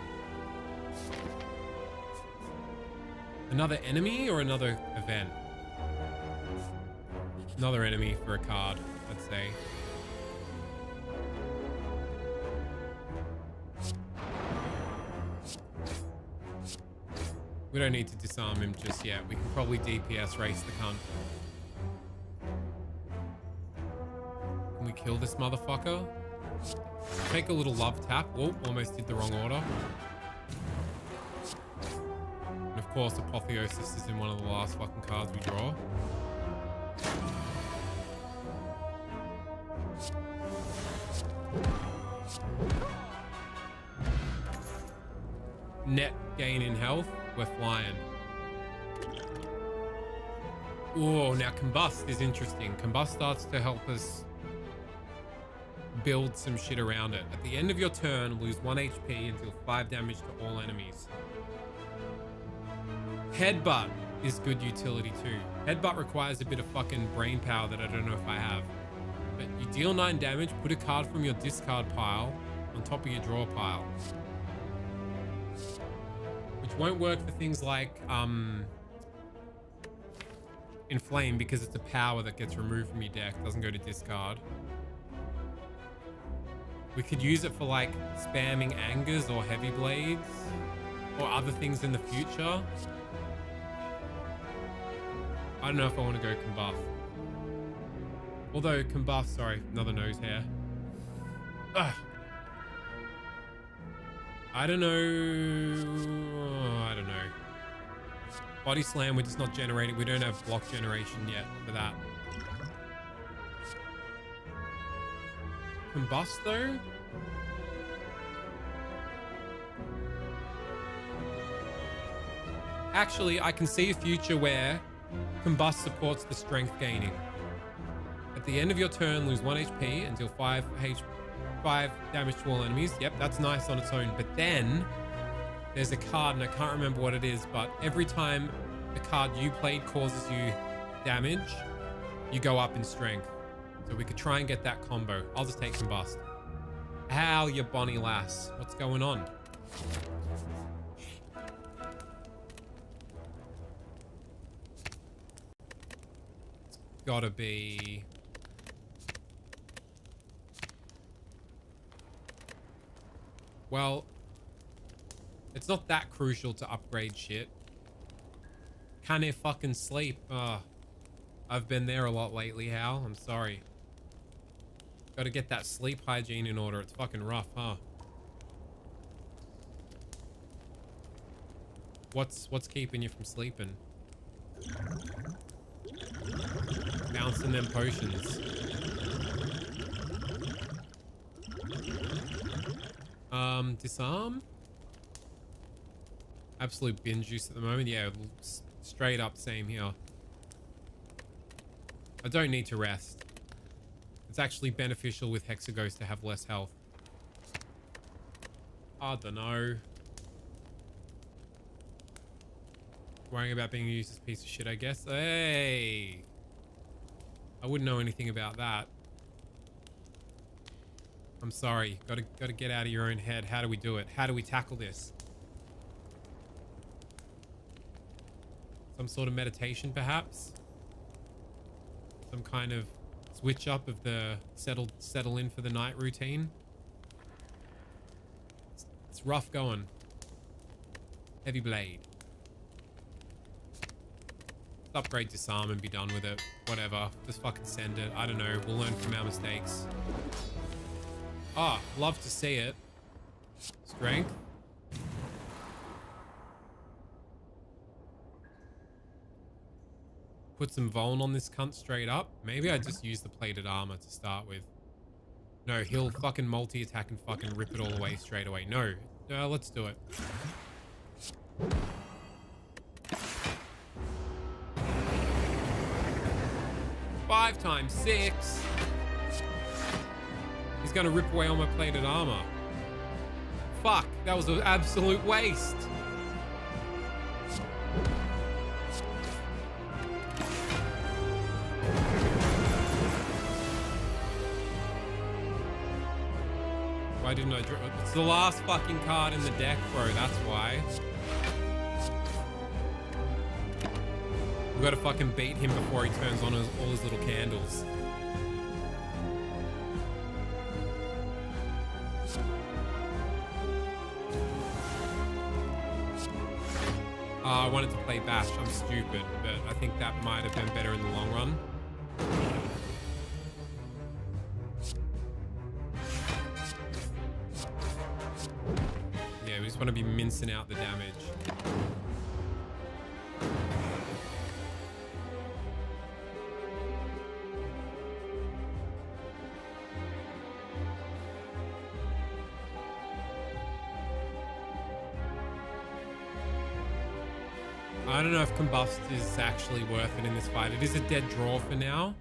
Speaker 2: Another enemy or another event? Another enemy for a card, I'd say. We don't need to disarm him just yet. We can probably DPS race the cunt. Can we kill this motherfucker? Take a little love tap. Whoa, almost did the wrong order. And of course, Apotheosis is in one of the last fucking cards we draw. Net gain in health. We're flying. Oh, now Combust is interesting. Combust starts to help us build some shit around it. At the end of your turn, lose 1 HP and deal 5 damage to all enemies. Headbutt is good utility too. Headbutt requires a bit of fucking brain power that I don't know if I have. But you deal 9 damage, put a card from your discard pile on top of your draw pile. Which won't work for things like Inflame, because it's a power that gets removed from your deck, doesn't go to discard. We could use it for like spamming Angers or Heavy Blades or other things in the future. I don't know if I want to go Combust. Although Combust, sorry, another nose hair. Ugh. I don't know. I don't know. Body Slam, we're just not generating. We don't have block generation yet for that. Combust though? Actually, I can see a future where Combust supports the strength gaining. At the end of your turn, lose 1 HP and deal 5 damage to all enemies. Yep, that's nice on its own. But then there's a card, and I can't remember what it is, but every time the card you played causes you damage, you go up in strength. So we could try and get that combo. I'll just take Combust. How you bonny lass? What's going on? It's gotta be... Well, it's not that crucial to upgrade shit. Can't he fucking sleep? I've been there a lot lately, Hal. I'm sorry. Gotta get that sleep hygiene in order. It's fucking rough, huh? What's keeping you from sleeping? Bouncing them potions. Disarm? Absolute bin juice at the moment. Yeah, straight up same here. I don't need to rest. It's actually beneficial with Hexaghost to have less health. I don't know. Worrying about being used as a piece of shit, I guess. Hey! I wouldn't know anything about that. I'm sorry. Gotta get out of your own head. How do we do it? How do we tackle this? Some sort of meditation, perhaps? Some kind of switch up of the settle in for the night routine? It's rough going. Heavy Blade. Upgrade Disarm and be done with it. Whatever. Just fucking send it. I don't know. We'll learn from our mistakes. Ah, love to see it. Strength. Put some Vuln on this cunt straight up. Maybe I just use the plated armor to start with. No, he'll fucking multi-attack and fucking rip it all away straight away. No, let's do it. 5 times 6. He's gonna rip away all my plated armor. Fuck, that was an absolute waste. Why didn't I draw? It's the last fucking card in the deck, bro. That's why. We gotta fucking beat him before he turns on all his little candles. I wanted to play Bash. I'm stupid, but I think that might have been better in the long run. Yeah, we just want to be mincing out the damage. I don't know if Combust is actually worth it in this fight. It is a dead draw for now.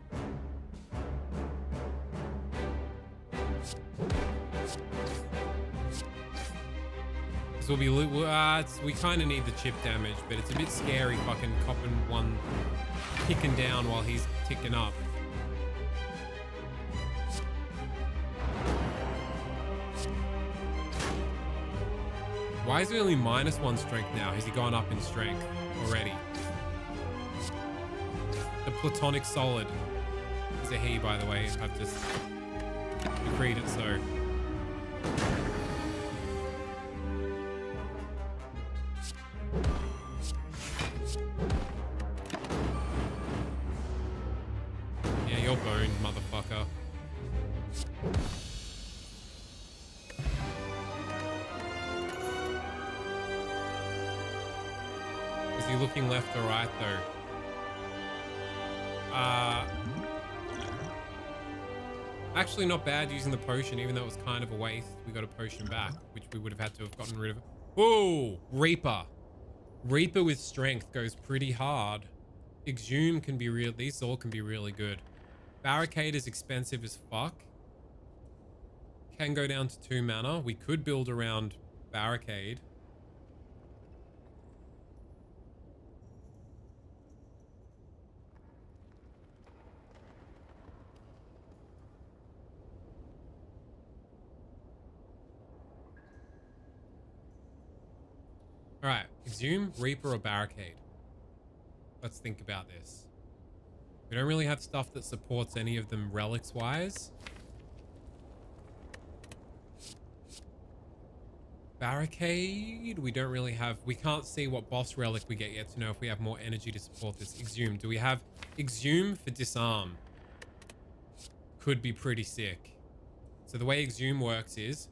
Speaker 2: Because we'll be we kind of need the chip damage, but it's a bit scary fucking copping one kicking down while he's ticking up. Why is he only -1 strength now? Has he gone up in strength already? The Platonic Solid is a he, by the way. I've just decreed it so. Yeah, you're boned, motherfucker. Is he looking left or right though? Actually not bad using the potion, even though it was kind of a waste. We got a potion back, which we would have had to have gotten rid of. Oh, Reaper. Reaper with strength goes pretty hard. Exhume can be real. These all can be really good. Barricade is expensive as fuck. Can go down to 2 mana. We could build around Barricade. All right, Exhume, Reaper, or Barricade. Let's think about this. We don't really have stuff that supports any of them relics-wise. Barricade, we don't really have... We can't see what boss relic we get yet to know if we have more energy to support this. Exhume, do we have Exhume for Disarm? Could be pretty sick. So the way Exhume works is...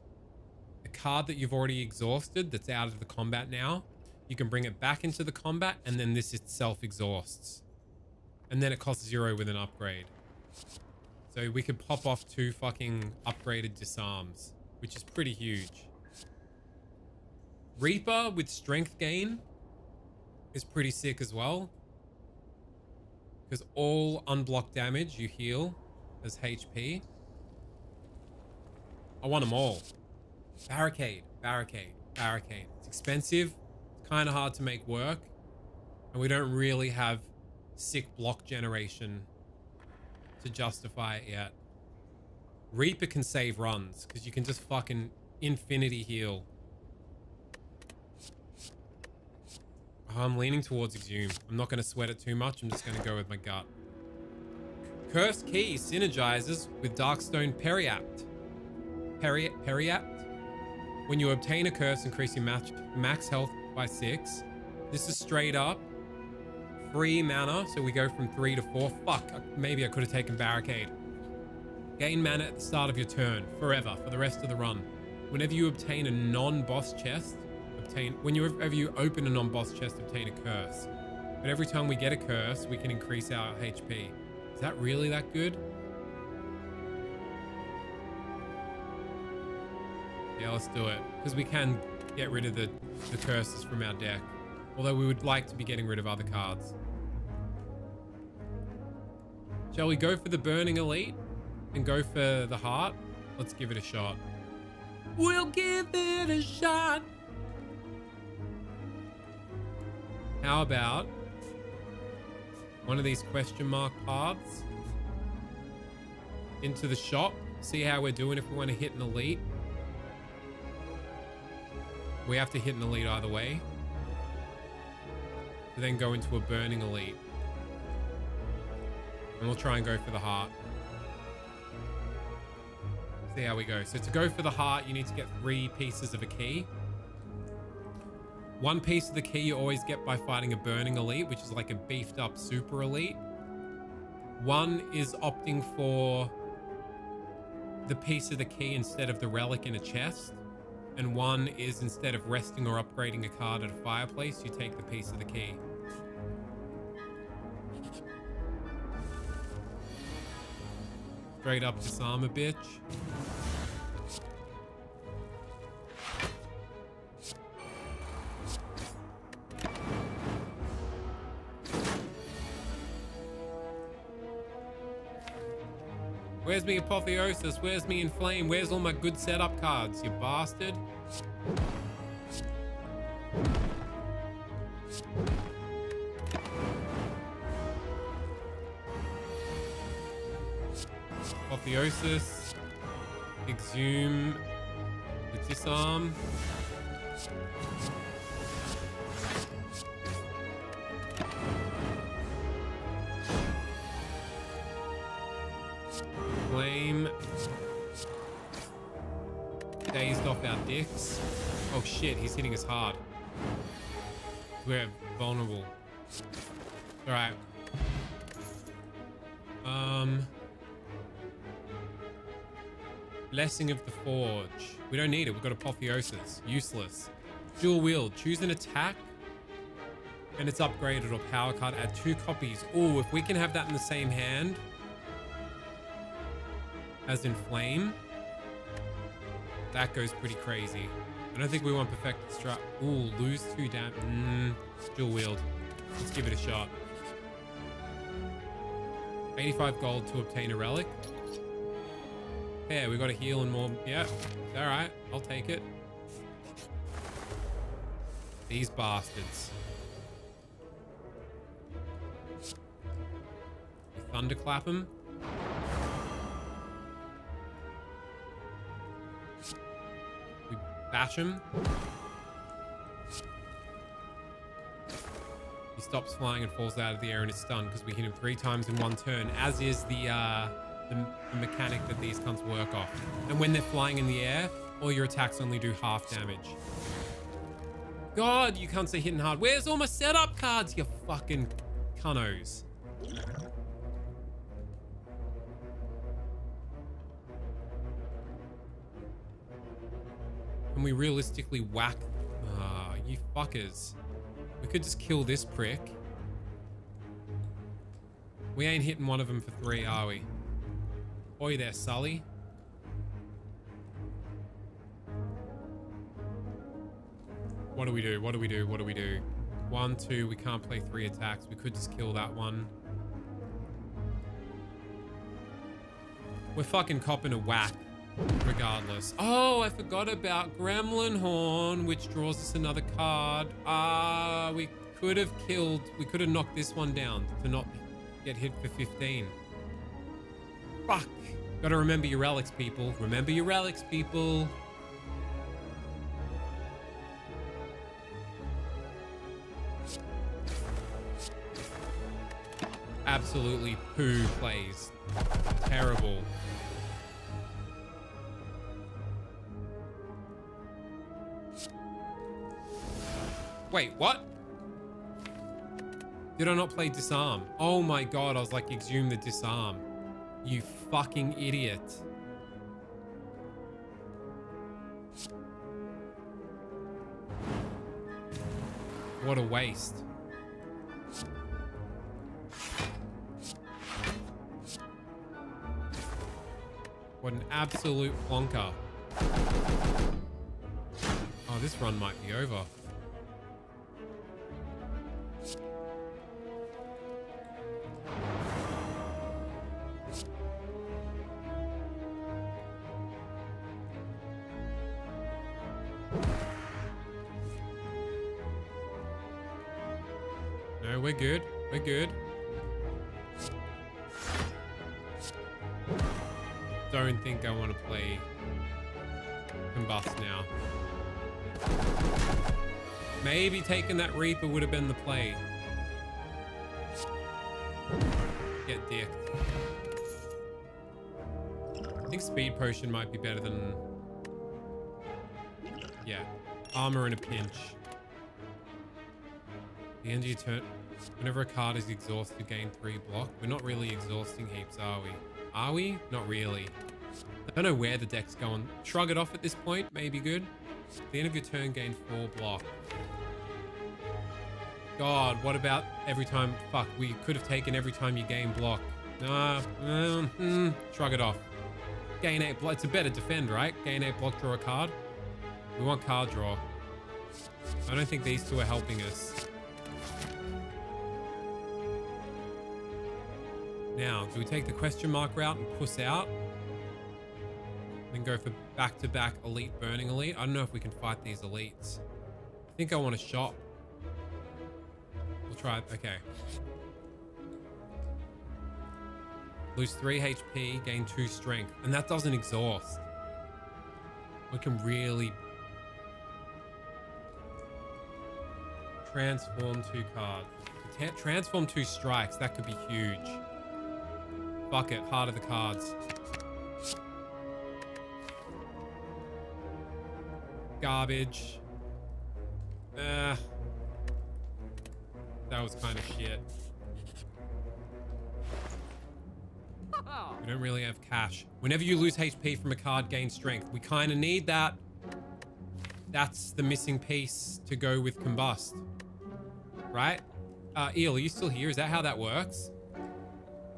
Speaker 2: a card that you've already exhausted that's out of the combat now, you can bring it back into the combat and then this itself exhausts. And then it costs 0 with an upgrade. So we could pop off 2 fucking upgraded disarms, which is pretty huge. Reaper with strength gain is pretty sick as well. Because all unblocked damage you heal as HP. I want them all. Barricade, Barricade, Barricade. It's expensive. It's kind of hard to make work. And we don't really have sick block generation to justify it yet. Reaper can save runs because you can just fucking infinity heal. Oh, I'm leaning towards Exhume. I'm not going to sweat it too much. I'm just going to go with my gut. Cursed Key synergizes with Darkstone Periapt. Periapt? When you obtain a curse, increase your max health by 6. This is straight up free mana, so we go from 3 to 4. Fuck, maybe I could have taken Barricade. Gain mana at the start of your turn, forever, for the rest of the run. Whenever you obtain a non-boss chest, whenever you open a non-boss chest, obtain a curse. But every time we get a curse, we can increase our HP. Is that really that good? Yeah, let's do it. Because we can get rid of the curses from our deck. Although we would like to be getting rid of other cards. Shall we go for the Burning Elite? And go for the Heart? Let's give it a shot. We'll give it a shot. How about one of these question mark paths into the shop? See how we're doing if we want to hit an Elite. We have to hit an Elite either way. To then go into a Burning Elite. And we'll try and go for the heart. See how we go. So to go for the heart, you need to get 3 pieces of a key. 1 piece of the key you always get by fighting a burning elite, which is like a beefed up super elite. 1 is opting for the piece of the key instead of the relic in a chest. And 1 is instead of resting or upgrading a card at a fireplace, you take the piece of the key. Straight up disarm a bitch. Where's me Apotheosis? Where's me Inflame? Where's all my good setup cards, you bastard? Apotheosis. Exhume. The disarm. Flame. Dazed off our dicks. Oh shit, he's hitting us hard. We're vulnerable. Alright. Blessing of the Forge. We don't need it. We've got Apotheosis. Useless. Dual wield. Choose an attack. And it's upgraded or power card. Add 2 copies. Oh, if we can have that in the same hand as in Flame, that goes pretty crazy. I don't think we want Perfected Strike. Ooh, lose 2 damage. Dual wield. Let's give it a shot. 85 gold to obtain a relic. Yeah, we got a heal and more. Yeah, all right. I'll take it. These bastards. We thunderclap them. We bash him. He stops flying and falls out of the air and is stunned because we hit him 3 times in 1 turn, as is the mechanic that these cunts work off. And when they're flying in the air, all your attacks only do half damage. God, you cunts are hitting hard. Where's all my setup cards, you fucking cunnos? Can we realistically whack? You fuckers. We could just kill this prick. We ain't hitting one of them for 3, are we? Oi there, Sully. What do we do? What do we do? What do we do? 1, 2, we can't play 3 attacks. We could just kill that one. We're fucking copping a whack regardless. Oh, I forgot about Gremlin Horn, which draws us another card. We could have knocked this one down to not get hit for 15. Fuck. Gotta remember your relics, people. Remember your relics, people. Absolutely poo plays. Terrible. Wait, what? Did I not play disarm? Oh my god, I was like, exhume the disarm. You fucking idiot. What a waste. What an absolute plonker. Oh, this run might be over. No, we're good. We're good. Don't think I want to play Combust now. Maybe taking that Reaper would have been the play. get dicked. I think speed potion might be better than... Yeah. Armor in a pinch. The end of your turn. Whenever a card is exhausted, gain 3 block. We're not really exhausting heaps, are we? Are we? Not really. I don't know where the deck's going. Shrug it off at this point. Maybe good. At the end of your turn, gain 4 block. God, what about every time? Fuck, we could have taken every time you gain block. Nah, shrug it off. Gain 8 block. It's a better defend, right? Gain 8 block, draw a card. We want card draw. I don't think these two are helping us. Now, do we take the question mark route and puss out? Then go for back-to-back elite burning elite? I don't know if we can fight these elites. I think I want to shop. We'll try it. Okay. Lose 3 HP, gain 2 strength. And that doesn't exhaust. We can really... transform 2 cards. Transform 2 strikes. That could be huge. Fuck it. Heart of the cards. Garbage. That was kind of shit. We don't really have cash. Whenever you lose HP from a card, gain strength. We kind of need that. That's the missing piece to go with Combust. Right? Eel, are you still here? Is that how that works?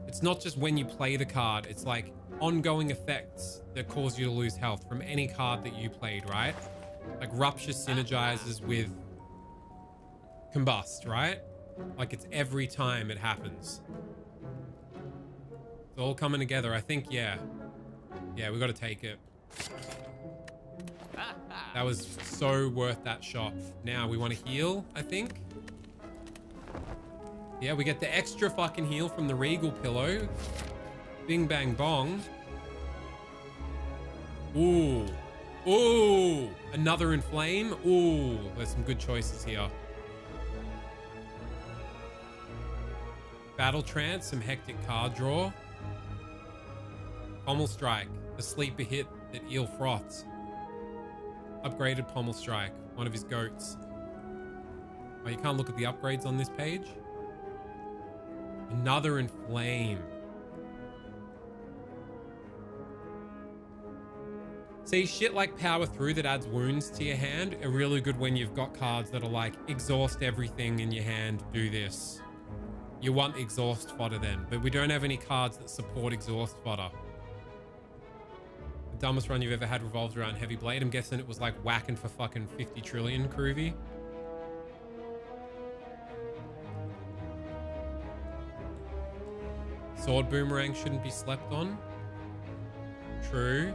Speaker 2: It's not just when you play the card. It's like ongoing effects that cause you to lose health from any card that you played, right? Like Rupture synergizes with Combust, right? Like it's every time it happens. It's all coming together. I think, yeah. Yeah, we got to take it. That was so worth that shot. Now we want to heal, I think. Yeah, we get the extra fucking heal from the Regal Pillow. Bing, bang, bong. Ooh. Ooh. Another Inflame. Ooh. There's some good choices here. Battle Trance, some Hectic card draw. Pommel Strike, the sleeper hit that Eel froths. Upgraded Pommel Strike, one of his goats. Oh, you can't look at the upgrades on this page? Another Inflame. See, shit like Power Through that adds wounds to your hand are really good when you've got cards that are like, exhaust everything in your hand, do this. You want exhaust fodder then, but we don't have any cards that support exhaust fodder. The dumbest run you've ever had revolves around Heavy Blade. I'm guessing it was like whacking for fucking 50 trillion, Groovy. Sword Boomerang shouldn't be slept on. True.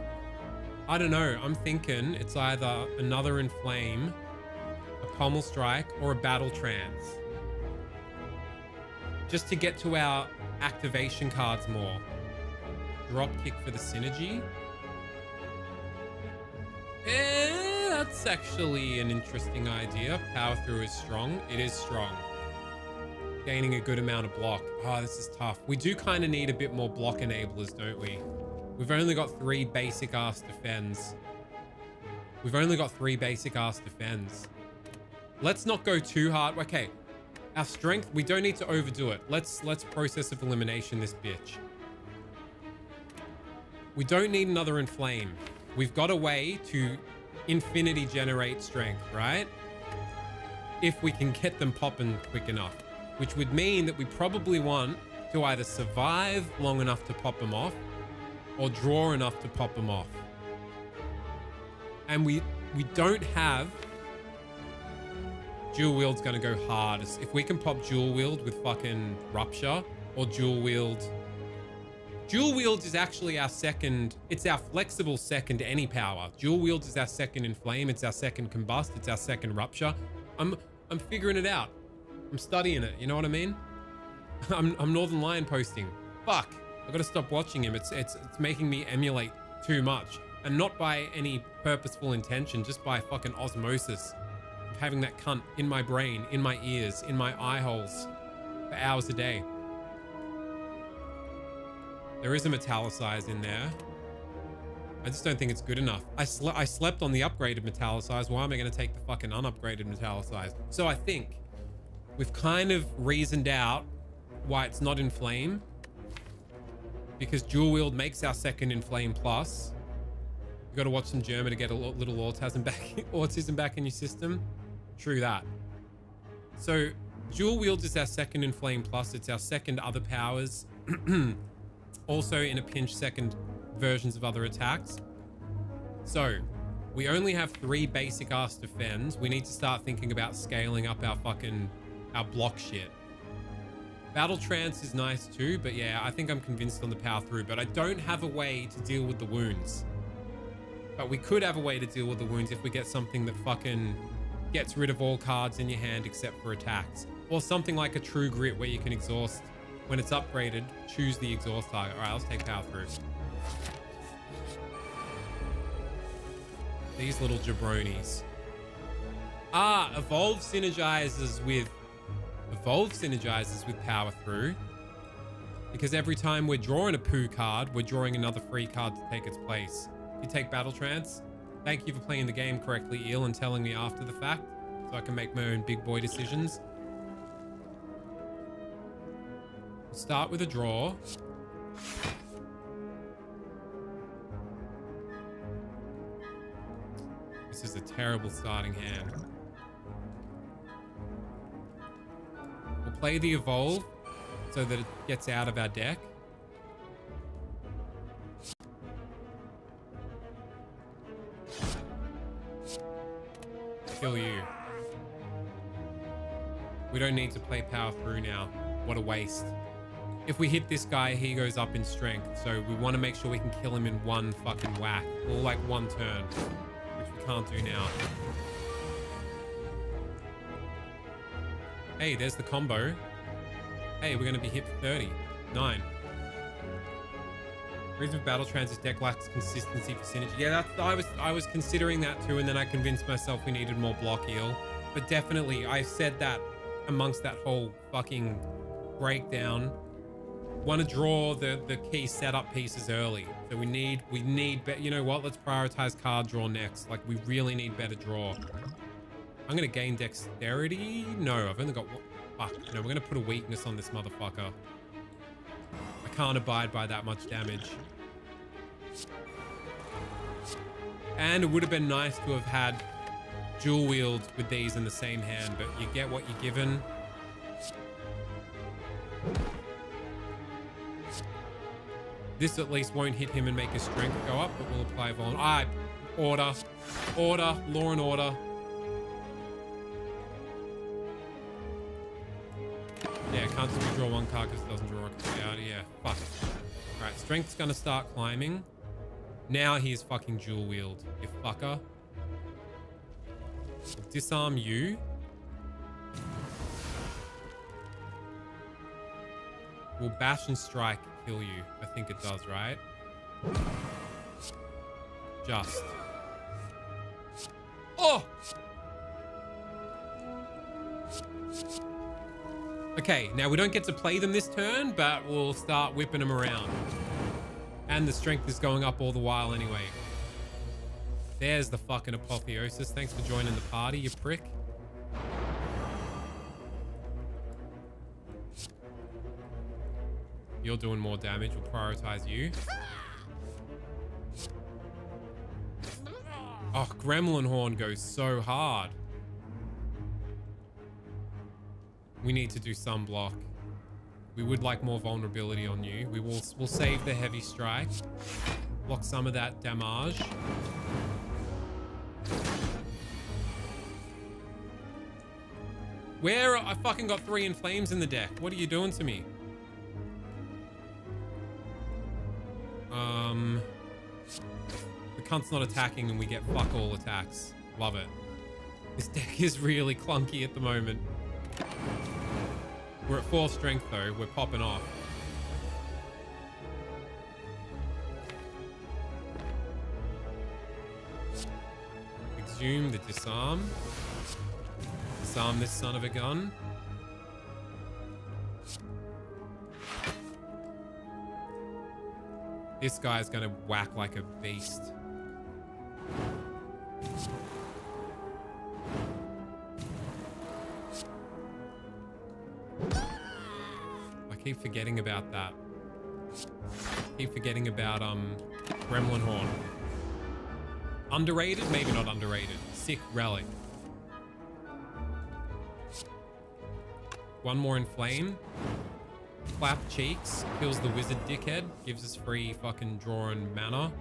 Speaker 2: I don't know. I'm thinking it's either another Inflame, a Pommel Strike, or a Battle Trance. Just to get to our activation cards more. Drop kick for the synergy. That's actually an interesting idea. Power Through is strong. It is strong. Gaining a good amount of block. Oh, this is tough. We do kind of need a bit more block enablers, don't we? We've only got 3 basic ass defends. We've only got 3 basic ass defends. Let's not go too hard. Okay. Our strength, we don't need to overdo it. Let's process of elimination this bitch. We don't need another Inflame. We've got a way to infinity generate strength, right? If we can get them popping quick enough. Which would mean that we probably want to either survive long enough to pop them off or draw enough to pop them off. And we don't have... Dual Wield's gonna go hard. If we can pop Dual Wield with fucking Rupture or Dual Wield... Dual Wield is actually our second... It's our flexible second to any power. Dual Wield is our second Inflame. It's our second Combust. It's our second Rupture. I'm figuring it out. I'm studying it. You know what I mean? I'm Northern Lion posting. Fuck. I gotta stop watching him. It's making me emulate too much. And not by any purposeful intention, just by fucking osmosis. Of having that cunt in my brain, in my ears, in my eye holes for hours a day. There is a metallicize in there. I just don't think it's good enough. I slept on the upgraded metallicize. Why am I going to take the fucking unupgraded metallicize? So I think we've kind of reasoned out why it's not inflame. Because dual wield makes our second inflame plus. You got to watch some German to get a little autism back in your system. True that. So dual wield is our second inflame plus. It's our second other powers. Also in a pinch second versions of other attacks. So we only have 3 basic ass defends. We need to start thinking about scaling up our block shit. Battle trance is nice too, but yeah, I think I'm convinced on the power through, but I don't have a way to deal with the wounds. But we could have a way to deal with the wounds if we get something that fucking gets rid of all cards in your hand except for attacks. Or something like a true grit where you can exhaust. When it's upgraded, choose the exhaust target. All right, let's take power through. These little jabronis. Evolve synergizes with power through. Because every time we're drawing a poo card, we're drawing another free card to take its place. You take battle trance. Thank you for playing the game correctly, Eel, and telling me after the fact so I can make my own big boy decisions. We'll start with a draw. This is a terrible starting hand. We'll play the evolve so that it gets out of our deck. Kill you. We don't need to play power through now. What a waste. If we hit this guy, he goes up in strength. So we want to make sure we can kill him in one fucking whack. Or like one turn. Which we can't do now. Hey, there's the combo. Hey, we're going to be hit for 30. 9. Reason for battle trance is deck lacks consistency for synergy. Yeah, I was considering that too, and then I convinced myself we needed more block heal. But definitely, I said that amongst that whole fucking breakdown. Want to draw the key setup pieces early. So we need you know what? Let's prioritize card draw next. Like, we really need better draw. I'm going to gain dexterity. No, I've only got one. Fuck. No, we're going to put a weakness on this motherfucker. I can't abide by that much damage. And it would have been nice to have had dual wield with these in the same hand, but you get what you're given. This at least won't hit him and make his strength go up, but we'll apply vuln. Order, law and order. Yeah, can't just redraw one card because it doesn't draw a card. Yeah, fuck. Alright, strength's gonna start climbing. Now he's fucking dual wield, you fucker. Disarm you. Will bash and strike kill you? I think it does, right? Just. Oh! Okay, now we don't get to play them this turn, but we'll start whipping them around. And the strength is going up all the while anyway. There's the fucking apotheosis. Thanks for joining the party, you prick. You're doing more damage. We'll prioritize you. Oh, Gremlin Horn goes so hard. We need to do some block. We would like more vulnerability on you. We'll save the heavy strike. Block some of that damage. Where? I fucking got 3 inflames in the deck. What are you doing to me? The cunt's not attacking and we get fuck all attacks. Love it. This deck is really clunky at the moment. We're at 4 strength though. We're popping off. Exhume the disarm. Disarm this son of a gun. This guy's gonna whack like a beast. I keep forgetting about that. Keep forgetting about Gremlin Horn. Underrated? Maybe not underrated. Sick relic. One more inflame. Clap cheeks. Kills the wizard dickhead. Gives us free fucking draw and mana.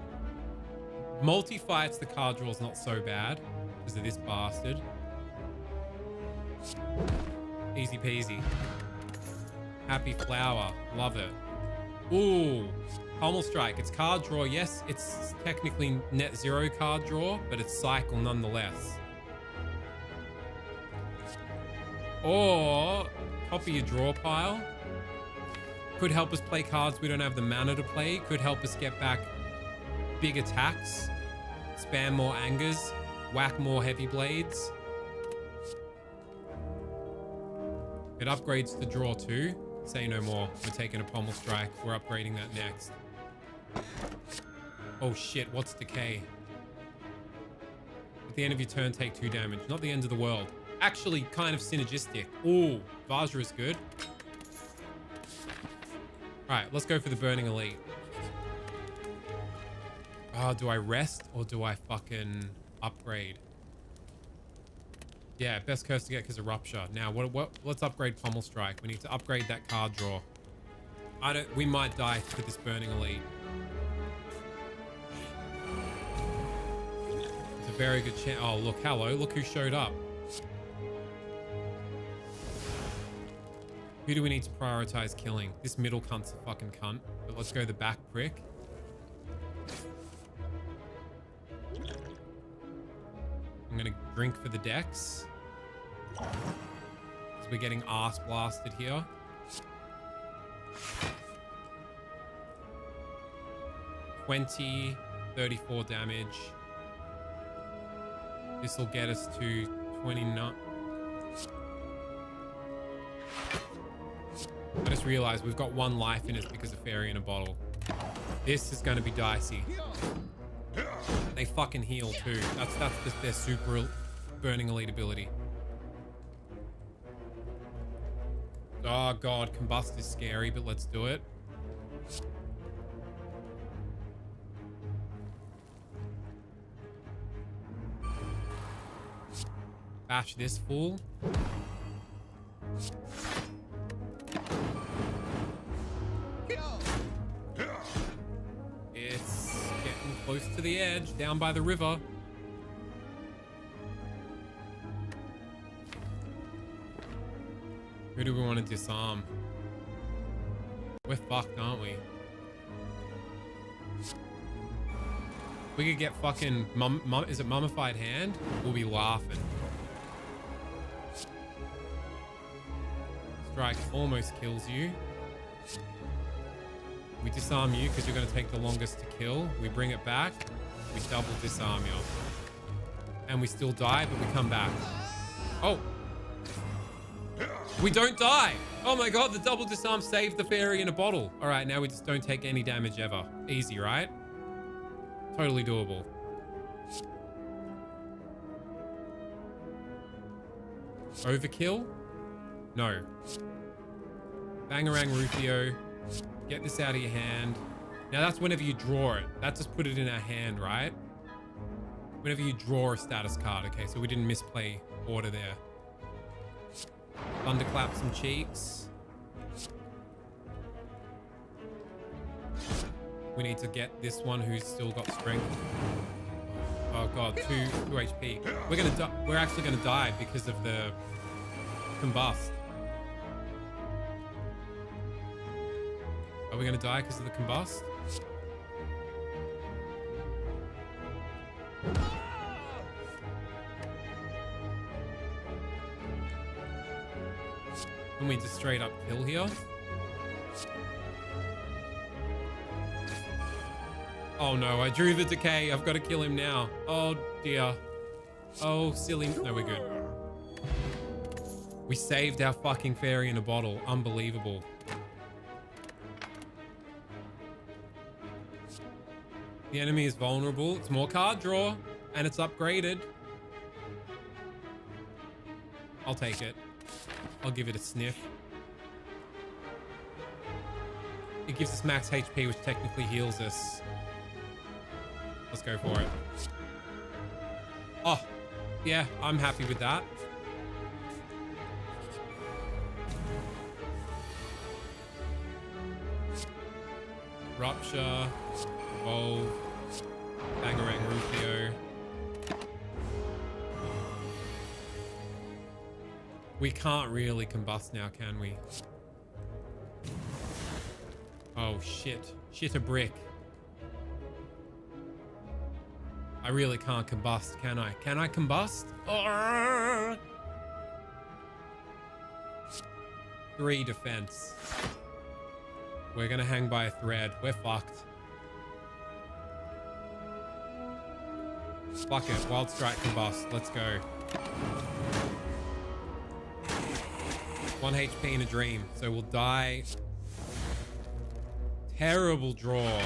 Speaker 2: Multi-fights the card draw's not so bad because of this bastard. Easy peasy. Happy flower. Love it. Ooh. Pommel Strike. It's card draw. Yes, it's technically net zero card draw, but it's cycle nonetheless. Or top of your draw pile. Could help us play cards we don't have the mana to play. Could help us get back big attacks. Spam more angers. Whack more heavy blades. It upgrades to draw too. Say no more. We're taking a Pommel Strike. We're upgrading that next. Oh shit, what's decay? At the end of your turn, take 2 damage. Not the end of the world. Actually, kind of synergistic. Ooh, Vajra is good. Alright, let's go for the Burning Elite. Do I rest or do I fucking upgrade? Yeah, best curse to get because of Rupture. Now, let's upgrade Pommel Strike. We need to upgrade that card draw. We might die for this Burning Elite. It's a very good chance. Oh, look, hello. Look who showed up. Who do we need to prioritize killing? This middle cunt's a fucking cunt. But let's go the back prick. I'm gonna drink for the decks. We're getting ass blasted here. $20, 34 damage. This will get us to 29. I just realized we've got 1 life in us because of Fairy in a Bottle. This is going to be dicey. They fucking heal too. That's their super Burning Elite ability. Oh god, Combust is scary, but let's do it. Bash this fool. It's getting close to the edge, down by the river. Who do we want to disarm? We're fucked, aren't we? We could get fucking is it Mummified Hand? We'll be laughing. Strike almost kills you. We disarm you because you're going to take the longest to kill. We bring it back. We double disarm you. And we still die, but we come back. Oh. We don't die. Oh my god, the double disarm saved the Fairy in a Bottle. All right, now we just don't take any damage ever. Easy, right? Totally doable. Overkill? No. Bangarang Rufio. Get this out of your hand. Now that's whenever you draw it. That just put it in our hand, right? Whenever you draw a status card. Okay, so we didn't misplay order there. Thunderclap some cheeks. We need to get this one who's still got strength. Oh god, 2 HP. We're actually gonna die because of the Combust. Are we gonna die because of the Combust? Can we just straight up kill here? Oh no, I drew the decay. I've got to kill him now. Oh dear. Oh, silly. No, we're good. We saved our fucking Fairy in a Bottle. Unbelievable. The enemy is vulnerable. It's more card draw, and it's upgraded. I'll take it. I'll give it a sniff. It gives us max HP, which technically heals us. Let's go for it. Oh, yeah, I'm happy with that. Rupture, Evolve, Bangarang Rufio. We can't really combust now, can we? Oh, shit. Shit a brick. I really can't combust, can I? Can I combust? Oh! 3 defense. We're gonna hang by a thread. We're fucked. Fuck it. Wild Strike combust. Let's go. 1 HP in a dream. So we'll die. Terrible draw.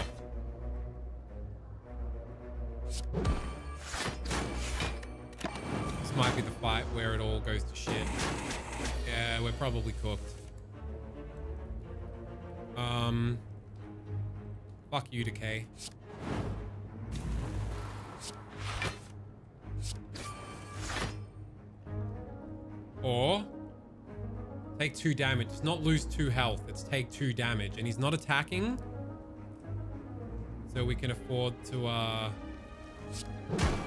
Speaker 2: This might be the fight where it all goes to shit. Yeah, we're probably cooked. Fuck you, Decay. Or take 2 damage. It's not lose 2 health. It's take 2 damage. And he's not attacking. So we can afford to do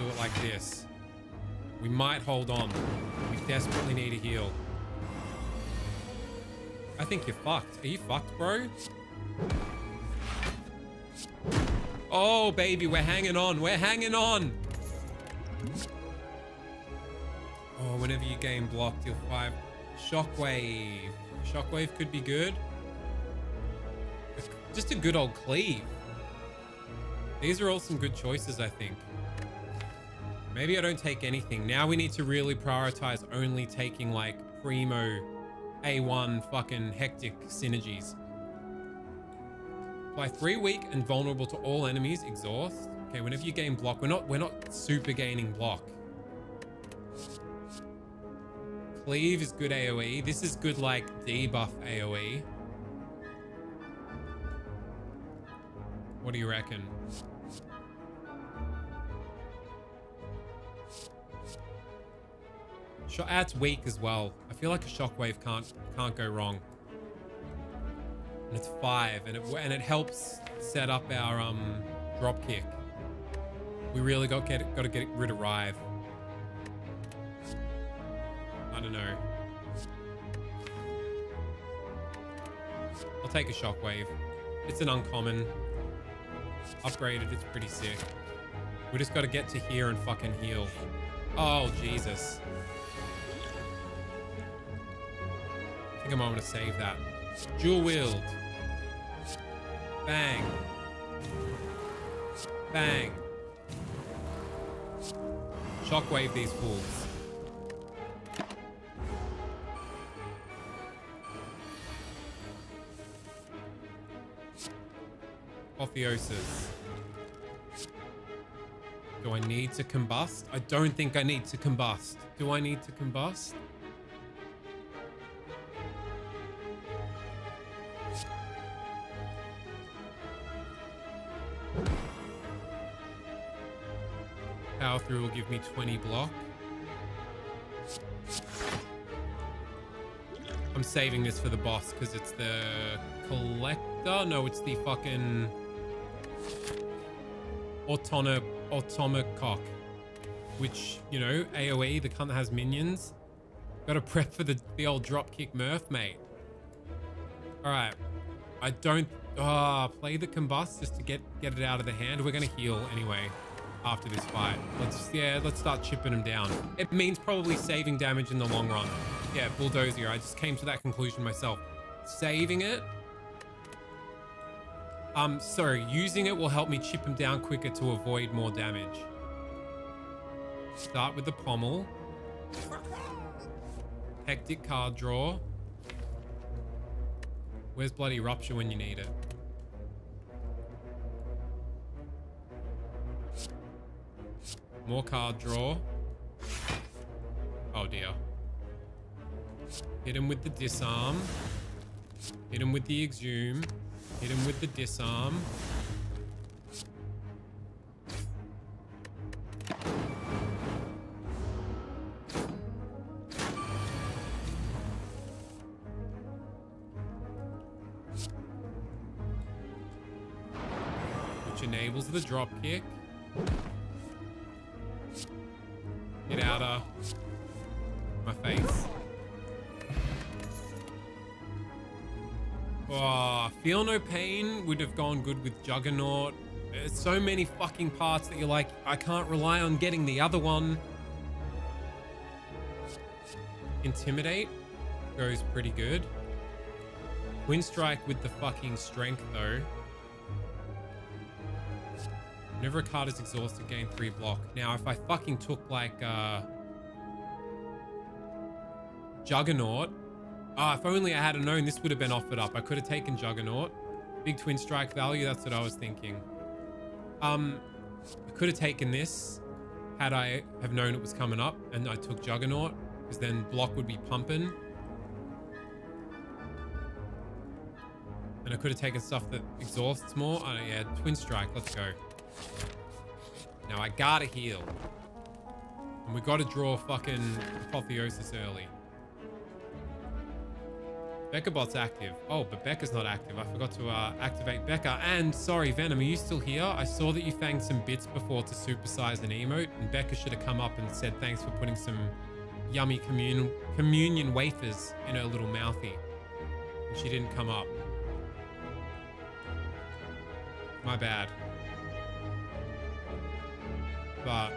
Speaker 2: it like this. We might hold on. We desperately need a heal. I think you're fucked. Are you fucked, bro? Oh, baby, we're hanging on. We're hanging on. Oh, whenever you gain blocked, you'll 5. Shockwave. Shockwave could be good. Just a good old cleave. These are all some good choices, I think. Maybe I don't take anything. Now we need to really prioritize only taking like primo A1 fucking hectic synergies. Apply 3 weak and vulnerable to all enemies. Exhaust. Okay, whenever you gain block, we're not super gaining block. Cleave is good AoE. This is good like debuff AoE. What do you reckon? That's weak as well. I feel like a shockwave can't go wrong. And it's 5, and it helps set up our drop kick. We really got to get rid of Rive. I don't know. I'll take a shockwave. It's an uncommon. Upgraded, it's pretty sick. We just got to get to here and fucking heal. Oh, Jesus. I think I might want to save that. Dual wield. Bang. Bang. Shockwave these fools. Apotheosis. Do I need to combust? I don't think I need to combust. Do I need to combust? Power through will give me 20 block. I'm saving this for the boss because it's the collector. No, it's the fucking Automacock, which, you know, AoE, the cunt that has minions. Gotta prep for the old dropkick Murph, mate. All right. I don't play the combust just to get it out of the hand. We're gonna heal anyway after this fight. Let's start chipping them down. It means probably saving damage in the long run. Yeah, Bulldozer. I just came to that conclusion myself. Saving it. Sorry, using it will help me chip him down quicker to avoid more damage. Start with the pommel. Hectic card draw. Where's bloody Rupture when you need it? More card draw. Oh dear. Hit him with the disarm. Hit him with the exhume. Hit him with the disarm. Which enables the drop kick. Get out of my face. Oh, Feel No Pain would have gone good with Juggernaut. There's so many fucking parts that you're like, I can't rely on getting the other one. Intimidate goes pretty good. Twin Strike with the fucking strength though. Whenever a card is exhausted, gain 3 block. Now, if I fucking took like Juggernaut. If only I had known this would have been offered up. I could have taken Juggernaut. Big Twin Strike value, that's what I was thinking. I could have taken this had I have known it was coming up and I took Juggernaut, because then block would be pumping. And I could have taken stuff that exhausts more. Oh yeah, Twin Strike, let's go. Now I gotta heal. And we gotta draw fucking Apotheosis early. Becca-bot's active. Oh, but Becca's not active. I forgot to activate Becca. And sorry, Venom, are you still here? I saw that you fanged some bits before to supersize an emote, and Becca should have come up and said thanks for putting some yummy communion wafers in her little mouthy. And she didn't come up. My bad. But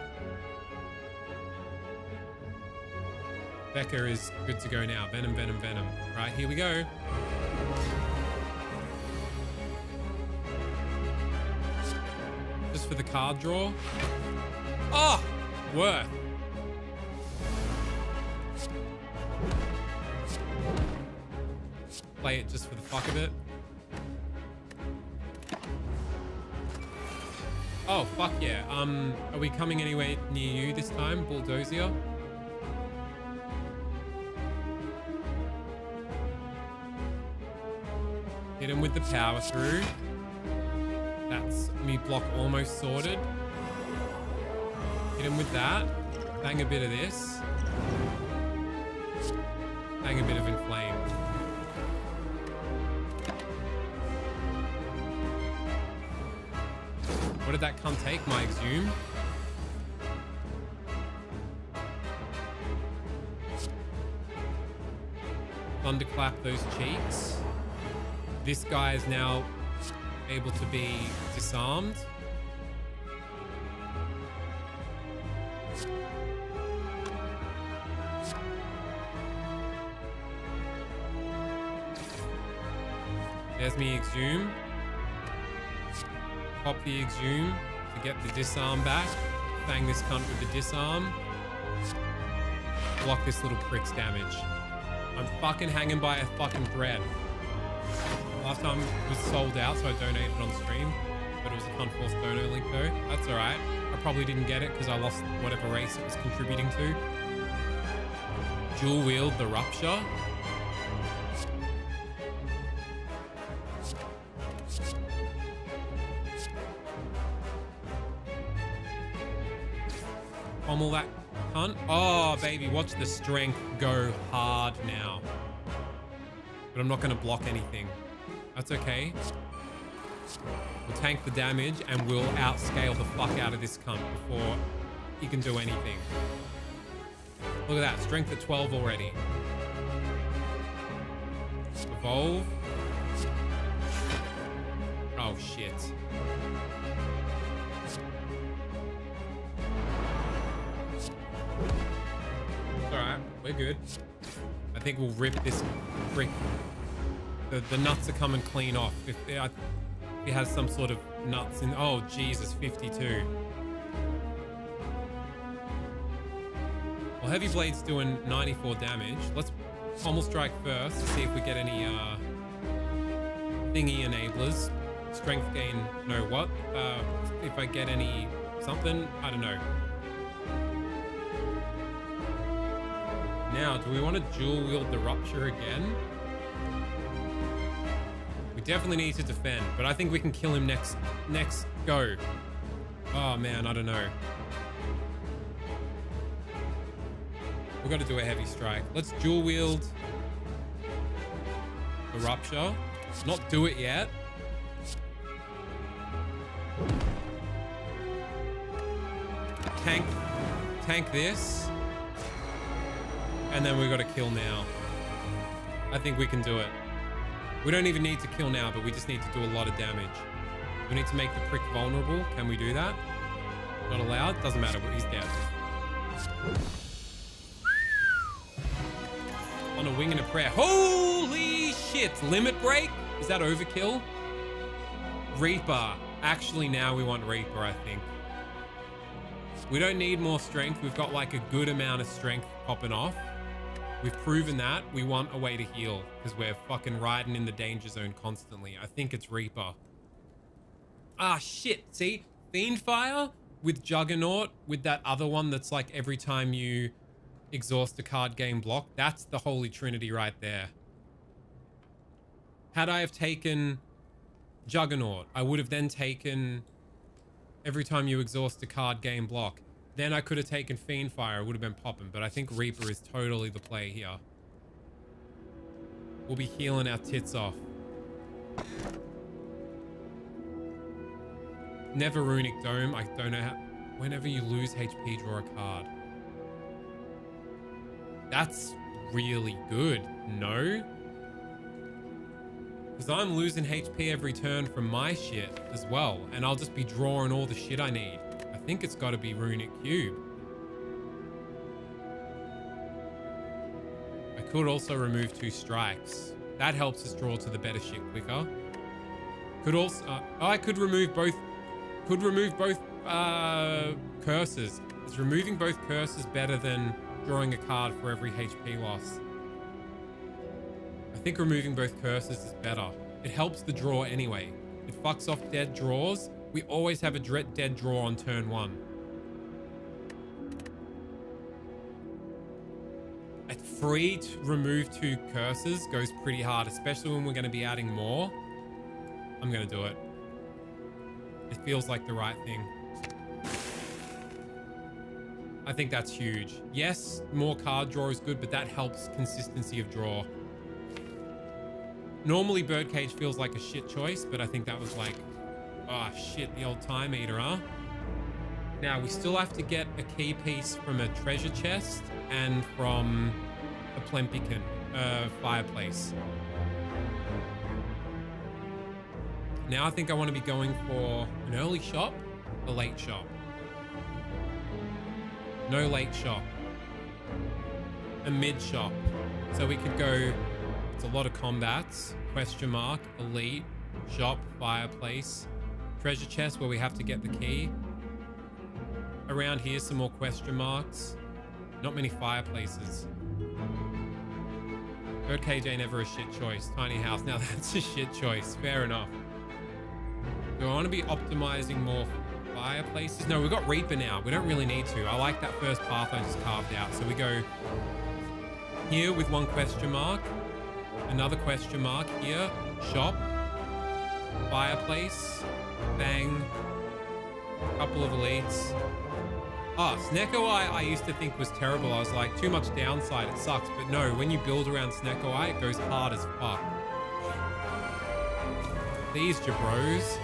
Speaker 2: Becca is good to go now. Venom, Venom, Venom. Right, here we go. Just for the card draw. Oh, worth. Play it just for the fuck of it. Oh, fuck yeah. Are we coming anywhere near you this time, Bulldozer? Hit him with the power through. That's me block almost sorted. Hit him with that. Bang a bit of this. Bang a bit of inflame. What did that cunt take? My exhume? Thunderclap those cheeks. This guy is now able to be disarmed. There's me exhume. Pop the exhume to get the disarm back. Bang this cunt with the disarm. Block this little prick's damage. I'm fucking hanging by a fucking thread. Last time it was sold out, so I donated on stream. But it was a Cunt Force donor link though. That's alright. I probably didn't get it because I lost whatever race it was contributing to. Dual wield the Rupture. Pommel that cunt. Oh, baby, watch the strength go hard now. But I'm not going to block anything. That's okay. We'll tank the damage and we'll outscale the fuck out of this cunt before he can do anything. Look at that. Strength at 12 already. Evolve. Oh, shit. Alright, we're good. I think we'll rip this brick. The nuts are coming clean off. If he has some sort of nuts in... Oh, Jesus, 52. Well, Heavy Blade's doing 94 damage. Let's Pommel Strike first to see if we get any thingy enablers. Strength gain, no what? If I get any something, I don't know. Now, do we want to dual wield the Rupture again? We definitely need to defend, but I think we can kill him next go. Oh man, I don't know. We've got to do a heavy strike. Let's dual wield the Rupture. Not do it yet. Tank this. And then we got to kill now. I think we can do it. We don't even need to kill now, but we just need to do a lot of damage. We need to make the prick vulnerable. Can we do that? Not allowed? Doesn't matter, but he's dead. On a wing and a prayer. Holy shit! Limit break? Is that overkill? Reaper. Actually, now we want Reaper, I think. We don't need more strength. We've got like a good amount of strength popping off. We've proven that. We want a way to heal because we're fucking riding in the danger zone constantly. I think it's Reaper. Ah, shit. See? Fiendfire with Juggernaut with that other one that's like every time you exhaust a card game block. That's the Holy Trinity right there. Had I have taken Juggernaut, I would have then taken every time you exhaust a card game block. Then I could have taken Fiendfire. It would have been popping, but I think Reaper is totally the play here. We'll be healing our tits off. Never Runic Dome. I don't know how... Whenever you lose HP, draw a card. That's really good. No? Because I'm losing HP every turn from my shit as well. And I'll just be drawing all the shit I need. I think it's got to be Runic Cube. I could also remove 2 strikes. That helps us draw to the better shit quicker. Could also... I could remove both... Could remove both curses. Is removing both curses better than drawing a card for every HP loss? I think removing both curses is better. It helps the draw anyway. It fucks off dead draws. We always have a dead draw on turn 1. At free to remove 2 curses goes pretty hard, especially when we're going to be adding more. I'm going to do it. It feels like the right thing. I think that's huge. Yes, more card draw is good, but that helps consistency of draw. Normally, Birdcage feels like a shit choice, but I think that was like, oh shit, the old Time Eater, huh? Now, we still have to get a key piece from a treasure chest and from a Plempican fireplace. Now I think I want to be going for an early shop, a late shop. No late shop. A mid shop. So we could go, it's a lot of combats, question mark, elite, shop, fireplace, treasure chest where we have to get the key. Around here, some more question marks. Not many fireplaces. Birdcage ain't ever a shit choice. Tiny house, now that's a shit choice. Fair enough. Do I want to be optimizing more fireplaces? No, we've got Reaper now. We don't really need to. I like that first path I just carved out. So we go here with 1 question mark. Another question mark here. Shop. Fireplace. Bang. Couple of elites. Ah, Snecko Eye I used to think was terrible. I was like, too much downside, it sucks. But no, when you build around Snecko Eye, it goes hard as fuck. These jabros.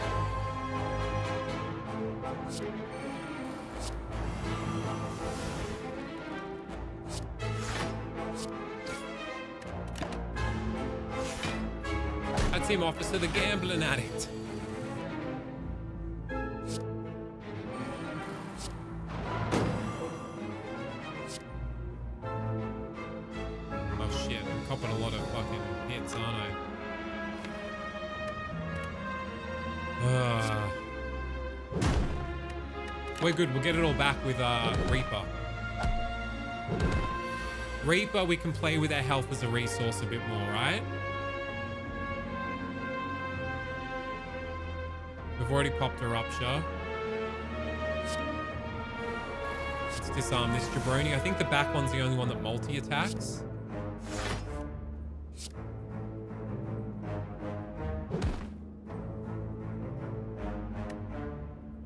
Speaker 2: That's him, Officer the Gambling Addict. Oh shit, I'm copping a lot of fucking hits, aren't I? We're good. We'll get it all back with Reaper. Reaper, we can play with our health as a resource a bit more, right? We've already popped a Rupture. Let's disarm this jabroni. I think the back one's the only one that multi-attacks.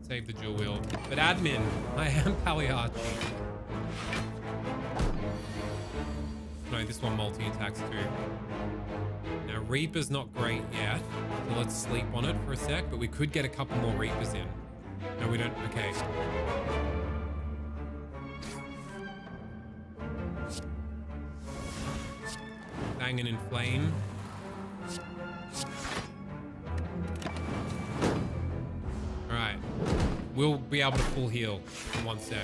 Speaker 2: Save the dual wield. But admin, I am Pagliacci. No, this one multi-attacks too. Now, Reaper's not great yet, so let's sleep on it for a sec, but we could get a couple more Reapers in. No, we don't. Okay. Banging in flame. Alright. We'll be able to full heal in 1 sec.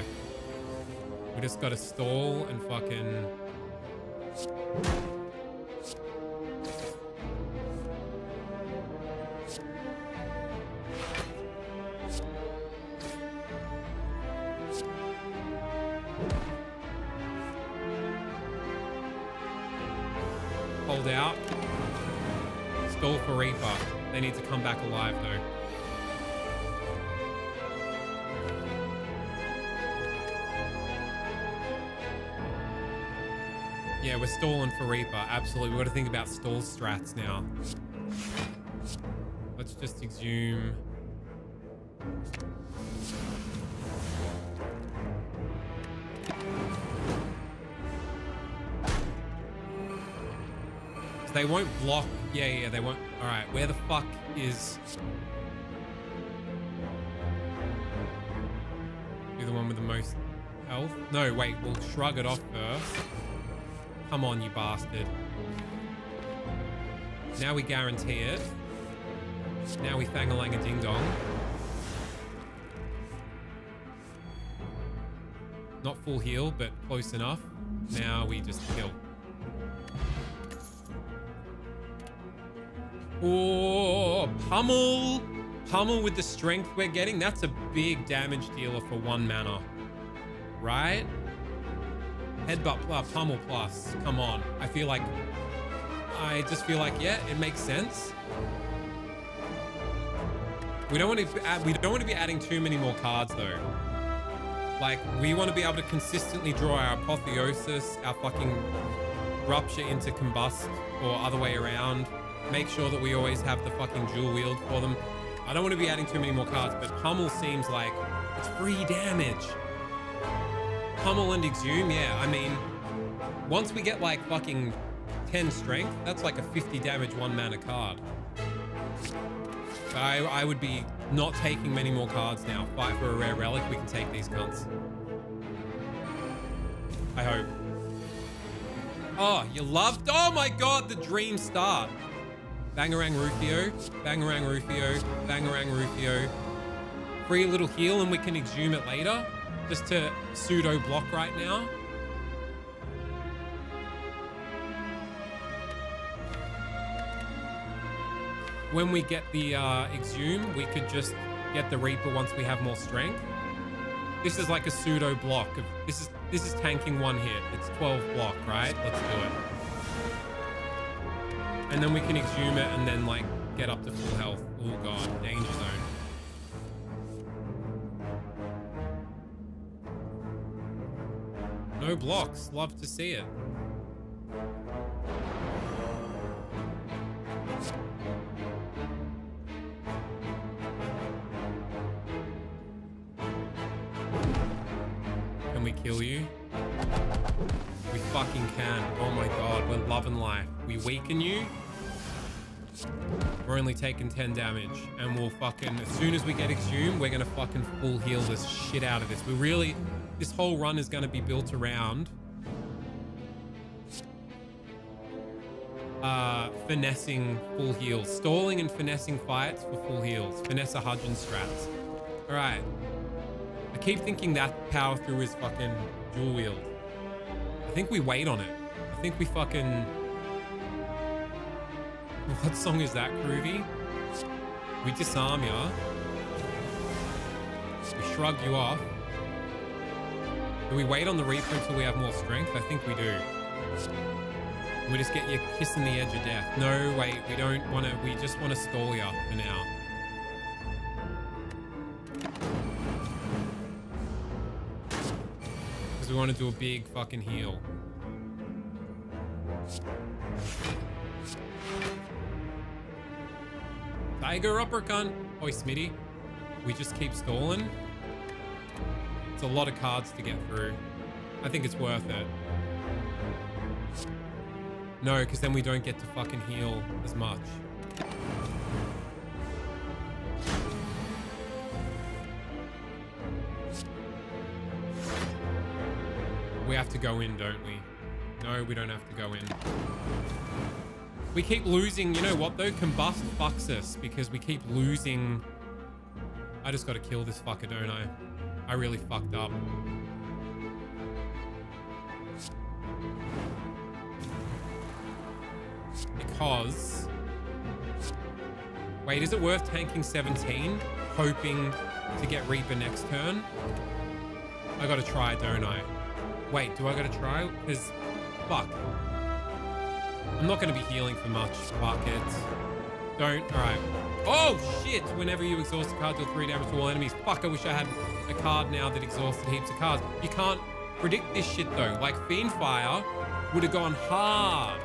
Speaker 2: We just gotta stall and fucking... Hold out. Stall for Reaper. They need to come back alive though. Yeah, we're stalling for Reaper. Absolutely. We've got to think about stall strats now. Let's just exhume. They won't block. Yeah, they won't. All right, where the fuck is... You're the one with the most health? No, wait, we'll shrug it off first. Come on, you bastard. Now we guarantee it. Now we fang-a-lang-a-ding-dong. Not full heal, but close enough. Now we just kill. Oh, pummel. Pummel with the strength we're getting. That's a big damage dealer for 1 mana. Right? Headbutt plus, pummel plus. Come on. I just feel like, yeah, it makes sense. We don't want to be adding too many more cards though. Like, we want to be able to consistently draw our Apotheosis, our fucking Rupture into Combust, or other way around. Make sure that we always have the fucking dual wield for them. I don't want to be adding too many more cards, but Pummel seems like it's free damage. Pummel and Exhume, yeah, I mean, once we get like fucking 10 strength, that's like a 50 damage 1 mana card. But I would be not taking many more cards now. Fight for a rare relic, we can take these cunts. I hope. Oh, you loved, oh my god, the dream start. Bangarang Rufio, Bangarang Rufio, Bangarang Rufio. Free a little heal and we can exhume it later. Just to pseudo block right now. When we get the exhume, we could just get the Reaper once we have more strength. This is like a pseudo block. This is tanking 1 hit. It's 12 block, right? Let's do it. And then we can exhume it and then like get up to full health. Oh god, danger zone. No blocks, love to see it. Can we kill you? We fucking can. Oh my god, we're loving life. We weaken you. We're only taking 10 damage. And we'll fucking, as soon as we get exhumed, we're gonna fucking full heal this shit out of this. We really, this whole run is gonna be built around finessing full heals. Stalling and finessing fights for full heals. Finesse a Hudgeon strats. Alright. I keep thinking that power through is fucking dual wield. I think we wait on it. I think we fucking... What song is that, Groovy? We disarm ya. We shrug you off. Do we wait on the Reaper until we have more strength? I think we do. We just get you kissing the edge of death. No, wait, we don't want to... We just want to stall ya for now. we want to do a big fucking heal? Tiger uppercut. Oi, Smitty. We just keep stalling. It's a lot of cards to get through. I think it's worth it. No, because then we don't get to fucking heal as much. We have to go in, don't we? No, we don't have to go in. We keep losing. You know what, though? Combust fucks us because we keep losing. I just got to kill this fucker, don't I? I really fucked up. Because... Wait, is it worth tanking 17? Hoping to get Reaper next turn? I gotta try, don't I? Wait, do I gotta try? Because... Fuck. I'm not gonna be healing for much. Fuck it. Don't. Alright. Oh, shit! Whenever you exhaust a card, deal 3 damage to all enemies. Fuck, I wish I had a card now that exhausted heaps of cards. You can't predict this shit, though. Like, Fiendfire would have gone hard.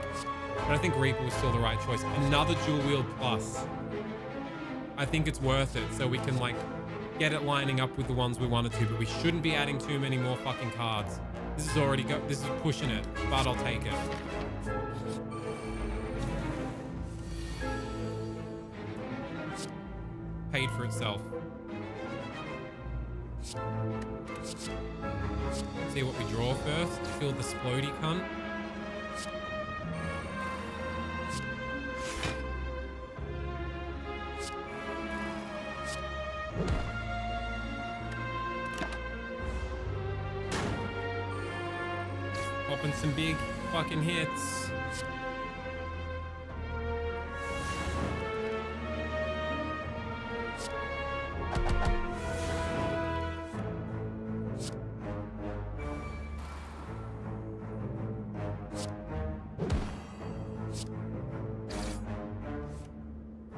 Speaker 2: But I think Reaper was still the right choice. Another dual wield plus. I think it's worth it, so we can, like, get it lining up with the ones we wanted to, but we shouldn't be adding too many more fucking cards. This is already this is pushing it, but I'll take it. Paid for itself. See what we draw first. Kill the Splody cunt. Popping some big fucking hits.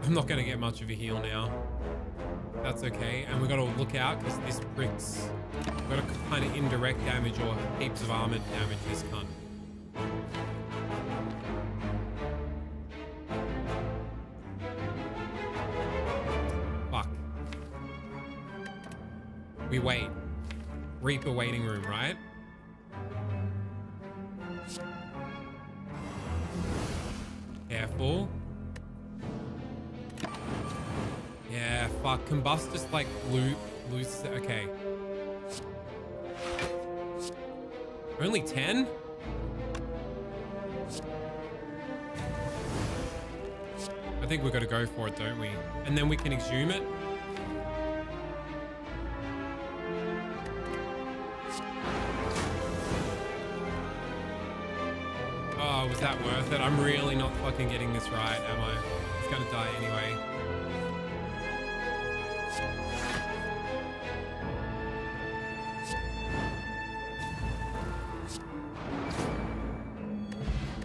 Speaker 2: I'm not going to get much of a heal now. That's okay. And we got to look out because this prick's... We've got to kind of indirect damage or heaps of armored damage this cunt. Fuck. We wait. Reaper waiting room, right? Careful. Yeah, fuck. Combust just like lose. Okay. Only 10? I think we've got to go for it, don't we? And then we can exhume it. Oh, was that worth it? I'm really not fucking getting this right, am I? It's gonna die anyway.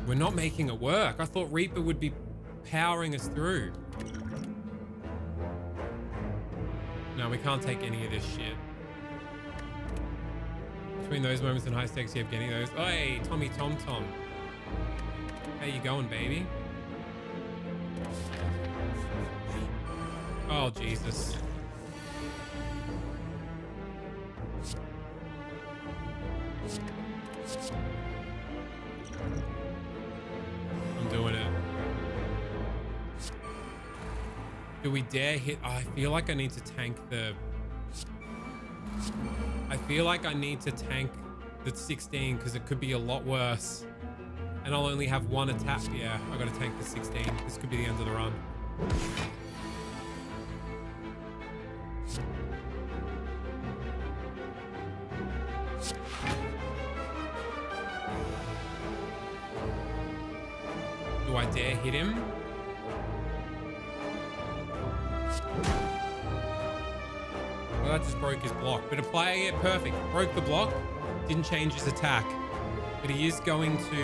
Speaker 2: We're not making it work. I thought Reaper would be powering us through. No, we can't take any of this shit. Between those moments and high stakes, you have getting those. Hey, Tommy Tom Tom. How you going, baby? Oh, Jesus. I'm doing it. Do we dare hit? Oh, I feel like I need to tank the... I feel like I need to tank the 16 because it could be a lot worse. And I'll only have one attack. Yeah, I gotta tank the 16. This could be the end of the run. Do I dare hit him? Well, that just broke his block. But applying it perfect. Broke the block. Didn't change his attack. But he is going to...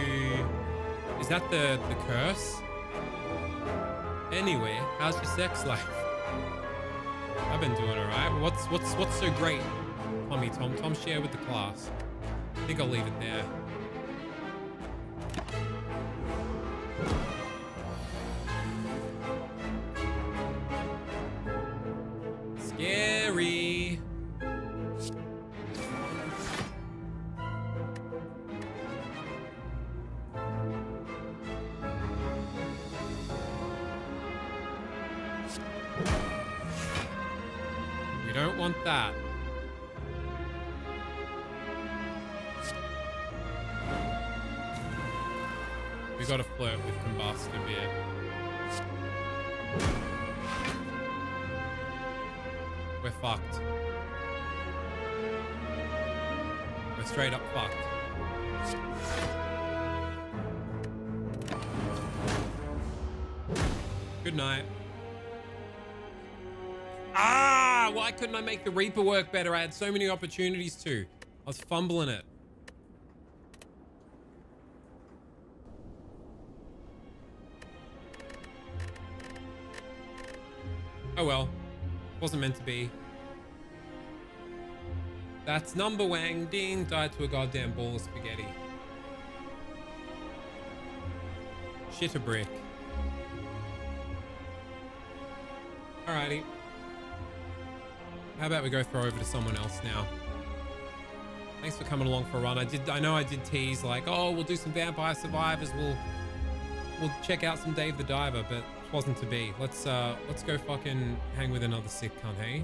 Speaker 2: Is that the curse? Anyway, how's your sex life? I've been doing alright. What's so great? Tommy Tom Tom, share with the class. I think I'll leave it there. Scary. We don't want that. We gotta flirt with combusted beer. We're fucked. We're straight up fucked. Good night. Ah, why couldn't I make the Reaper work better? I had so many opportunities to. I was fumbling it. Oh well. Wasn't meant to be. That's number Wang Ding died to a goddamn ball of spaghetti. Shit a brick. Alrighty. How about we go throw over to someone else now? Thanks for coming along for a run. I know I did tease like, oh, we'll do some Vampire Survivors. We'll check out some Dave the Diver, but it wasn't to be. Let's go fucking hang with another sick cunt, hey?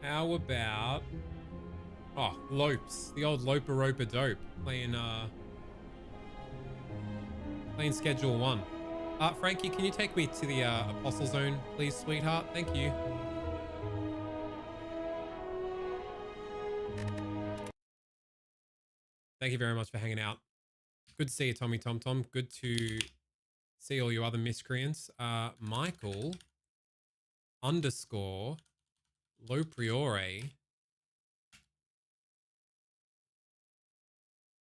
Speaker 2: How about Lopes, the old Loper Roper Dope, playing Schedule 1. Frankie, can you take me to the Apostle Zone, please, sweetheart? Thank you. Thank you very much for hanging out. Good to see you, Tommy Tom Tom. Good to see all you other miscreants. Michael _ Lopriore.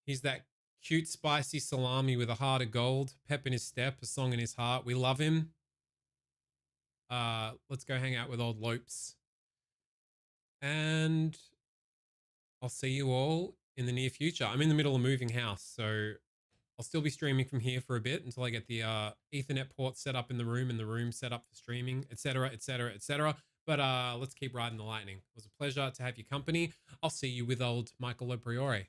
Speaker 2: He's that cute, spicy salami with a heart of gold, pep in his step, a song in his heart. We love him. Let's go hang out with old Lopes. And I'll see you all in the near future. I'm in the middle of moving house, so I'll still be streaming from here for a bit until I get the Ethernet port set up in the room and the room set up for streaming, etc., etc., etc. But let's keep riding the lightning. It was a pleasure to have your company. I'll see you with old Michael Lopriore.